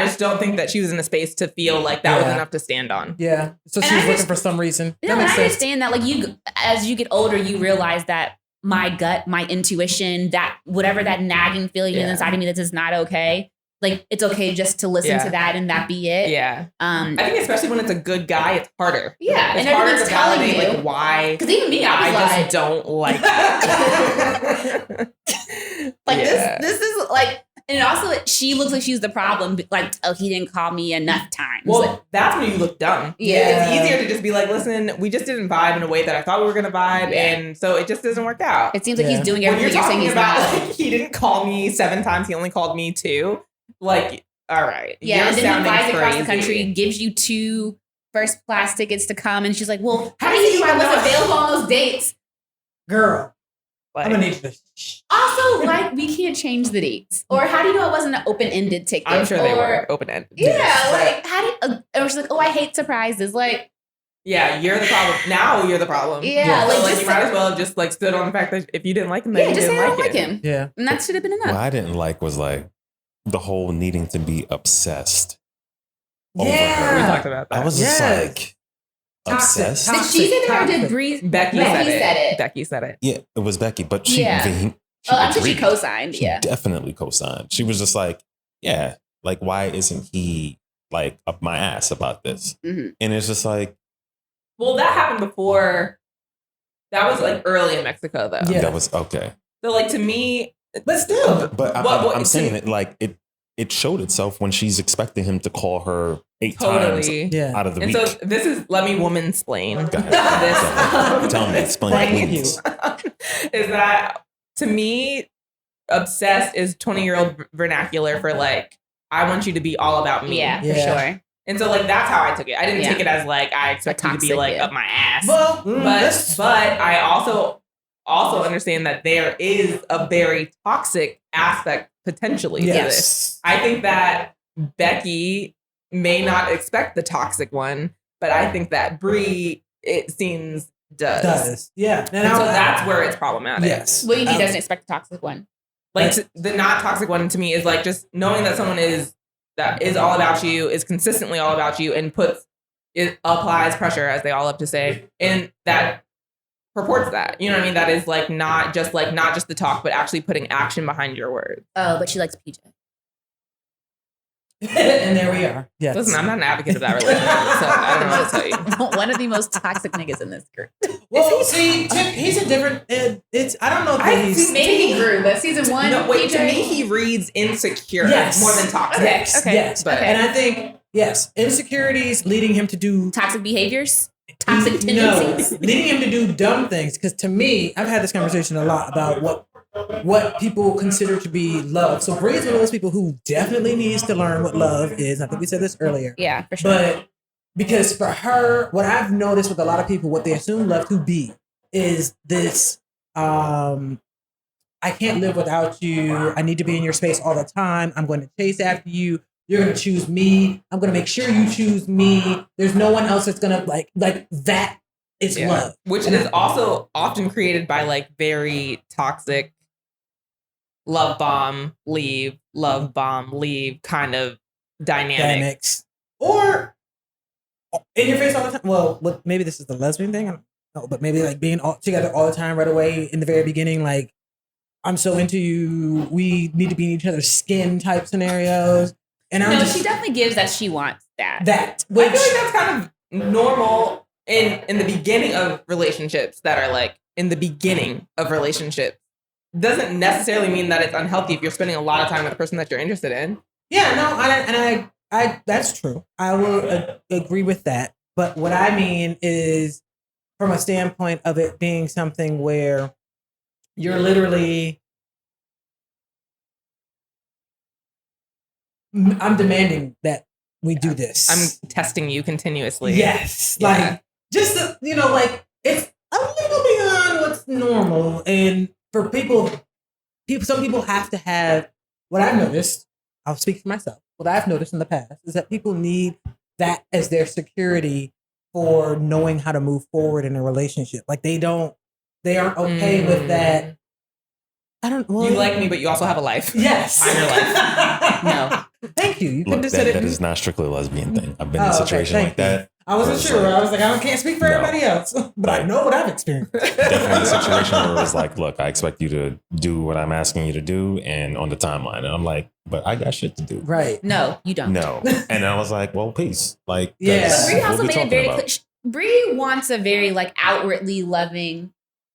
just don't think that she was in a space to feel like that was enough to stand on. Yeah. So And she was I looking for some reason. No, That and makes I sense. understand that. Like as you get older, you realize that my gut, my intuition, that whatever that nagging feeling is inside of me that is not okay. Like it's okay just to listen to that and that be it. Yeah. I think especially when it's a good guy, it's harder. Yeah, It's and harder everyone's to telling validate you. like why. Because even me, I was I like, just don't like it. like Yeah. this is like, and also she looks like she's the problem. Like, oh, he didn't call me enough times. Well, Like, that's when you look dumb. Yeah. It's easier to just be like, listen, we just didn't vibe in a way that I thought we were going to vibe. Yeah. And so it just doesn't work out. it seems like he's doing When everything you're you're saying talking he's about, not. like, he didn't call me 7 times, he only called me 2. Like, all right. Yeah, You're and then he sounding flies across the crazy. country, gives you 2 first class tickets to come, and she's like, "Well, how do do you know you I know? wasn't available on those dates?" Girl, Like, I'm gonna need you to. Also, like, we can't change the dates. Or how do you know it wasn't an open-ended ticket? I'm sure they Or- were open-ended. Yeah, like how do you, and she's like, "Oh, I hate surprises." Like, Yeah, you're the problem. Now you're the problem. yeah, So, like, like just you might as well have just like stood on the fact that if you didn't like him, then yeah, you just say didn't I don't like like him. him, Yeah. and that should have been enough. What I didn't like was like the whole needing to be obsessed over Yeah. her. We talked about that. I was just Yes. like Toxic, obsessed. Did she say that or did toxic. Bree? Becky Becky said said it. it. Becky said it. Yeah, it was Becky, but she, Yeah. she Oh, I'm sure she agreed. co-signed. She Yeah, definitely co-signed. She was just like, yeah, like why isn't he like up my ass about this? Mhm. And it's just like Well, that happened before. That was like early in Mexico, though. Yeah. that was okay. So, like to me, But still, But What- I'm saying it like it showed itself when she's expecting him to call her 8 times totally. yeah. out of the And week. so this is let me woman-splain. Go ahead. This Tell me, explain, Thank please. is that to me, obsessed is 20-year-old vernacular for like, I want you to be all about me. yeah, for Yeah. sure. And so like that's how I took it. I didn't Yeah. take it as like I expect you to be toxic, like yeah. up my ass. Well, but I also understand that there is a very toxic aspect potentially to this. yes. I think that Becky may not expect the toxic one, but I think that Brie, it seems, does. Yeah. And so that's where it's problematic. Yes. What do you mean doesn't expect a toxic one? Like the not toxic one to me is like just knowing that someone is all about you, is consistently all about you, and applies pressure, as they all love to say, and that purports that. You know what I mean? That is like not just the talk, but actually putting action behind your words. Oh, but she likes PJ. And there we are. Yes. Listen, I'm not an advocate of that relationship, so I don't know what to tell you. One of the most toxic niggas in this group. Well, see, he's a different. It's I don't know if he's. Maybe he grew, but season 1. No, wait. PJ? To me, he reads insecure Yes. more than toxic. Yes. Okay. Yes. But- And I think insecurities leading him to do Toxic behaviors, toxic No, tendencies. leading him to do dumb things. Because to me, I've had this conversation a lot about what people consider to be love. So Bree is one of those people who definitely needs to learn what love is. I think we said this earlier. Yeah, for sure. But because for her, what I've noticed with a lot of people, what they assume love to be is this I can't live without you. I need to be in your space all the time. I'm going to chase after you. You're going to choose me. I'm going to make sure you choose me. There's no one else that's going to like that is love. Which is also often created by like very toxic love bomb, leave kind of dynamics. Or in your face all the time. Well, maybe this is the lesbian thing. I don't know, but maybe like being all together all the time right away in the very beginning, like, I'm so into you. We need to be in each other's skin type scenarios. And she definitely gives that she wants that. I feel like that's kind of normal in the beginning of relationships that are like in the beginning of relationships. Doesn't necessarily mean that it's unhealthy if you're spending a lot of time with the person that you're interested in. Yeah, no, I that's true. I will agree with that. But what I mean is from a standpoint of it being something where you're literally, I'm demanding that we do this. I'm testing you continuously. Yes. Yeah. Like, just, like, it's a little beyond what's normal. And for people, some people have to have, what I've noticed, I'll speak for myself, what I've noticed in the past is that people need that as their security for knowing how to move forward in a relationship. Like, they aren't okay with that. You like me, but you also have a life. Yes. I'm your life. No. Thank you. You Look, couldn't have said it. that is not strictly a lesbian thing. I've been in a situation thank like that. I wasn't sure. I was like, I can't speak for everybody else, but I know what I've experienced. Definitely a situation where it was like, look, I expect you to do what I'm asking you to do and on the timeline. And I'm like, but I got shit to do. Right. No, you don't. No. And I was like, well, peace. Like, Yeah. that's But Brie what also we're made it talking very about. clear. Brie wants a very like outwardly loving.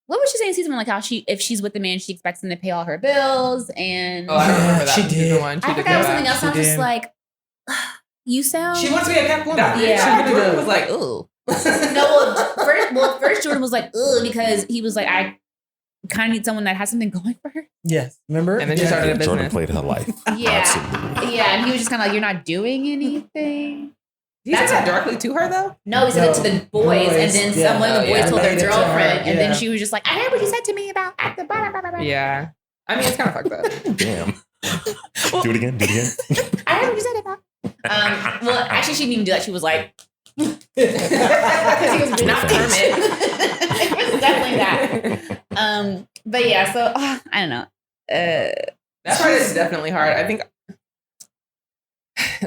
What was she saying in season 1? Like how if she's with the man, she expects him to pay all her bills and. Oh, I don't remember that. she from did. season 1. She I did forgot it was that. something else. She I was just did. like, you sound. She wants to be a Cap woman. Yeah. She really Jordan does. was like, ooh. First Jordan was like, ugh, because he was like, I kind of need someone that has something going for her. Yes. Remember? And then she started a business. Jordan played her life. Yeah. Absolutely. Yeah, and he was just kind of like, you're not doing anything. He said that directly to her though? No, he said it to the boys, and then one of the boys told their Related to her, girlfriend, and then yeah. she was just like, I heard what you said to me about at the blah, blah, blah, blah. Yeah. I mean, it's kind of fucked up. Damn. Do it again. I heard what you said about. Well, actually, she didn't even do that. She was like, because he was not Kermit. It was definitely that. But yeah, so I don't know. That part is definitely hard. I think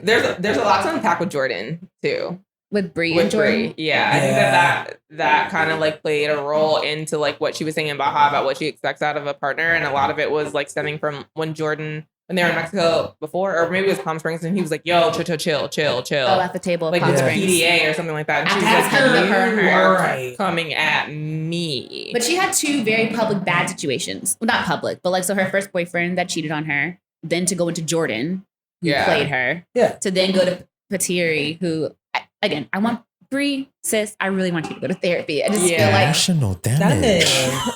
there's a lot to unpack with Jordan too. With Brie With and Jordan. Brie. Yeah. I think that kind of like played a role into like what she was saying in Baja about what she expects out of a partner. And a lot of it was like stemming from when they were in Mexico before, or maybe it was Palm Springs, and he was like, yo, chill. Oh, at the table of Like Palm the Springs. PDA or something like that. And she was At like, the table of you her. are coming at me. But she had 2 very public bad situations. Well, not public, but like, so her first boyfriend that cheated on her, then to go into Jordan, who played her, Yeah. to then go to Patiri, who, again, I want Brie, sis, I really want you to go to therapy. I just feel like, Emotional damage.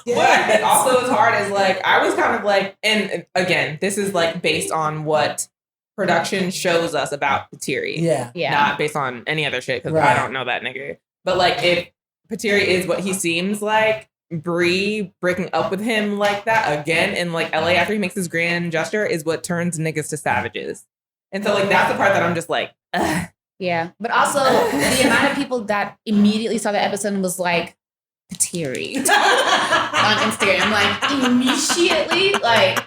What I think also is hard is like I was kind of like, and again, this is like based on what production shows us about Patiri. Yeah. Yeah. Not based on any other shit, because Right. I don't know that nigga. But like, if Patiri is what he seems like, Bree breaking up with him like that again in like LA after he makes his grand gesture is what turns niggas to savages. And so like that's the part that I'm just like, ugh. Yeah. But also the amount of people that immediately saw the episode and was like, Patiri on Instagram, like immediately, like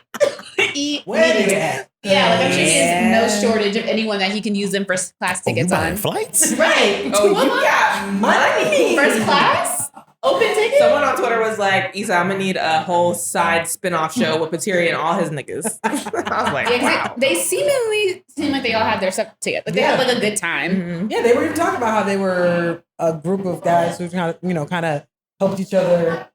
Where did it at? Yeah, like I'm sure he has no shortage of anyone that he can use them for class tickets on. Flights? Right. Oh, you got money. First class? Open ticket? Someone on Twitter was like, Issa, I'm gonna need a whole side spin-off show with Patiri and all his niggas. I was like, Yeah, 'cause wow. they seemingly seem like they all had their stuff together. Like they had like a good time. Mhm. Yeah, they were even talking about how they were a group of guys who kind of helped each other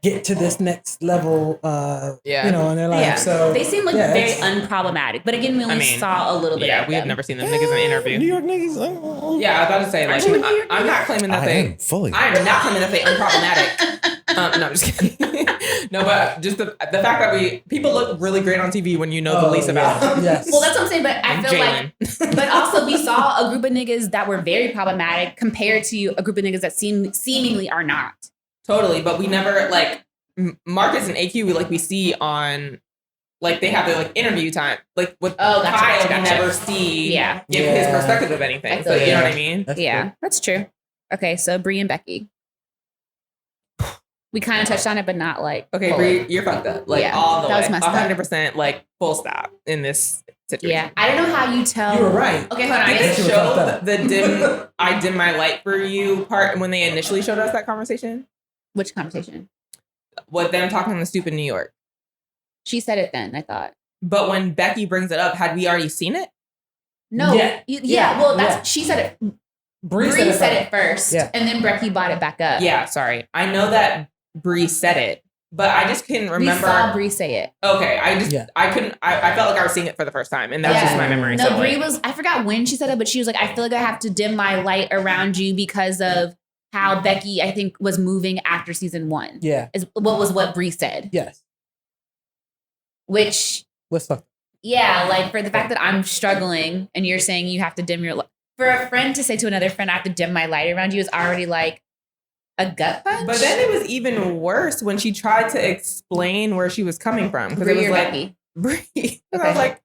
get to this next level, in their life. Yeah. So They seem like yeah, very it's- unproblematic. But again, we only saw a little bit Yeah, of we have them. never seen them niggas in an interview. New York niggas. Yeah, I was about to say, like, Aren't you a New York I'm not claiming that I they. am fully. I am not claiming that they unproblematic. No, I'm just kidding. No, but just the fact that people look really great on TV when you know the least about them. Yes. Well, that's what I'm saying. But I And feel Jalen. like, but also we saw a group of niggas that were very problematic compared to a group of niggas that seemingly are not. Totally, but we never like Marcus and AQ. We see on like they have their like interview time. Like with Kyle, gotcha. we never see give his Yeah. perspective of anything. I So feel you know you. what I mean? That's Yeah, true. that's true. Okay, so Bree and Becky. We kind of touched on it, but not like. Okay, fully. Bree, you're fucked up. Like Yeah, all the that was way, messed up. 100%. Like full stop in this situation. Yeah, I don't know how you tell. You were right. Okay, hold on. I Did guess it you were fucked show up. the dim I dim my light for you part when they initially showed us that conversation? which conversation? With them talking on the stoop in New York. She said it then. I thought. But when Becky brings it up, had we already seen it? No. Yeah. Yeah. Well, that's Yeah. she said it. Bree Bree said it first, Yeah. and then Becky brought it back up. Yeah, sorry. I know that Bree said it, but I just couldn't remember. We saw Bree say it. Okay, Yeah. I couldn't. I felt like I was seeing it for the first time, and that's just my memory. No, so Bree like, was. I forgot when she said it, but she was like, "I feel like I have to dim my light around you because of how Becky, I think, was moving after season 1." Yeah. Is what Bree said. Yes. Which, Let's talk. yeah, like for the fact that I'm struggling, and you're saying you have to dim your light. For a friend to say to another friend, "I have to dim my light around you," is already like a gut punch. but then it was even worse when she tried to explain where she was coming from because it Bree was or like Becky? Bree. And I Okay. was like,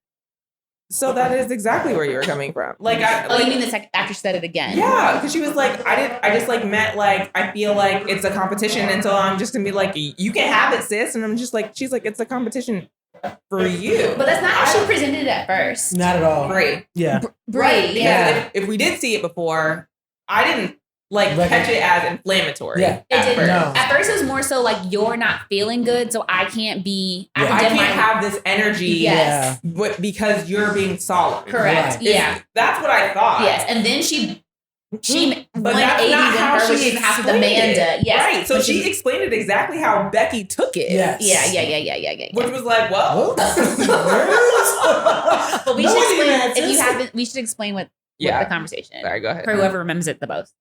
so that is exactly where you were coming from. Like, Oh, you mean the actress said it again? yeah, because she was like, I just like meant like I feel like it's a competition, and so I'm just gonna be like, you can have it, sis, and I'm just like, she's like, it's a competition for you. But that's not how she presented it at first. Not at all. Bree. Yeah. Bree, Right, because yeah. if we did see it before, I didn't like catch it as inflammatory. Yeah. It at didn't. first. No. At first, it was more so like you're not feeling good, so I can't be. Yeah. I dim can't my- have this energy Yes. because you're being solemn. Correct. Right. Yeah. That's what I thought. Yes. And then she But that's 180 not in how her, she which is half of explained Amanda. it. Yes. Right. So Which she is- explained it exactly how Becky took it. Yes. Yeah. Which was like, well, But we No should one even explain. If answers. you haven't, we should explain what the yeah. conversation. Sorry, go ahead. For whoever remembers it the best.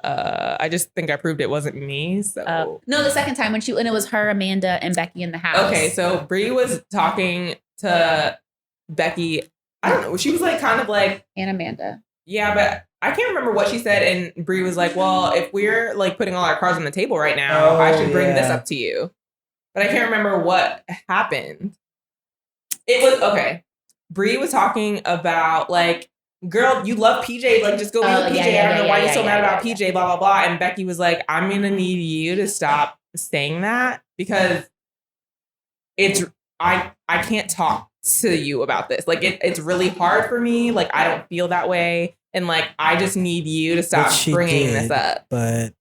I just think I proved it wasn't me. So No, the second time when it was her, Amanda, and Becky in the house. okay, so Bree was talking to Becky. I don't know. She was like kind of like, And Amanda. yeah, but I can't remember what she said. And Bree was like, well, if we're like putting all our cards on the table right now, I should bring this yeah. up to you. But I can't remember what happened. It was okay. Bree was talking about like, girl, you love PJ. Like, just go be Oh, with PJ. yeah, I don't know why you're so mad about yeah. PJ, blah, blah, blah. And Becky was like, I'm going to need you to stop saying that because I can't talk to you about this. Like, it's really hard for me. Like, I don't feel that way. And like, I just need you to stop Which she bringing did. this up. But,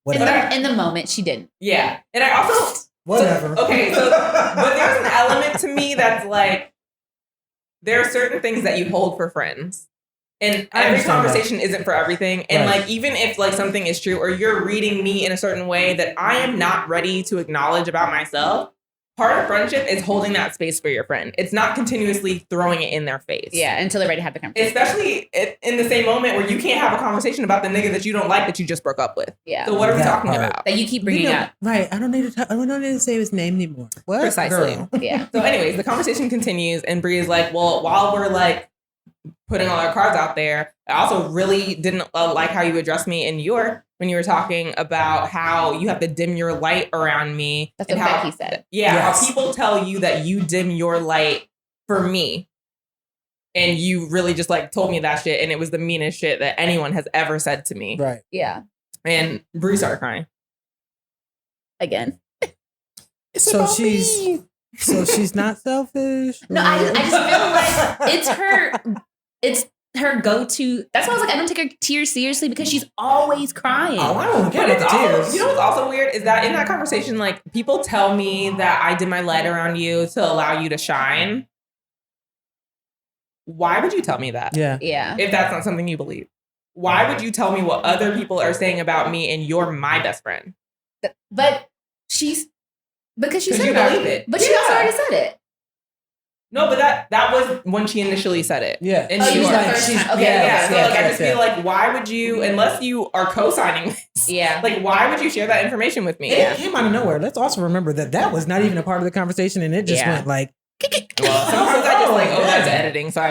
whatever. In the moment, she didn't. Yeah. And I also, Whatever. okay, so, but there's an element to me that's like, there are certain things that you hold for friends. And I every understand conversation isn't for everything. And Right. like, even if like something is true or you're reading me in a certain way that I am not ready to acknowledge about myself, part of friendship is holding that space for your friend. It's not continuously throwing it in their face. Yeah, until they're ready to have the conversation. Especially in the same moment where you can't have a conversation about the nigga that you don't like that you just broke up with. Yeah. So what are we That talking part. about? That you keep bringing up. Right. I don't need to say his name anymore. What? Precisely. Girl? Yeah. So anyways, the conversation continues and Bree is like, well, while we're like putting all our cards out there, I also really didn't like how you addressed me in New York when you were talking about how you have to dim your light around me. That's and what how, Becky said. Yeah, Yes. how people tell you that you dim your light for me. And you really just like told me that shit. And it was the meanest shit that anyone has ever said to me. Right. Yeah. And Bree started crying. Again. So she's not selfish. No, I just feel like it's her go-to. That's why I was like, I don't take her tears seriously because she's always crying. Oh, I don't But get it's the also, tears. you know what's also weird is that in that conversation, like people tell me that I did my light around you to allow you to shine. Why would you tell me that? Yeah. Yeah. If that's not something you believe. Why would you tell me what other people are saying about me and you're my best friend? But because she 'Cause said you about believe it. it. But she also Yeah. already said it. No, but that was when she initially said it. Yeah. In Oh, New you York. said the first time. Okay, Yeah. So like, I yes, just feel like, why would you, unless you are co-signing this, Yeah. like, why would you share that information with me? And it came out of nowhere. Let's also remember that was not even a part of the conversation, and it just Yeah. went like. Well, sometimes I just like, oh, that's yeah. editing. So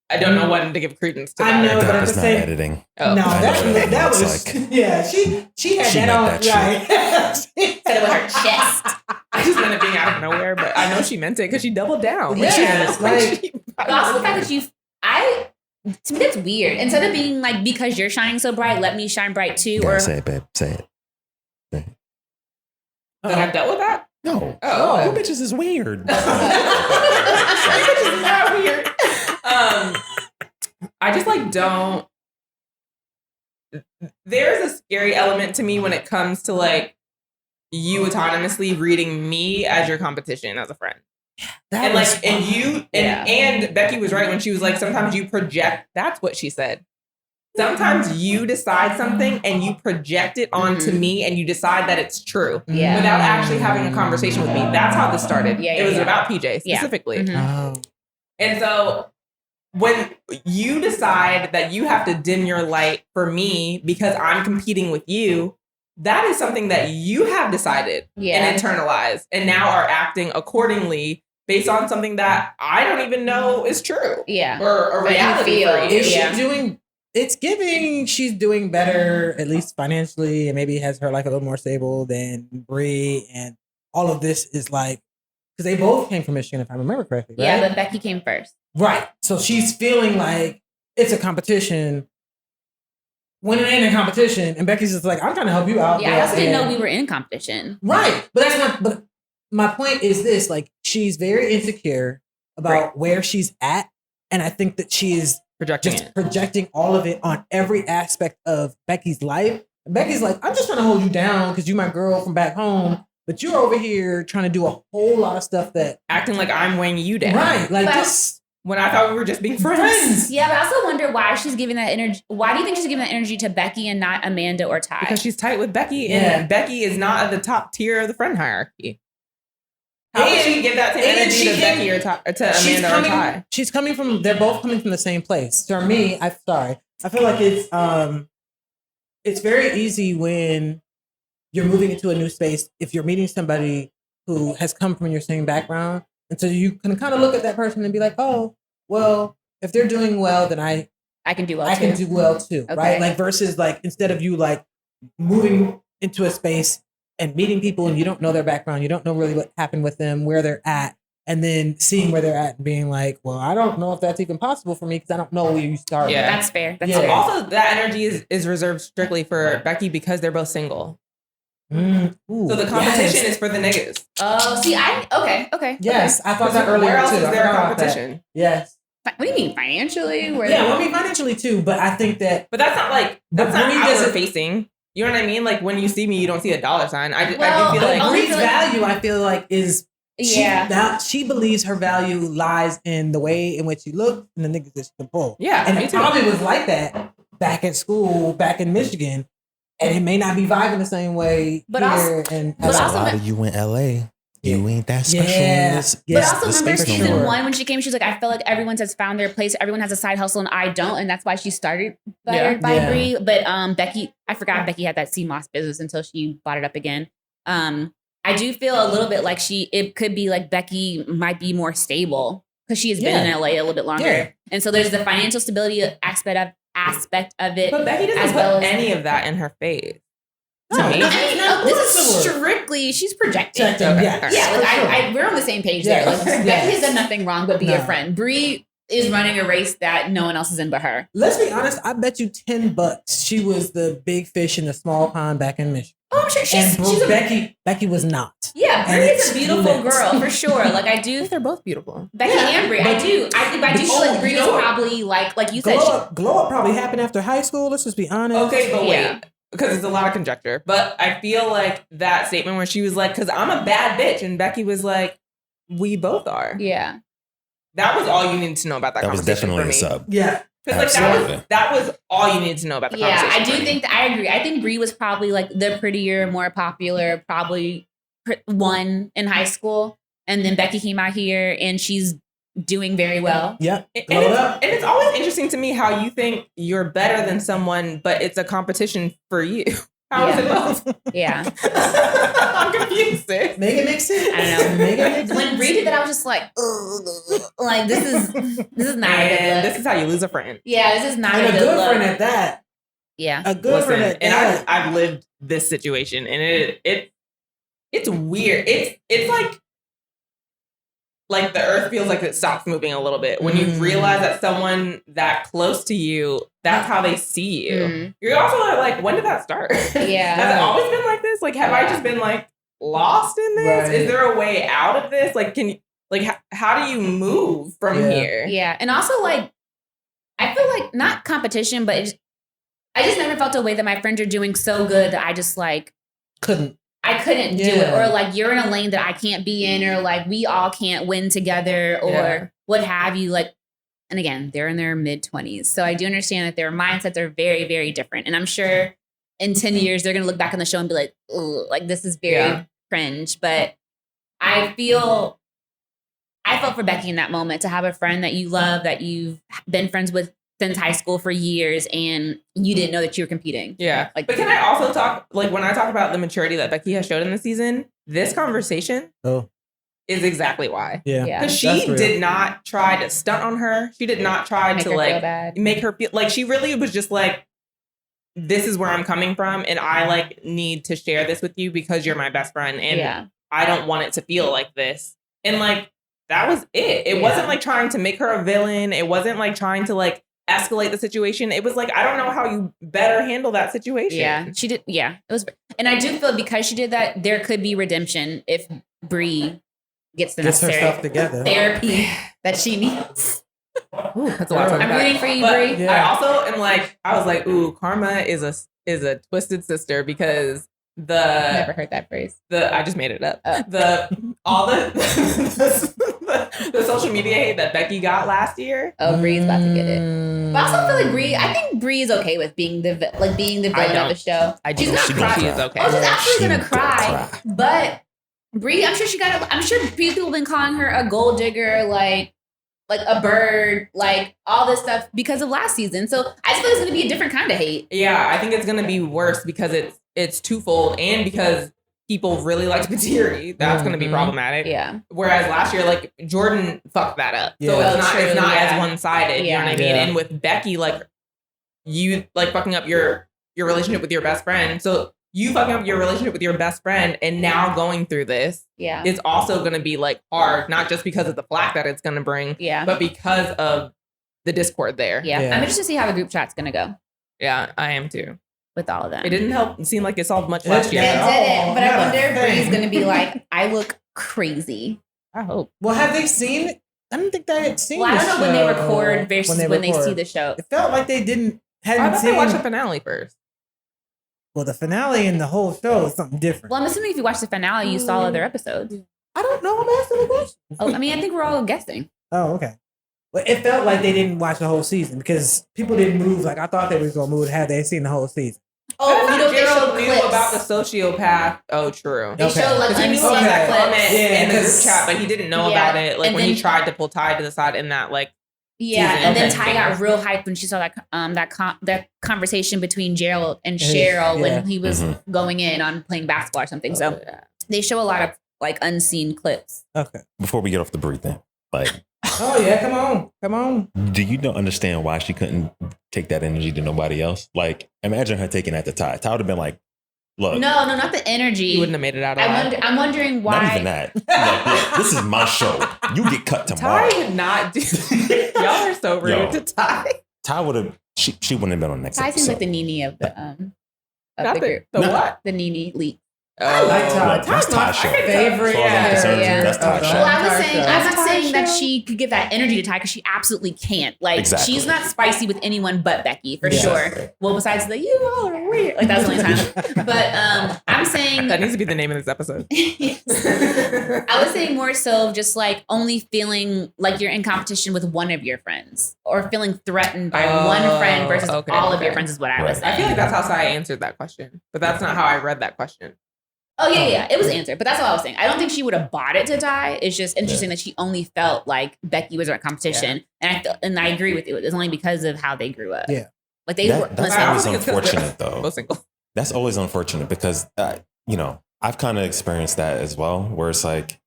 I don't know when to give credence to that. I know, but at That's the not same. editing. Oh. No, I know what that looks was like. yeah. She had She that meant on that shit. right. Said it with her chest. I just meant it being out of nowhere, but I know she meant it because she doubled down. Yes, like- But also the fact that to me that's weird. Instead of being like, because you're shining so bright, let me shine bright too. Yeah, Or say it, babe. Say it. that I've dealt with that. No. Oh, You bitches is weird. This is not weird. I just like don't. There's a scary element to me when it comes to like you autonomously reading me as your competition as a friend. And like, and Becky was right when she was like, sometimes you project. That's what she said. Sometimes you decide something and you project it onto me and you decide that it's true Yeah. without actually having a conversation with me. That's how this started. Yeah, it was yeah. about PJ Yeah. specifically. Mhm. Oh. And so when you decide that you have to dim your light for me because I'm competing with you, that is something that you have decided Yeah. and internalized and now are acting accordingly based on something that I don't even know is true Yeah. or a But you reality feel- for you. Is Yeah. she doing? It's giving. She's doing better, at least financially, and maybe has her life a little more stable than Bree. And all of this is like because they both came from Michigan, if I remember correctly. Right? Yeah, but Becky came first. Right. So she's feeling like it's a competition when it ain't a competition. And Becky's just like, I'm trying to help you out. Yeah, I but- also didn't know and- we were in competition. Right. But that's not, but my point is this, like, she's very insecure about where she's at. And I think that she is Projecting just it. projecting all of it on every aspect of Becky's life. And Becky's like, I'm just trying to hold you down because you're my girl from back home. But you're over here trying to do a whole lot of stuff that, Acting like I'm weighing you down. right. Like, But- just When I thought we were just being friends. Yeah, but I also wonder why she's giving that energy. Why do you think she's giving that energy to Becky and not Amanda or Ty? Because she's tight with Becky Yeah. and Becky is not at the top tier of the friend hierarchy. How would And- she give that same and energy she to can- Becky or to Amanda or Ty? she's coming from, they're both coming from the same place. So for me, I feel like it's very easy when you're moving into a new space, if you're meeting somebody who has come from your same background. And so you can kind of look at that person and be like, oh, well, if they're doing well, then I I can do well I too. can do well too. Okay. Right. Like versus like instead of you like moving into a space and meeting people and you don't know their background, you don't know really what happened with them, where they're at, and then seeing where they're at and being like, well, I don't know if that's even possible for me because I don't know where you started. Yeah. That's fair. That's Yeah. fair. Also, that energy is reserved strictly for Becky because they're both single. Ooh, So the competition yes. is for the niggas. Oh, see, okay. Yes, I thought that earlier Where else too. is I there a forgot about that. competition? Yes. What do you mean financially? Where Yeah, well, I mean financially too, but I think that But that's not like that's But not Bree outward doesn't- facing. You know what I mean? Like when you see me, you don't see a dollar sign. I do Well, feel but like only Bree's feel like- value, I feel like, is Yeah. she believes her value lies in the way in which she looks and the niggas that she can pull. Yeah, and me it too. probably was like that back at school, back in Michigan, and it may not be vibing the same way But here. also- and but That's also a lot the- of you in LA. You ain't that special Yeah. in this. Yeah. But also this remember space no season more. one when she came, she was like, I feel like everyone has found their place. Everyone has a side hustle and I don't. And that's why she started Fired by Yeah. Brie. But Becky, I forgot Becky had that sea moss business until she bought it up again. I do feel a little bit like it could be like Becky might be more stable because she has been in LA a little bit longer. Yeah. And so there's the financial stability aspect of it. But Becky doesn't as put well as- any of that in her face. No, me. This is strictly, she's projecting. Checked in, Okay. yeah. Yeah, For like sure. we're on the same page Yeah. there. Like Yeah. Becky has done nothing wrong but be a No. friend. Brie is running a race that no one else is in but her. Let's be honest. I bet you $10 she was the big fish in the small pond back in Michigan. Oh, I'm sure And Becky was not. yeah, and Brie is it's a beautiful lit. girl for sure. Like I do, They're both beautiful. Becky and Brie. I do feel like Brie is probably like you said. Glow up probably happened after high school. Let's just be honest. Okay, but Yeah. wait. Because it's a lot of conjecture. But I feel like that statement where she was like, because I'm a bad bitch. And Becky was like, we both are. Yeah. That was all you needed to know about that That was conversation definitely for a me. sub. Yeah. Because like Absolutely. that was all you needed to know about the Yeah, conversation. I do for me. think that I agree. I think Brie was probably like the prettier, more popular, probably one in high school. And then Becky came out here and she's doing very well. Yep. And Glow up. it's always interesting to me how you think you're better than someone, but it's a competition for you. How is it both? Yeah. I'm confused, sis. Make it make sense. I don't know. Make it make When sense. Brie did that, I was just like, ugh. Like this is not a good And look. this is how you lose a friend. Yeah, this is not And a a good good look. friend at that. Yeah. A good Listen, friend at and that. I've lived this situation, and it's weird. It's like the earth feels like it stops moving a little bit when you realize that someone that close to you, that's how they see you. Mhm. You're also like, when did that start? Yeah. Has it always been like this? Like, have I just been like lost in this? Right. Is there a way out of this? Like, can you how do you move from Yeah. here? Yeah. And also like I feel like not competition, but I just never felt a way that my friends are doing so good that I just like I couldn't do it. Yeah. Or like you're in a lane that I can't be in, or like we all can't win together, or Yeah. what have you. Like, and again, they're in their mid-20s. So I do understand that their mindsets are very, very different. And I'm sure in 10 years they're gonna look back on the show and be like, "Ugh, like this is very cringe." But I felt for Becky in that moment to have a friend that you love, that you've been friends with since high school for years, and you didn't know that you were competing. Yeah. Like, But can I also talk, like, when I talk about the maturity that Becky has showed in the season, this conversation is exactly why. Yeah. Yeah. Because That's she real. did not try to stunt on her. She did not try Make to, her feel like, bad. make her feel like she really was just like, this is where I'm coming from. And I, like, need to share this with you because you're my best friend. And Yeah. I don't want it to feel like this. And, like, that was it. It Yeah. wasn't, like, trying to make her a villain. It wasn't, like, trying to, like, escalate the situation. It was like, I don't know how you better handle that situation. Yeah, she did. Yeah, it was, and I do feel because she did that, there could be redemption if Brie gets the Gets her necessary stuff together. therapy that she needs. Ooh, that's a lot. I'm rooting for you, But Brie. Yeah. I also am like, I was like, ooh, Karma is a twisted sister because Never heard that phrase. I just made it up. Oh. The social media hate that Becky got last year. Oh, Brie's about to get it. But I also feel like Brie. I think Brie is okay with being the villain of the show. She's not She crying. is okay. Oh, she's actually She gonna gonna cry. cry. But Brie, I'm sure I'm sure people have been calling her a gold digger, like a bird, like all this stuff because of last season. So I just feel it's gonna be a different kind of hate. Yeah, I think it's gonna be worse because it's twofold, and because people really liked Patiri. That's gonna be problematic. Yeah. Whereas last year, like Jordan fucked that up. So Yeah. it's not yeah. as one sided. You know what I mean? Yeah. And with Becky, like you like fucking up your relationship with your best friend. So you fucking up your relationship with your best friend, and now going through this Yeah. is also gonna be like hard, not just because of the flack that it's gonna bring, Yeah. but because of the discord there. Yeah. Yeah. I'm interested to see how the group chat's gonna go Yeah, I am too. with all of them. It didn't help. It seemed like it solved much It last year. It did. though. didn't, but I not a wonder if thing. Brie's gonna be like, I look crazy. I hope. Well, have they seen it? I don't think they had seen Well, I the don't know when they show record versus when they record. see the show. It felt like they I hadn't thought seen. they watched the finale first. Well, the finale and the whole show is something different. Well, I'm assuming if you watch the finale, you saw other episodes. I don't know. I'm asking the question. Oh, I mean, I think we're all guessing. Oh, okay. But it felt like they didn't watch the whole season because people didn't move like I thought they was gonna move had they seen the whole season. Oh, you know, they Gerald showed knew clips. about the sociopath. Oh, true. They showed like Because he knew unseen about that clips. comment in the group chat, but he didn't know Yeah. about it. Like And when then- he tried to pull Ty to the side in that like. Yeah, season. and then Okay. Ty got real hyped when she saw that conversation between Gerald and Cheryl when he was going in on playing basketball or something. So they show a lot of like unseen clips. Okay. Before we get off the Brie thing, like, oh yeah, come on. do you don't understand why she couldn't take that energy to nobody else? Like, imagine her taking that to Ty. Ty would have been like, look. No, not the energy. He wouldn't have made it out alive. I'm wondering why. Not even that. Like, look, this is my show. You get cut tomorrow. Ty would not do. Y'all are so rude to Ty. Ty would have. She wouldn't have been on the next Ty episode. seems like the Nene of the Not the group. the what? The Nene leak. I like Ty. Look, that's Ty's show. Favorite. So that's Ty's show. Well, I was saying, I'm That's not saying Ty's that show. she could give that energy to Ty because she absolutely can't. Like, Exactly. she's not spicy with anyone but Becky for Yeah. sure. Well, besides the you all are weird. Like that's the only time. But I'm saying That needs to be the name of this episode. I was saying more so just like only feeling like you're in competition with one of your friends or feeling threatened by one friend versus all of your friends is what I was saying. I feel like that's how Sai answered that question, but that's not how I read that question. Oh yeah, it was answered, but that's all I was saying. I don't think she would have bought it to Ty. It's just interesting that she only felt like Becky was her competition, and I agree with you. It's only because of how they grew up. Yeah, like they were. That's always unfortunate, though. Both single. That's always unfortunate because I've kind of experienced that as well, where it's like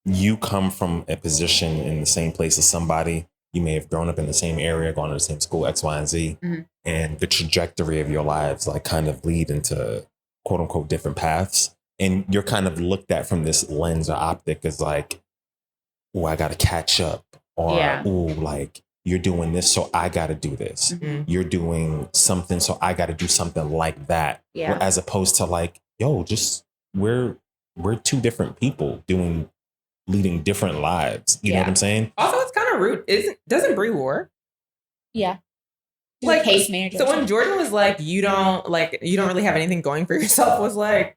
you come from a position in the same place as somebody. You may have grown up in the same area, gone to the same school, X, Y, and Z, and the trajectory of your lives like kind of lead into quote unquote different paths. And you're kind of looked at from this lens or optic as like, oh, I got to catch up. Or, oh, like you're doing this, so I got to do this. You're doing something, so I got to do something like that. Yeah. As opposed to like, yo, just we're two different people leading different lives. You know what I'm saying? Also, it's kind of rude. Doesn't Brie work? Yeah. Like case manager. So when Jordan was like, you don't really have anything going for yourself, was like,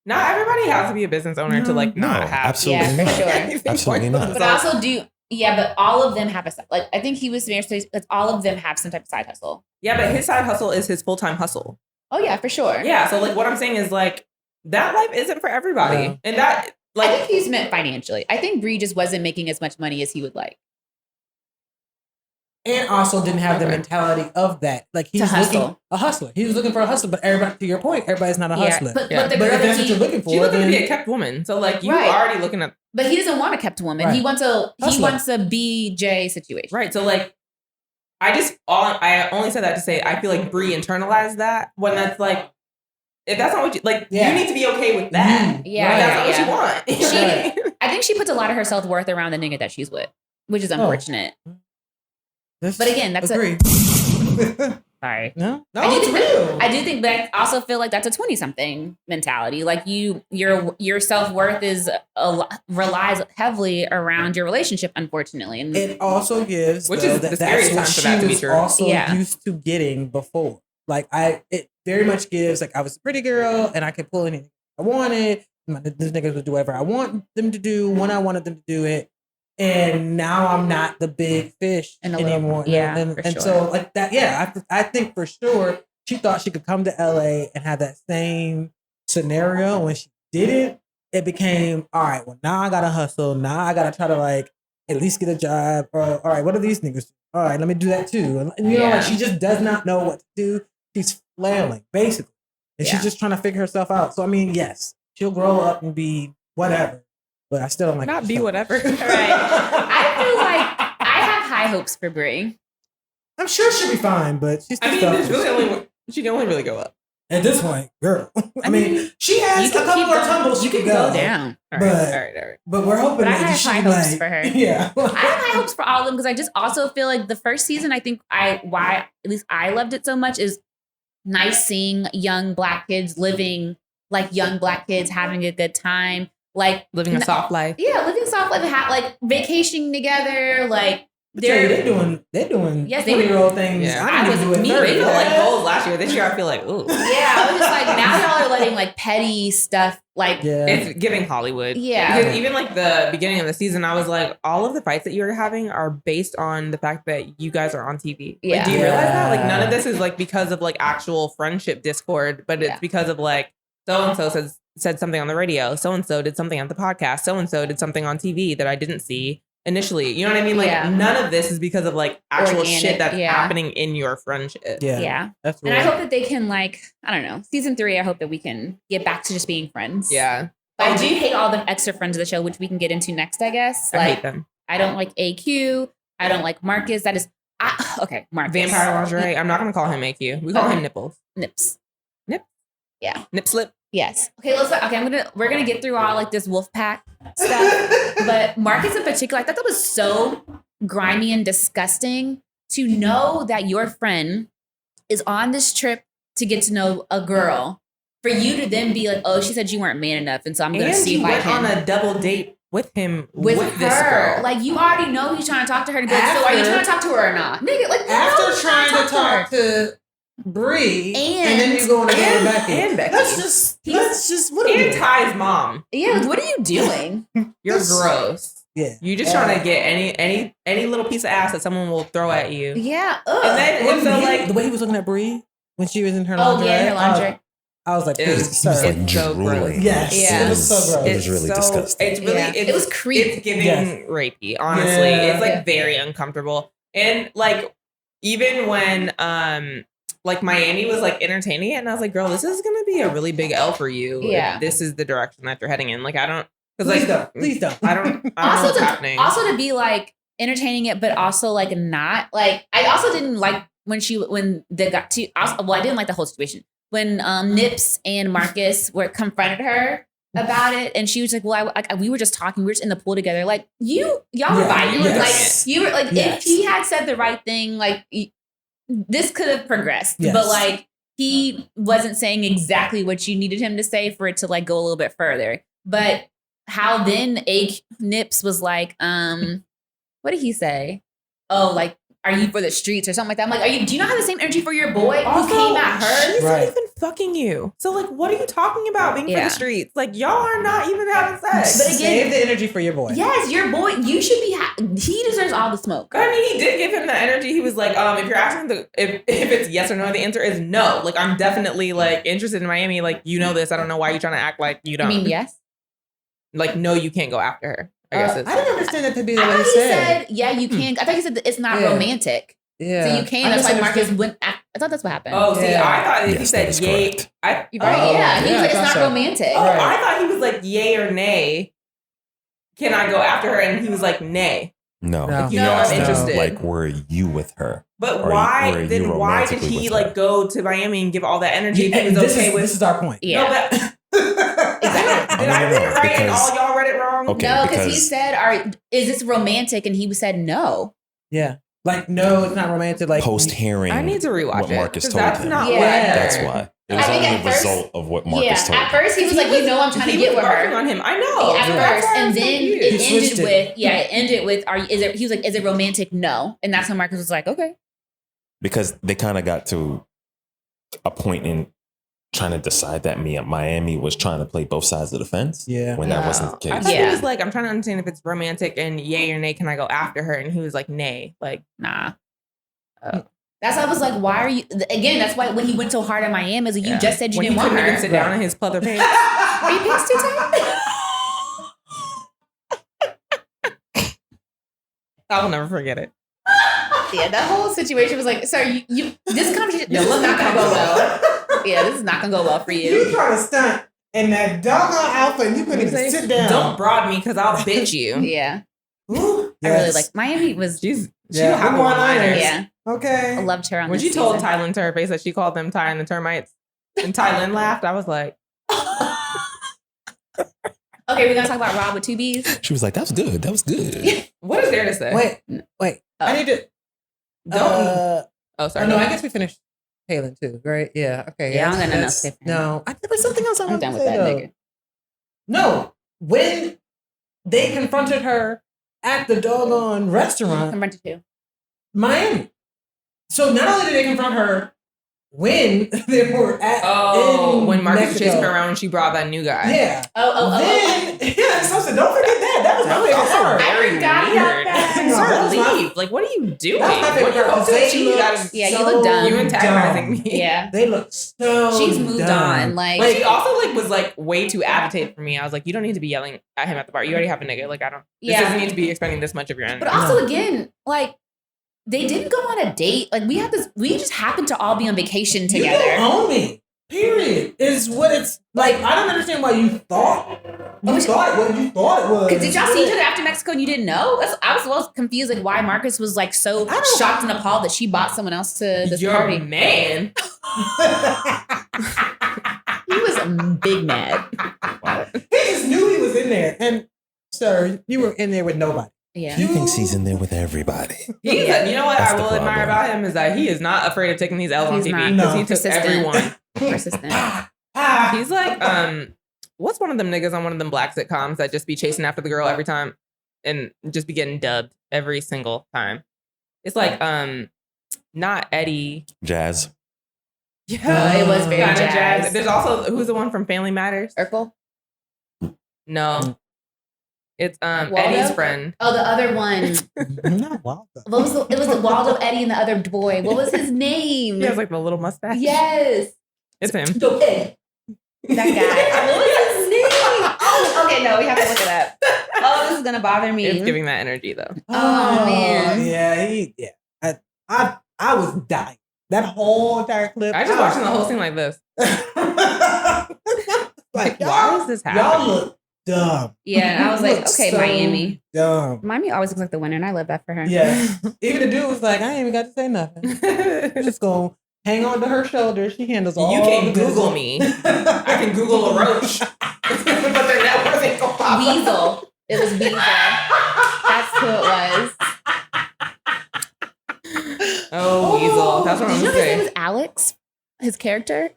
not everybody has to be a business owner to like not have. Absolutely Yeah, for not. sure. Absolutely not. But I also do. Yeah, but all of them have I think he was that all of them have some type of side hustle. Yeah, but his side hustle is his full-time hustle. Oh yeah, for sure. Yeah, so like what I'm saying is like that life isn't for everybody, Yeah. and that like I think he's meant financially. I think Bree just wasn't making as much money as he would like. And also didn't have the mentality of that. Like he was looking a hustler. He was looking for a hustler, but everybody, to your point, everybody's not a hustler. But the But girl if that that's what you're looking for, she's looking to then be a kept woman. So like you Right. already looking at But he doesn't want a kept woman. Right. He wants a Hustler. BJ situation. right. So like I only said that to say I feel like Bree internalized that when that's like if that's not what you like, Yeah. you need to be okay with that. Yeah, Like, that's yeah, not what you want. I think she puts a lot of her self worth around the nigga that she's with, which is unfortunate. But again, that's agree. sorry. No, I do it's think real. I do think that I also feel like that's a 20-something mentality. Like your self-worth relies heavily around your relationship, unfortunately. And It also gives, Which though, is the that's scariest what time for she that to be was true. also Yeah. used to getting before. Like it very much gives like I was a pretty girl and I could pull anything I wanted. These niggas would do whatever I want them to do when I wanted them to do it. And now I'm not the big fish anymore. And so like that, yeah, I think for sure she thought she could come to LA and have that same scenario. When she didn't, it became, all right, well, now I gotta hustle. Now I gotta try to like at least get a job. Or all right, what are these niggas do? All right, let me do that too. And you know, like she just does not know what to do. She's flailing, basically. And she's just trying to figure herself out. So I mean, yes, she'll grow up and be whatever. But I still don't like Not be whatever. right. I feel like I have high hopes for Brie. I'm sure she'll be fine, but she's I mean, still there's really she can only really go up. at this point, girl. I mean, she has You a can couple keep more going- tumbles you she can could go down. All But right. but we're hoping But I that have she high hopes like, for her. Yeah. I have high hopes for all of them because I just also feel like the first season, I think why at least I loved it so much is nice seeing young Black kids living like young Black kids having a good time, like Living a soft life. Yeah, living soft life, like vacationing together, like They're doing Yes, they 20-year-old things. Yeah. I didn't do it Me, 30. they felt like goals last year. This year, I feel like, ooh. yeah, I was just like now y'all are letting like petty stuff Like, It's giving Hollywood. Yeah. Because even like the beginning of the season, I was like, all of the fights that you are having are based on the fact that you guys are on TV. Yeah. Like, do you realize that? Like, none of this is like because of like actual friendship discord, but it's because of like so-and-so said something on the radio. So-and-so did something on the podcast. So-and-so did something on TV that I didn't see initially. You know what I mean? Like, none of this is because of like actual shit that's happening in your friendship. Yeah. That's and I hope that they can like, I don't know, season 3, I hope that we can get back to just being friends. Yeah. But I do hate all the extra friends of the show, which we can get into next, I guess. I hate them. I don't like AQ. I don't like Marcus. That is, okay, Marcus. Vampire lingerie. I'm not going to call him AQ. We call him Nipples. Nips. Nip? Yeah. Nip slip. Yes. Okay, we're gonna get through all like this wolf pack stuff. But Marcus in particular, I thought that was so grimy and disgusting to know that your friend is on this trip to get to know a girl. For you to then be like, oh, she said you weren't man enough, and so I'm gonna see if I can. And you went on a double date with him with this her. girl. Like, you already know he's trying to talk to her to be like, so are you trying to talk to her or not? Nigga, like, after trying to talk to Bree, and then you go to Becky. And Becky. That's just what are we doing? Ty's mom. Yeah, like, what are you doing? You're gross. Yeah. You just trying to get any little piece of ass that someone will throw at you. Yeah. And then Wasn't so he- like the way he was looking at Bree when she was in her Oh, lingerie. yeah, her lingerie. I was like, It was- please, He was sir. like It's so drooling. gross. Yes. Yeah. It was so gross. It was really disgusting. It's really Yeah. It was creep. It's giving Yes. rapey, honestly. Yeah. It's like very uncomfortable. And like even when like Miami was like entertaining it, and I was like, girl, this is gonna be a really big L for you. Yeah. If this is the direction that you're heading in. Like I don't because Please like don't. Please don't. I don't know what's happening. Also to be like entertaining it, but also like not like, I also didn't like when they got to, well, I didn't like the whole situation when Nips and Marcus confronted her about it, and she was like, well, we were just talking, we were just in the pool together. Like y'all were fine. You were Yes. like, you were like, Yes. if he had said the right thing, like this could have progressed, Yes. but like he wasn't saying exactly what you needed him to say for it to like go a little bit further. But how then Nips was like, what did he say? Oh, like, are you for the streets or something like that? I'm like, do you not have the same energy for your boy who came at her? She's Right. not even fucking you. So like, what are you talking about being for Yeah. the streets? Like y'all are not even having sex. But again- Save the energy for your boy. Yes, your boy, you should be, he deserves all the smoke. I mean, he did give him the energy. He was like, if you're asking if it's yes or no, the answer is no. Like, I'm definitely like interested in Miami. Like, you know this. I don't know why you're trying to act like you don't. I mean, yes. Like, no, you can't go after her. I guess I it's. didn't understand that to be the I way thought he he said. said, yeah, you can. I thought he said that it's not Yeah. romantic. Yeah. So you can. I That's why Marcus misunderstood. went. I thought that's what happened. Oh, see, Yeah. I thought he Yes, that said is yay. correct. Right? Oh, Yeah. He yeah, was like, I it's not thought so. romantic. Oh, Right. I thought he was like yay or nay. Can I go after her? And he was like nay. No, No. he No, asked I'm him, interested. Like, were you with her? But Or why? were you Then why did romantically he with like her? go to Miami and give all that energy? If he was this okay is, with. this is our point. Yeah. No, but Exactly. did I read it right and because- all y'all read it wrong? Okay, No, because he because- said, is this romantic? And he said no. Yeah. Like, no, it's not romantic. Like, Post hearing, I need to rewatch what it. Marcus 'cause told that's him. not Yeah. what I That's heard. why. It I was think only at a first- result of what Marcus Yeah. told At him. first he was like, you know, I'm trying to He get was with barking her. on him. I know. At That's first, why I'm and so then confused. it He switched ended it. with, it ended with, he was like, is it romantic? No. And that's when Marcus was like, okay. Because they kind of got to a point in trying to decide that Miami was trying to play both sides of the fence. Yeah. When that wasn't the I case. thought Yeah. he was like, I'm trying to understand if it's romantic and yay or nay, can I go after her? And he was like, nay. Like, Nah. That's why I was like, why are you, again, that's why when he went so hard in Miami, is like, you yeah. just said you when didn't he want couldn't her. even sit down in his pleather pants. Are your pants too tight? I will never forget it. Yeah, that whole situation was like, sir, you this conversation, Yeah, this is let not me gonna go calm well. Yeah, this is not gonna go well for You you. trying to stunt in that doggone outfit and you couldn't even sit down. Don't broad me because I'll bitch you. Yeah. Ooh, I really yes. like Miami was, She's Yeah, have we want one-liners. liners. yeah, Okay. I loved her on When this she told season. Tylen to her face that she called them Ty and the termites, and Tylen laughed, I was like, Okay, we're gonna talk about Rob with two B's. She was like, that was good. That was good. what is there to say? Wait. I need to. Don't. Oh, sorry. No, I guess we finished Halen too, right? Yeah. Okay. Yeah, I don't got nothing that's- else to say. No, there was something else I I'm wanted done to with say, that though. nigga. No, when they confronted her at the doggone restaurant, Confronted too. Miami. So not only did they confront her when they were at when Marcus Mexico. chased her around and she brought that new guy. Yeah. Oh. Yeah, so don't forget that. That was my favorite part. Very forgot weird. about that. No, that Sir, was my- leave. Like, what are you doing? That was my favorite What are you part, up 'cause to? they You look gotta- Yeah, you so look dumb. You antagonizing dumb. me. Yeah. They look so She's moved dumb. on. Like, But she also like was like way too agitated for me. I was like, you don't need to be yelling at him at the bar. You already have a nigga. Like, I don't. This Yeah. doesn't need to be expending this much of your energy. but also again, like, they didn't go on a date. Like, we just happened to all be on vacation You together. don't own me. Period. Is what it's like. I don't understand why you thought thought what you thought it was. Because did y'all see each other after Mexico and you didn't know? I was well confused, like why Marcus was like so shocked and appalled that she bought someone else to this Your party. man. He was big mad. He just knew he was in there, and sir, you were in there with nobody. Yeah. He thinks he's in there with everybody. He's you know what That's I the will admire problem. about him is that he is not afraid of taking these L's on He's TV not. because No. he took Persistent. everyone. Persistent. He's like, what's one of them niggas on one of them black sitcoms that just be chasing after the girl every time and just be getting dubbed every single time? It's like, not Eddie. Jazz. Yeah, it was very kinda jazz. There's also who's the one from Family Matters? Urkel? No, it's Waldo? Eddie's friend. Oh, the other one. Not Waldo. What was it was the Waldo, Eddie, and the other boy. What was his name? He has like the little mustache. Yes. It's him. So, Ed. That guy. What was his name? Oh, okay, no, we have to look it up. Oh, this is gonna bother me. It's giving that energy though. Oh, man. Yeah. I was dying. That whole entire clip. I just watching the whole thing like this. Like, Why is this happening? Y'all look dumb. Yeah, I was like, Look okay, so Miami. Dumb. Miami always looks like the winner, and I love that for her. Yeah. Even the dude was like, I ain't even got to say nothing. I'm just gonna hang on to her shoulder. She handles all You can the Google business. me. I can Google a roach. But their network ain't gonna pop up. Weasel. It was Weasel. That's who it was. Oh, Weasel. That's what Did I'm you know his name saying. was Alex? His character?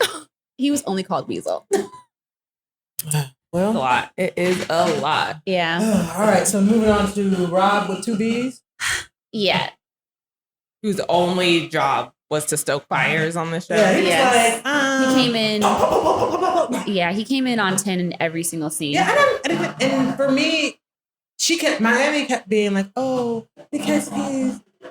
He was only called Weasel. It's a Well, lot. It is a lot. Yeah. all right. So moving on to Rob with 2 B's. Yeah. Whose only job was to stoke fires on this show. Yeah, he was Yes. like, He came in. Yeah, he came in on 10 in every single scene. Yeah, and for me, Miami kept being like, oh, because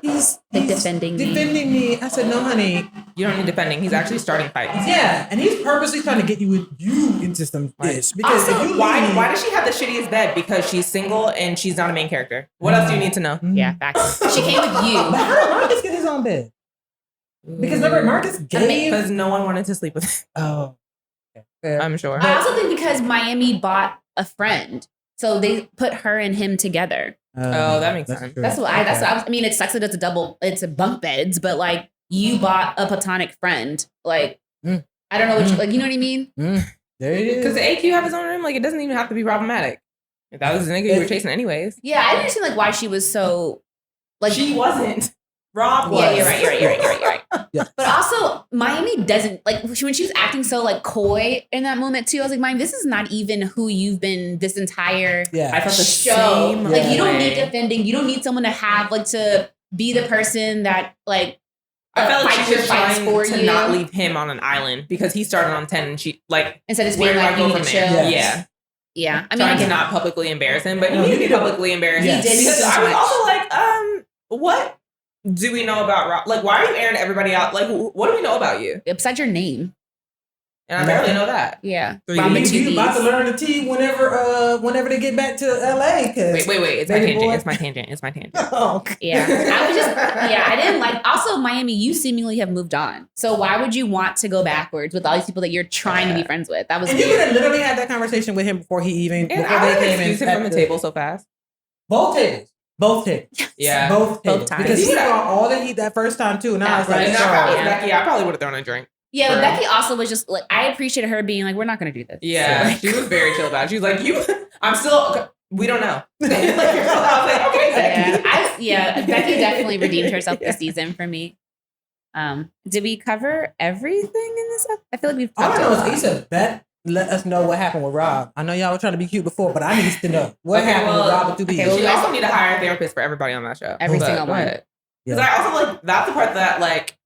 he's Like defending me. me. I said, no, honey. You don't need defending. He's actually starting fights. Yeah, and he's purposely trying to get you into some dish because Also, if you why leave- does she have the shittiest bed? Because she's single and she's not a main character. What else do you need to know? Yeah, facts. She came with But you. how did Marcus get his own bed? Because remember, Marcus gave. Because no one wanted to sleep with him, Oh, okay. Fair. I'm sure. I also think because Miami bought a friend. So they put her and him together. Oh, that makes sense. That's what I mean, it sucks that it's a bunk beds, but like you bought a platonic friend. Like, Mm. I don't know what you, like, you know what I mean? There it is. Because the AQ have his own room, like it doesn't even have to be problematic. If that was the nigga you were chasing anyways. Yeah, I didn't understand like why she was so like She wasn't. Rob was. Yeah, you're right. Yeah. But also, Miami doesn't like when she was acting so like coy in that moment too. I was like, Miami, this is not even who you've been this entire Yeah. I felt the show. same Like, you don't way. need defending. You don't need someone to have like to be the person that like I felt like fights she your was fights trying for to you not leave him on an island because he started on 10 and she like instead of just where being do like I you go need to from chill. there? Yes. Yeah. Yeah, I mean, Trying to again, not publicly embarrass him, but he No, needed he to did. publicly embarrass Yes. him. He did Because so I was much. also like, what do we know about Rob? Like, why are you airing everybody out? Like, what do we know about you? besides your name, And I barely know that. yeah, Three Robin Bs. two You about to Bs. learn the tea whenever they get back to LA. Cause Wait. It's my Baby tangent. boy. It's my tangent. Oh, okay. Yeah, I was just I didn't like. Also, Miami, you seemingly have moved on. So why would you want to go backwards with all these people that you're trying to be friends with? That was And you weird. could have literally had that conversation with him before he And before I they would came in. excuse him from the table so fast. Both tables. Yeah. Both tables. times. Because he Yeah. brought all the heat that first time too. And I was like, And if sorry. I was Yeah. Becky, I probably would have thrown a drink. Yeah, but Bro. Becky also was just like, I appreciated her being like, we're not going to do this. Yeah, she was very chill about it. She was like, I'm still, we don't know. Like, you're still out. I was like, okay, Becky. Becky definitely redeemed herself this season for me. Did we cover everything in this? I feel like we've All I talked know about is Issa, let us know what happened with Rob. I know y'all were trying to be cute before, but I need to know what happened with Rob with 2 Bs. okay, well, She also need to hire a therapist for everybody on that show. Every But single go one. ahead. Because I also like, that's the part that like,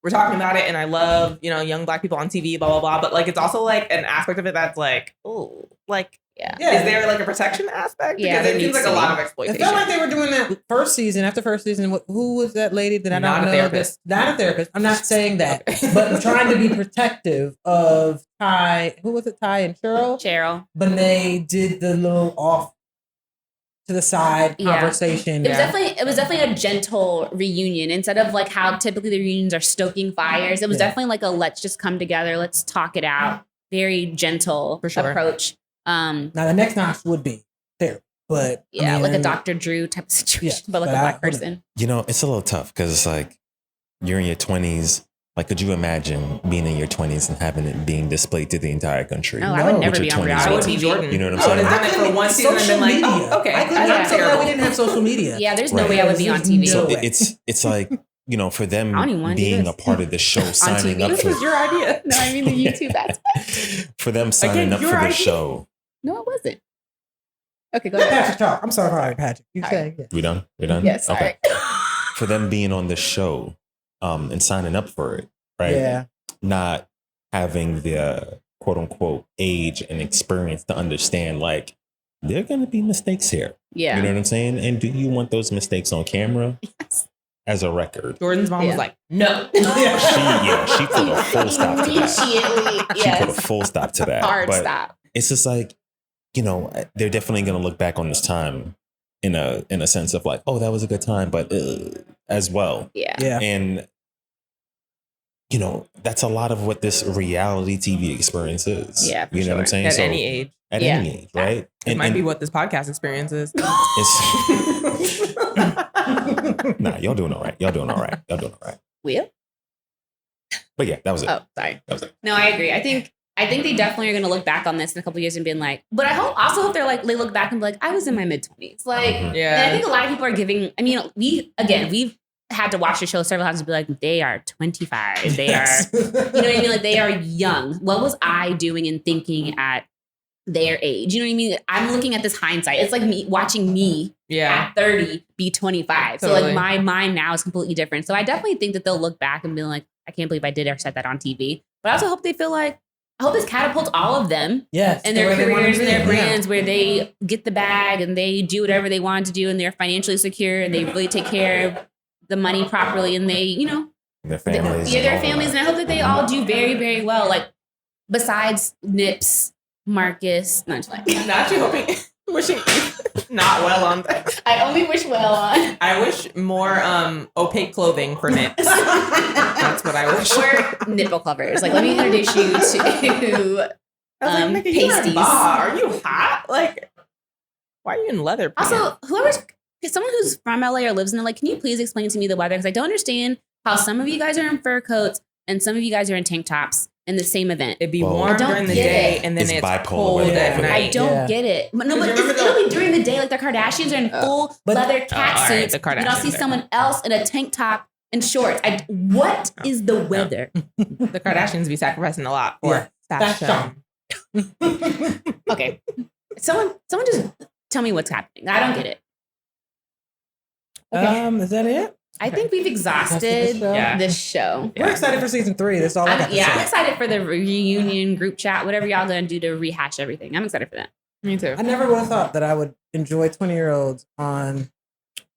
we're talking about it, and I love, you know, young Black people on TV, blah blah blah. But like, it's also like an aspect of it that's like, oh, like, Yeah. Yeah. is there like a protection aspect? Yeah, Because there it seems needs like a to lot be. of It exploitation. felt like they were doing that first season. After first season, who was that lady that I don't Not a know? therapist. Not a therapist. I'm not saying that, Okay. but trying to be protective of Ty. Who was it? Ty and Cheryl. But they did the little off to the side Yeah. conversation. It was definitely a gentle reunion instead of like how typically the reunions are stoking fires. It was Yeah. definitely like a let's just come together, let's talk it out. Very gentle For sure. approach. Now the next notch would be therapy, but Yeah, I mean, like a Dr. Drew type of situation, Yeah, but like but a Black I- person. You know, it's a little tough because it's like you're in your 20s. Like, could you imagine being in your 20s and having it being displayed to the entire country? No, I would No. never With be your on 20s I would reality be TV. Jordan. You know what I'm I would saying? have done it for one season and been like, oh, okay, I couldn't. I'm I'm so glad we terrible. didn't have social media. Yeah, there's no Right. way I would be on TV. No So way. it's like, you know, for them I don't even wanna do being this. a part of the show, signing TV? up This for This was your idea. No, I mean the YouTube aspect. for them signing Again, up your for the idea. show. No, it wasn't. Okay, go Let ahead. Patrick talk. I'm sorry, Patrick. You say yeah. We done? We're done? Yes, sorry. For them being on the show and signing up for it, right? Yeah. Not having the quote unquote age and experience to understand, like, there are going to be mistakes here. Yeah. You know what I'm saying? And do you want those mistakes on camera as a record? Jordan's mom Yeah. was like, no. She put a full stop to that. Immediately, She put a yes. full stop to that. Hard But stop. it's just like, you know, they're definitely going to look back on this time in a sense of like, oh, that was a good time, but as well. Yeah. Yeah. And, you know, that's a lot of what this reality TV experience is. Yeah, for you know what I'm sure. saying? At So, any age. At Yeah. any age, right? It might be what this podcast experience is. it's nah, y'all doing all right. Y'all doing all right. Y'all doing all right. Will? But yeah, that was it. Oh, sorry. That was it. No, I agree. I think they definitely are going to look back on this in a couple years and being like, but I also hope they're like, they look back and be like, I was in my mid-20s. Like, Mhm. and I think a lot of people are giving, I mean, we've had to watch the show several times and be like, they are 25. They Yes. are, you know what I mean? Like, they are young. What was I doing and thinking at their age? You know what I mean? I'm looking at this hindsight. It's like me watching me Yeah. at 30 be 25. So Totally. like my mind now is completely different. So I definitely think that they'll look back and be like, I can't believe I did or said that on TV. But I also hope they feel like, I hope this catapults all of them Yes. and their where they wanna careers and be. their Yeah. brands where they get the bag and they do whatever they want to do and they're financially secure and they really take care of the money properly and they, you know, Their families. yeah, and their all families. that. And I hope that they all do very, very well. Like besides Nips, Marcus, no, I'm just like, Not you hoping, wishing not well on that. I only wish well on. I wish more opaque clothing for nips. That's what I wish. Or nipple covers. Like, let me introduce you to I was like, Nikki, you're in pasties. bar. Are you hot? Like, why are you in leather pants? Also, someone who's from LA or lives in LA, can you please explain to me the weather? Because I don't understand how some of you guys are in fur coats and some of you guys are in tank tops in the same event. It'd be Well, warm I don't during the get day it. and then It's it's bipolar cold weather at for that. I night. don't Yeah. get it. But no, but Because it'll be during the day, like the Kardashians are in full But- leather cat all right, suits. the And I'll see Kardashians are- someone else in a tank top and shorts. What is the weather? The Kardashians be sacrificing a lot for fashion. Fashion. Okay. Someone just tell me what's happening. I don't get it. Okay. Is that it? I think we've exhausted Yeah. this show. We're excited for season 3. That's all I got to I'm say. excited for the reunion group chat, whatever y'all gonna do to rehash everything. I'm excited for that. Me too. I never would have thought that I would enjoy 20-year-olds on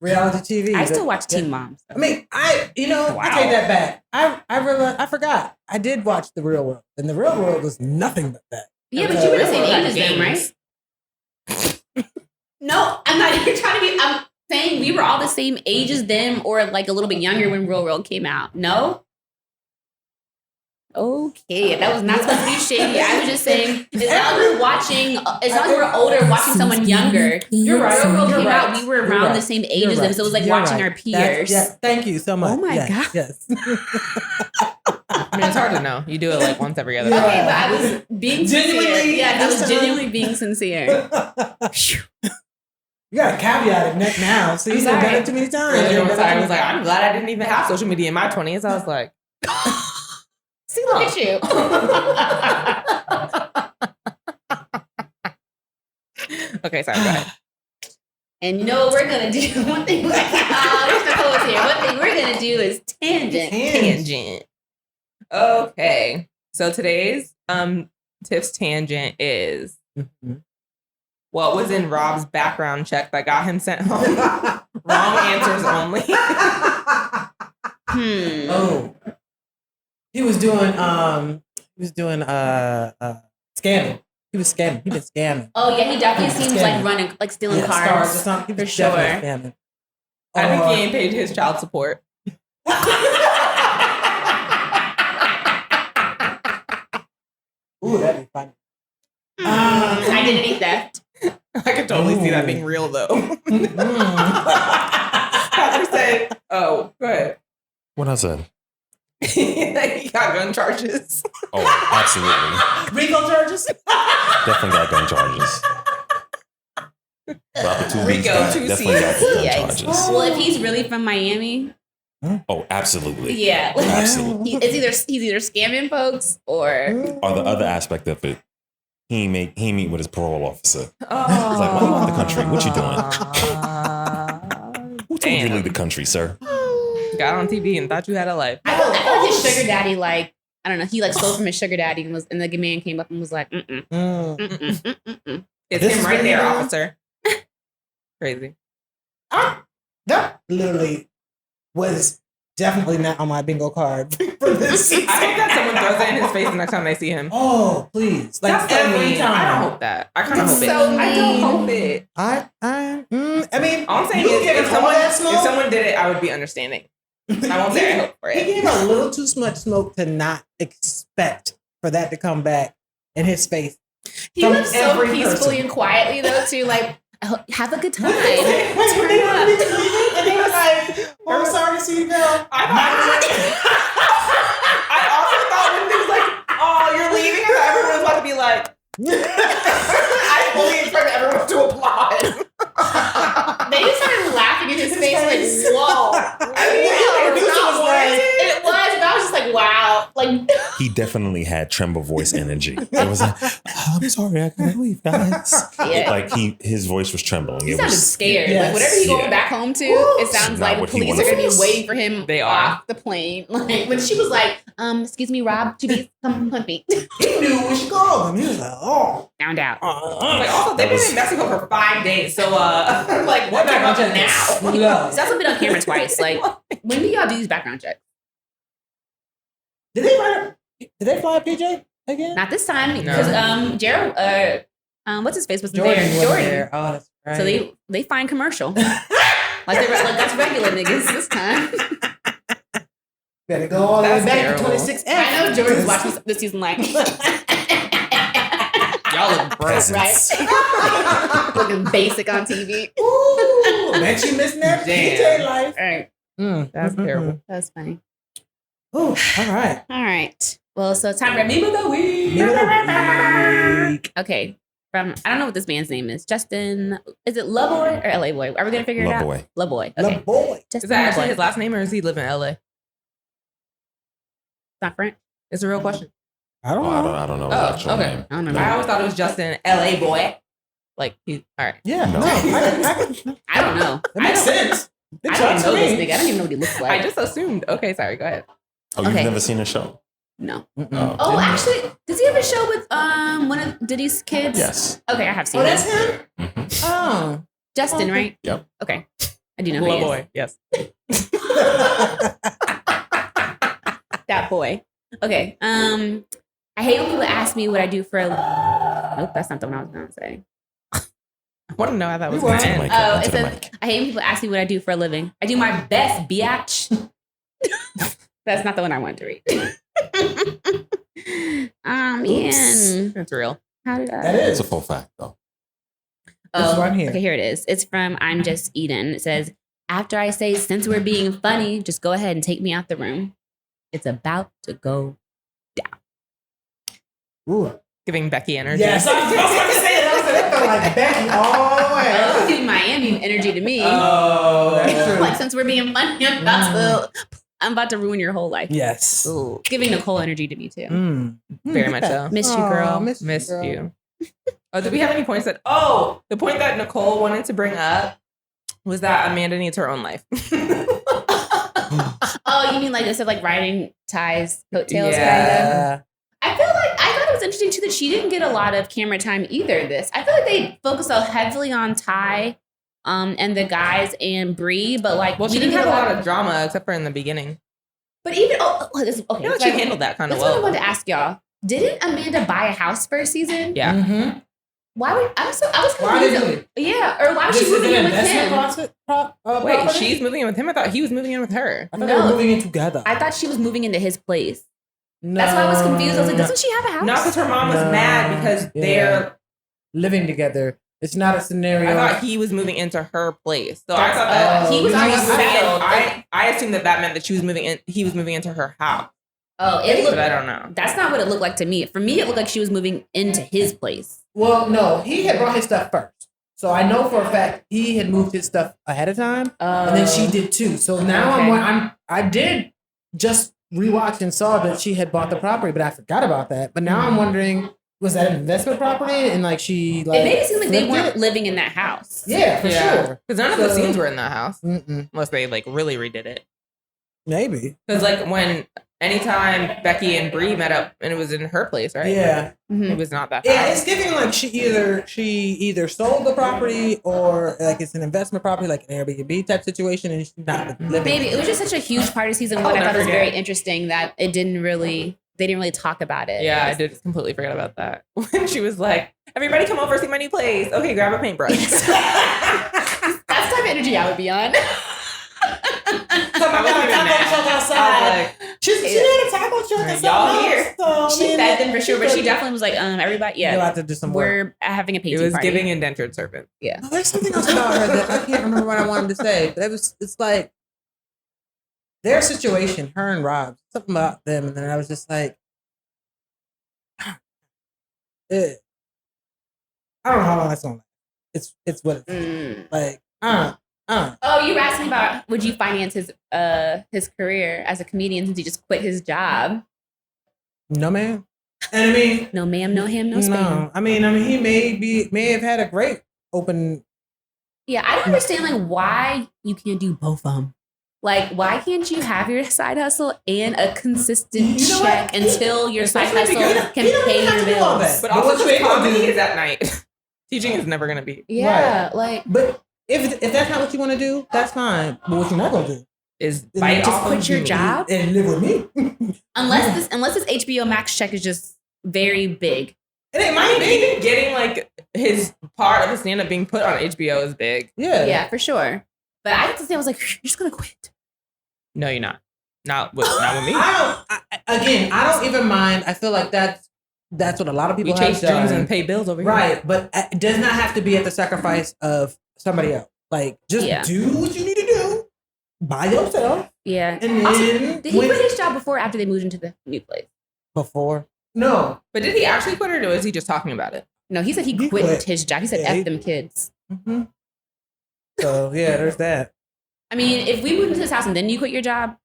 reality TV. I but- still watch yeah. Teen Moms. I mean, I take that back. I realized, I forgot. I did watch The Real World, and The Real World was nothing but that. Yeah, but you were the same Real age as them, games. right? No, I'm not even trying to be. I'm saying we were all the same age as them, or like a little bit younger when Real World came out. No. Okay, that was not supposed to be shady. I was just saying, as long as we're watching, as long as we're older, watching someone younger. You're right. Real World You're came right. out, we were You're around right. the same age You're as them, right. so it was like You're watching right. our peers. Yeah, thank you so much. Oh my Yes, God. Yes. I mean, it's hard to know. You do it like once every other Yeah. Okay, but I was being sincere. Genuinely, Yeah, I this was time. genuinely being sincere. You got to caveat it now. See, I'm you've done sorry. it too many times. Earlier You've one done it time, I too was many like, I'm glad I didn't even have social media in my 20s. I was like, See, look at you. okay, sorry, go ahead. And you know what we're gonna do? One thing, there's the poets here. One thing we're gonna do is tangent. Tangent. Okay. So today's tips tangent is what was in Rob's background check that got him sent home? Wrong answers only. Oh, he was doing scamming. He was scamming. He did scamming. Oh yeah, he definitely seems like running, like stealing Stars cars or something. He for was sure. definitely scamming. I think he ain't paid his child support. Ooh, that'd be funny. Identity theft. I could totally see that being real though. Patrick said, "Oh, go ahead." What I said? He got gun charges. Oh, absolutely. Rico charges? Definitely got gun charges. Drop it 2 weeks Rico, back. 2 Definitely got gun Yikes. charges. Well, if he's really from Miami, Oh, absolutely. yeah, Absolutely. he's either scamming folks or Or the other aspect of it, he ain't meet with his parole officer. Oh. He's like, why you out the country? What you doing? Who told you to Damn. leave the country, sir? Got on TV and thought you had a life. I feel like his sugar daddy, like, I don't know, he like stole from his sugar daddy and the man came up and was like, It's This him is right what there, he officer. Crazy. That literally was definitely not on my bingo card for this season. I hope that someone throws it in his face the next time they see him. Oh, please. Like That's so every mean. I time. don't hope that. I kind of That's hope so it. I don't mean. hope it. I mean, All I'm saying you is, giving if all that smoke? someone did it, I would be understanding. I won't say I hope for He it. gave a little too much smoke to not expect for that to come back in his face. he From lives so every peacefully person. and quietly though too, like, have a good time. When they wanted me to leave it, and he was like, "Oh, I'm sorry to see you, girl." I also thought when he was like, "Oh, you're leaving," I thought everyone was about to be like, I fully expected everyone to applaud. They just started laughing in his face, like, whoa. I mean, Wow. it was not warranted. It was, and I was just like, wow. Like, He definitely had tremble voice energy. It was like, I'm sorry, I gotta leave, guys. yeah. Like his voice was trembling. He It sounded was scared. Yes. Like, whatever he's going Yeah. back home to, it sounds Not like the what he police are wanted. going to be waiting for him They are. off the plane. Like, when she was like, excuse me, Rob, come with me. He knew what she called him. He was like, "Oh, Found out. Like, also, they've been in Mexico for 5 days, so like, what background about check now? Yeah. It's also been on camera twice. Like, when do y'all do these background checks? Did they fly PJ again?" Not this time, No. because Gerald, what's his face wasn't Jordan there. wasn't Jordan. there. Oh, that's right. So they find commercial. Like that's regular niggas this time. better go all the way That's back terrible. to 26. I know Jordan's watching this season like Y'all look broke. Peasants. right, looking basic on TV. Ooh, bet you missing that Damn. PJ life. All right, That's terrible. that's funny. Ooh, all right. All right. Well, so time for meme of the week. Meme of the week. Okay. From I don't know what this man's name is. Justin. Is it LaBoy or LA Boy? Are we gonna figure it out? LaBoy. LaBoy. The Okay. boy. Justin Is that actually LaBoy. his last name, or does he live in LA? It's not French. It's a real question. I don't Oh, know. I don't know his Oh, actual okay. name. I don't know. I always thought it was Justin LA boy. Like he's all right. Yeah, No. no. That I don't know. makes sense. Big I shots don't know to this me. nigga. I don't even know what he looks like. I just assumed. Okay, sorry. Go ahead. Oh, you've Okay. never seen a show? no. Mm-mm. Oh, actually, does he have a show with one of Diddy's kids? Yes. Okay, I have seen Oh, it. that's him? Mhm. Oh. Justin, Okay. right? Yep. Okay. I do know who Little he is. boy. Yes. That boy. Okay. I hate when people ask me what I do for a Nope, that's not the one I was gonna say. I want to know how that was You going to are. end. Mic, Oh, into it the says mic. I hate when people ask me what I do for a living. I do my best, biatch. That's not the one I wanted to read. Oh man. It's real. How did I That It's is. a full fact, though. This one here. Okay, here it is. It's from I'm Just Eden. It says, after I say, since we're being funny, just go ahead and take me out the room. It's about to go. Ooh. Giving Becky energy. Yes, I was about to say that. I said that felt like Becky all the Oh, way. it's giving Miami energy to me. Oh, that's true. Like, since we're being funny, I'm about to ruin your whole life. Yes. Ooh. Giving Nicole energy to me too. Mm. Very much so. Miss you, girl. Missed girl. you. Oh, did we have any points that? Oh, the point that Nicole wanted to bring up was that Amanda needs her own life. Oh, you mean like instead of like riding Ty's coattails, kind of. Yeah. I feel like I thought it was interesting too that she didn't get a lot of camera time either. This I feel like they focused so heavily on Ty, and the guys and Bree, but like Well, she didn't have a lot of drama except for in the beginning. But even this okay, I feel like she handled that kind of that's what I well. wanted to ask y'all. Didn't Amanda buy a house first season? Yeah. Mm-hmm. Why would I was Why confused. did you? Yeah, or why was she moving in with him? Wait, property? she's moving in with him? I thought he was moving in with her. I thought they were No. moving in together. I thought she was moving into his place. No. That's why I was confused. I was like, doesn't she have a house? No, because her mom was No. mad because Yeah. they're. living together. It's not a scenario. I thought he was moving into her place, so I That's- thought that he was I already settled. I assumed that meant that she was moving in. He was moving into her house, Oh, it looked. but I don't know. That's not what it looked like to me. For me, it looked like she was moving into his place. Well, no, he had brought his stuff first. So I know for a fact he had moved his stuff ahead of time, and then she did too. So now Okay. I did just rewatch and saw that she had bought the property, but I forgot about that. But now I'm wondering, was that an investment property? And like she like It made it seem like they flipped weren't it? living in that house. Yeah, for sure. because none of the So- scenes were in that house Mm-mm. unless they like really redid it. Maybe. Because like when anytime Becky and Bree met up, and it was in her place, right? Yeah. Mhm. It was not that. Yeah, house. it's giving like she either sold the property or like it's an investment property, like an Airbnb type situation, and she's not living. Maybe it was just such a huge part of season one. I'll I thought it was never very forget. interesting that they didn't really talk about it. Yeah, I did completely forget about that. When she was like, "Everybody, come over, see my new place. Okay, grab a paintbrush." That's the type of energy I would be on. I wasn't even mad. I was like, She had a taco truck at Y'all someone here. else, so, I She mean, fed them for sure, but she definitely was like, everybody, You'll yeah, have to do some work. we're having a it painting was party. giving indentured servant. Oh, there's something else about her that I can't remember what I wanted to say, but it's like their situation, her and Rob, something about them, and then I was just like, I don't know how long that's going. It's what it's Mm. like. Oh, you were asking about would you finance his career as a comedian since he just quit his job? No, man. And I mean, No, ma'am, no ham, no spam. no. I mean, he may have had a great open. Yeah, I don't understand like why you can't do both of them. Like, why can't you have your side hustle and a consistent You know check what? until your side Especially hustle because can you don't pay have your to do all bills? that. But But also, what you the ain't gonna comedy do- is at night. Teaching is never gonna be. Yeah, like But if that's not what you want to do, that's fine. But what you're not gonna do Is is bite just off quit of your you. job? and live with me. unless this HBO Max check is just very big. And it might be. Even getting like his part of the stand up being put on HBO is big. Yeah. Yeah, for sure. But I have to say, I was like, you're just gonna quit. No, you're not. Not with me. I don't even mind. I feel like that's what a lot of people We have chase dreams done. and pay bills over here. Right, but it does not have to be at the sacrifice of somebody else. Like, just Yeah. do what you need to do by yourself. Yeah. And Also, then did he quit his job before or after they moved into the new place? before? No. But did he actually quit it, or was he just talking about it? No, he said he He quit quit. his job. He said, Yeah, F he- them kids. hmm So yeah, there's that. I mean, if we moved into this house and then you quit your job,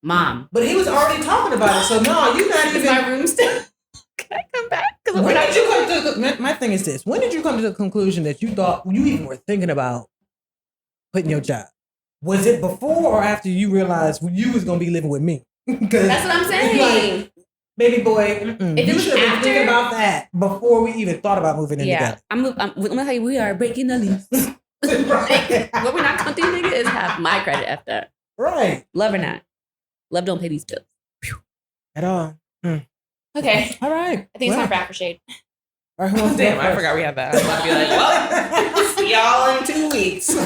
Mom, But he was already talking about it. So no, you're not is even. my room still? Can I come back? Because When did you come to my thing is this? When did you come to the conclusion that you thought you even were thinking about quitting your job? Was it before or after you realized you was gonna be living with me? That's what I'm saying. Like, baby boy, mm-mm. If it You was should have been after- thinking about that before we even thought about moving in Yeah, I'm gonna tell you, we are breaking the lease. together. Right. What we're not gonna do, nigga, is have my credit after that. Right. Love or not, love don't pay these bills. At all. Okay, All right. I think it's time for aftershade. All right, who wants to Damn, go I first? forgot we had that. I was about to be like, well, see y'all in 2 weeks. Who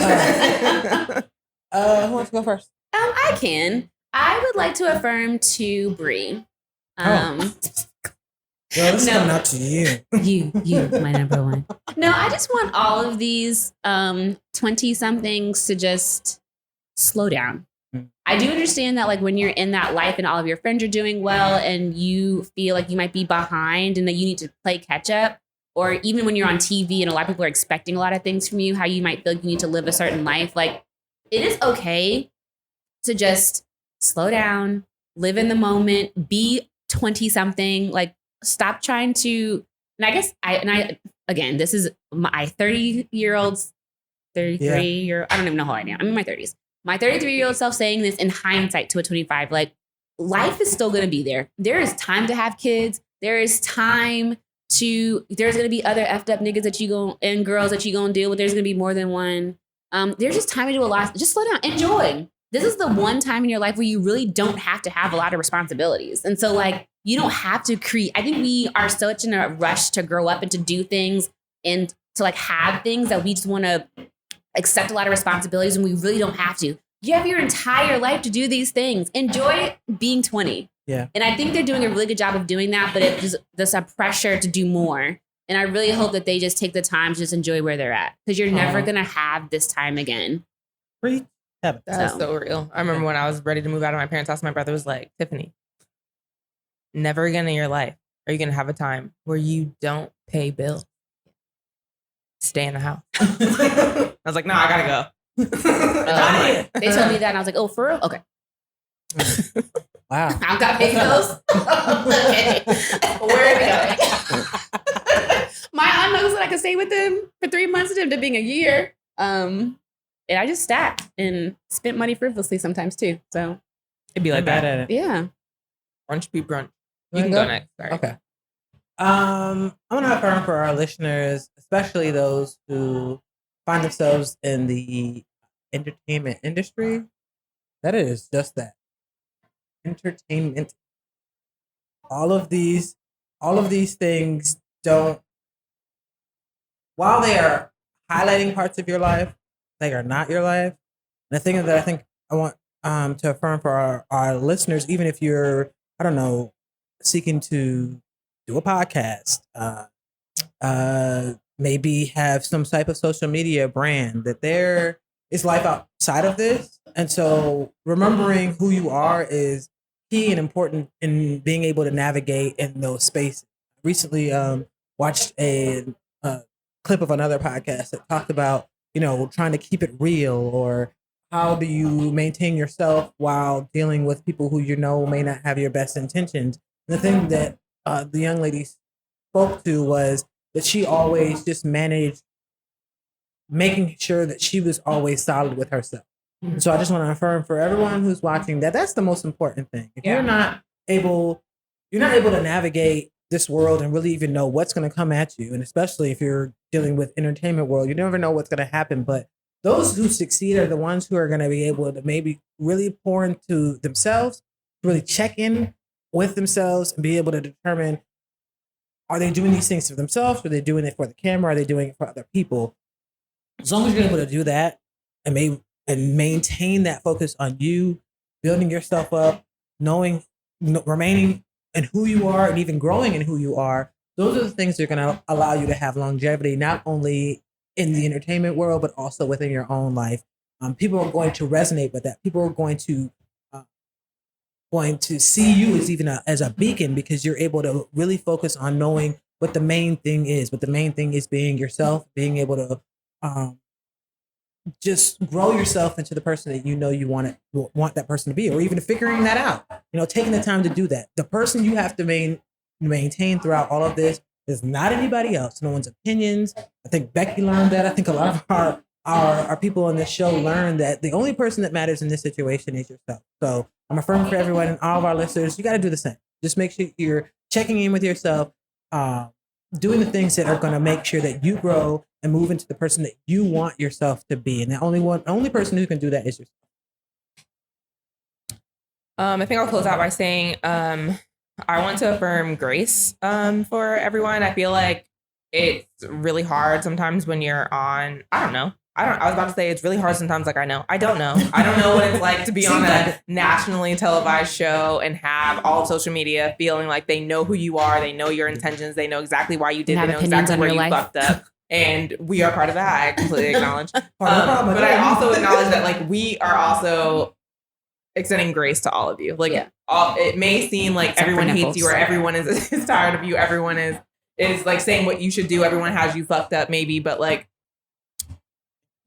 wants to go first? I can. I would like to affirm to Bree. Yo, this is No. coming out to you. You, my number one. No, I just want all of these 20-somethings to just slow down. I do understand that, like, when you're in that life and all of your friends are doing well and you feel like you might be behind and that you need to play catch up, or even when you're on TV and a lot of people are expecting a lot of things from you, how you might feel like you need to live a certain life. Like, it is okay to just slow down, live in the moment, be 20-something, like, stop trying to, and I guess again, this is my 30-year-old, 33-year, I don't even know how I am. I'm in my 30s. my 33-year-old self saying this in hindsight to a 25, like life is still going to be there. There is time to have kids. There's going to be other effed up niggas that you go and girls that you gonna deal with. There's going to be more than one. There's just time to do a lot. Just slow down. Enjoy. This is the one time in your life where you really don't have to have a lot of responsibilities. And so like, you don't have to create. I think we are such in a rush to grow up and to do things and to like have things that we just want to accept a lot of responsibilities and we really don't have to. You have your entire life to do these things. Enjoy being 20. Yeah. And I think they're doing a really good job of doing that, but there's a pressure to do more. And I really hope that they just take the time to just enjoy where they're at because you're never going to have this time again. That's so real. I remember when I was ready to move out of my parents' house, my brother was like, Tiffany, never again in your life are you going to have a time where you don't pay bills. Stay in the house. I was like, no, I got to go. They told me that and I was like, oh, for real? Okay. Wow. I've got big bills. Okay. Where are we going? My aunt knows that I could stay with them for 3 months to being a year. And I just stacked and spent money frivolously sometimes too. So it'd be like bad that. at it. yeah. Brunch be brunch. You can go next. Sorry. Okay. I'm gonna affirm for our listeners, especially those who find themselves in the entertainment industry, that it is just that. Entertainment. All of these things don't, while they are highlighting parts of your life, they are not your life. And the thing that I think I want to affirm for our listeners, even if you're, I don't know, seeking to do a podcast, maybe have some type of social media brand, that there is life outside of this. And so remembering who you are is key and important in being able to navigate in those spaces. Recently watched a clip of another podcast that talked about, trying to keep it real, or how do you maintain yourself while dealing with people who may not have your best intentions. And the thing that the young lady spoke to was that she always just managed making sure that she was always solid with herself. So I just want to affirm for everyone who's watching that that's the most important thing. If you're not able to navigate this world and really even know what's going to come at you, and especially if you're dealing with entertainment world, you never know what's going to happen. But those who succeed are the ones who are going to be able to maybe really pour into themselves, really check in with themselves and be able to determine, are they doing these things for themselves? Are they doing it for the camera? Are they doing it for other people? As long as you're able to do that and maintain that focus on you, building yourself up, remaining in who you are and even growing in who you are, those are the things that are going to allow you to have longevity, not only in the entertainment world, but also within your own life. People are going to resonate with that. People are going to see you as a beacon, because you're able to really focus on knowing what the main thing is. What the main thing is being yourself, being able to just grow yourself into the person that you want that person to be, or even figuring that out. Taking the time to do that. The person you have to maintain throughout all of this is not anybody else. No one's opinions. I think Becky learned that. I think a lot of our people on this show learned that the only person that matters in this situation is yourself. So I'm affirming for everyone and all of our listeners, you got to do the same. Just make sure you're checking in with yourself, doing the things that are going to make sure that you grow and move into the person that you want yourself to be. And the only person who can do that is yourself. I think I'll close out by saying, I want to affirm grace for everyone. I feel like it's really hard sometimes when you're on, I was about to say it's really hard sometimes. I don't know what it's like to be on a nationally televised show and have all of social media feeling like they know who you are. They know your intentions. They know exactly why you did. They know exactly where you fucked up. And we are part of that. I completely acknowledge. But I also acknowledge that we are also extending grace to all of you. It may seem like everyone hates you, or everyone is tired of you. Everyone is saying what you should do. Everyone has you fucked up maybe, but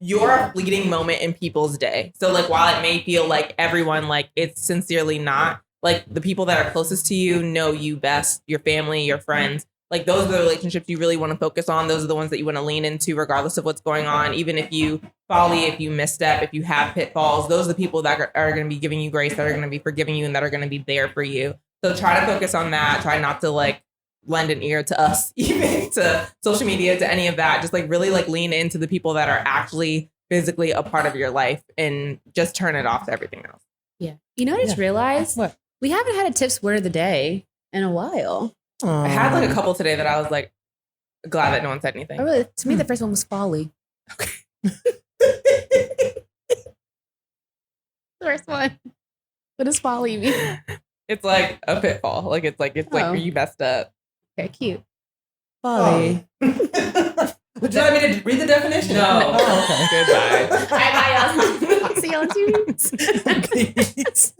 you're a fleeting moment in people's day. So while it may feel like everyone, it's sincerely not, the people that are closest to you know you best, your family, your friends, Like those are the relationships you really want to focus on. Those are the ones that you want to lean into regardless of what's going on. Even if you folly, if you misstep, if you have pitfalls, those are the people that are going to be giving you grace, that are going to be forgiving you, and that are going to be there for you. So try to focus on that. Try not to like lend an ear to us, even to social media, to any of that. Just like really like lean into the people that are actually physically a part of your life and just turn it off to everything else. Yeah. You know what I just realized? What? We haven't had a tips word of the day in a while. I had like a couple today that I was like glad that no one said anything. Oh, really, to me, the first one was folly. The first one. What does folly mean? It's like a pitfall. Like it's like where you messed up. Okay, cute. Folly. Would you like me to read the definition? No. Oh, okay. Goodbye. Bye, y'all. See y'all in 2 weeks. Peace.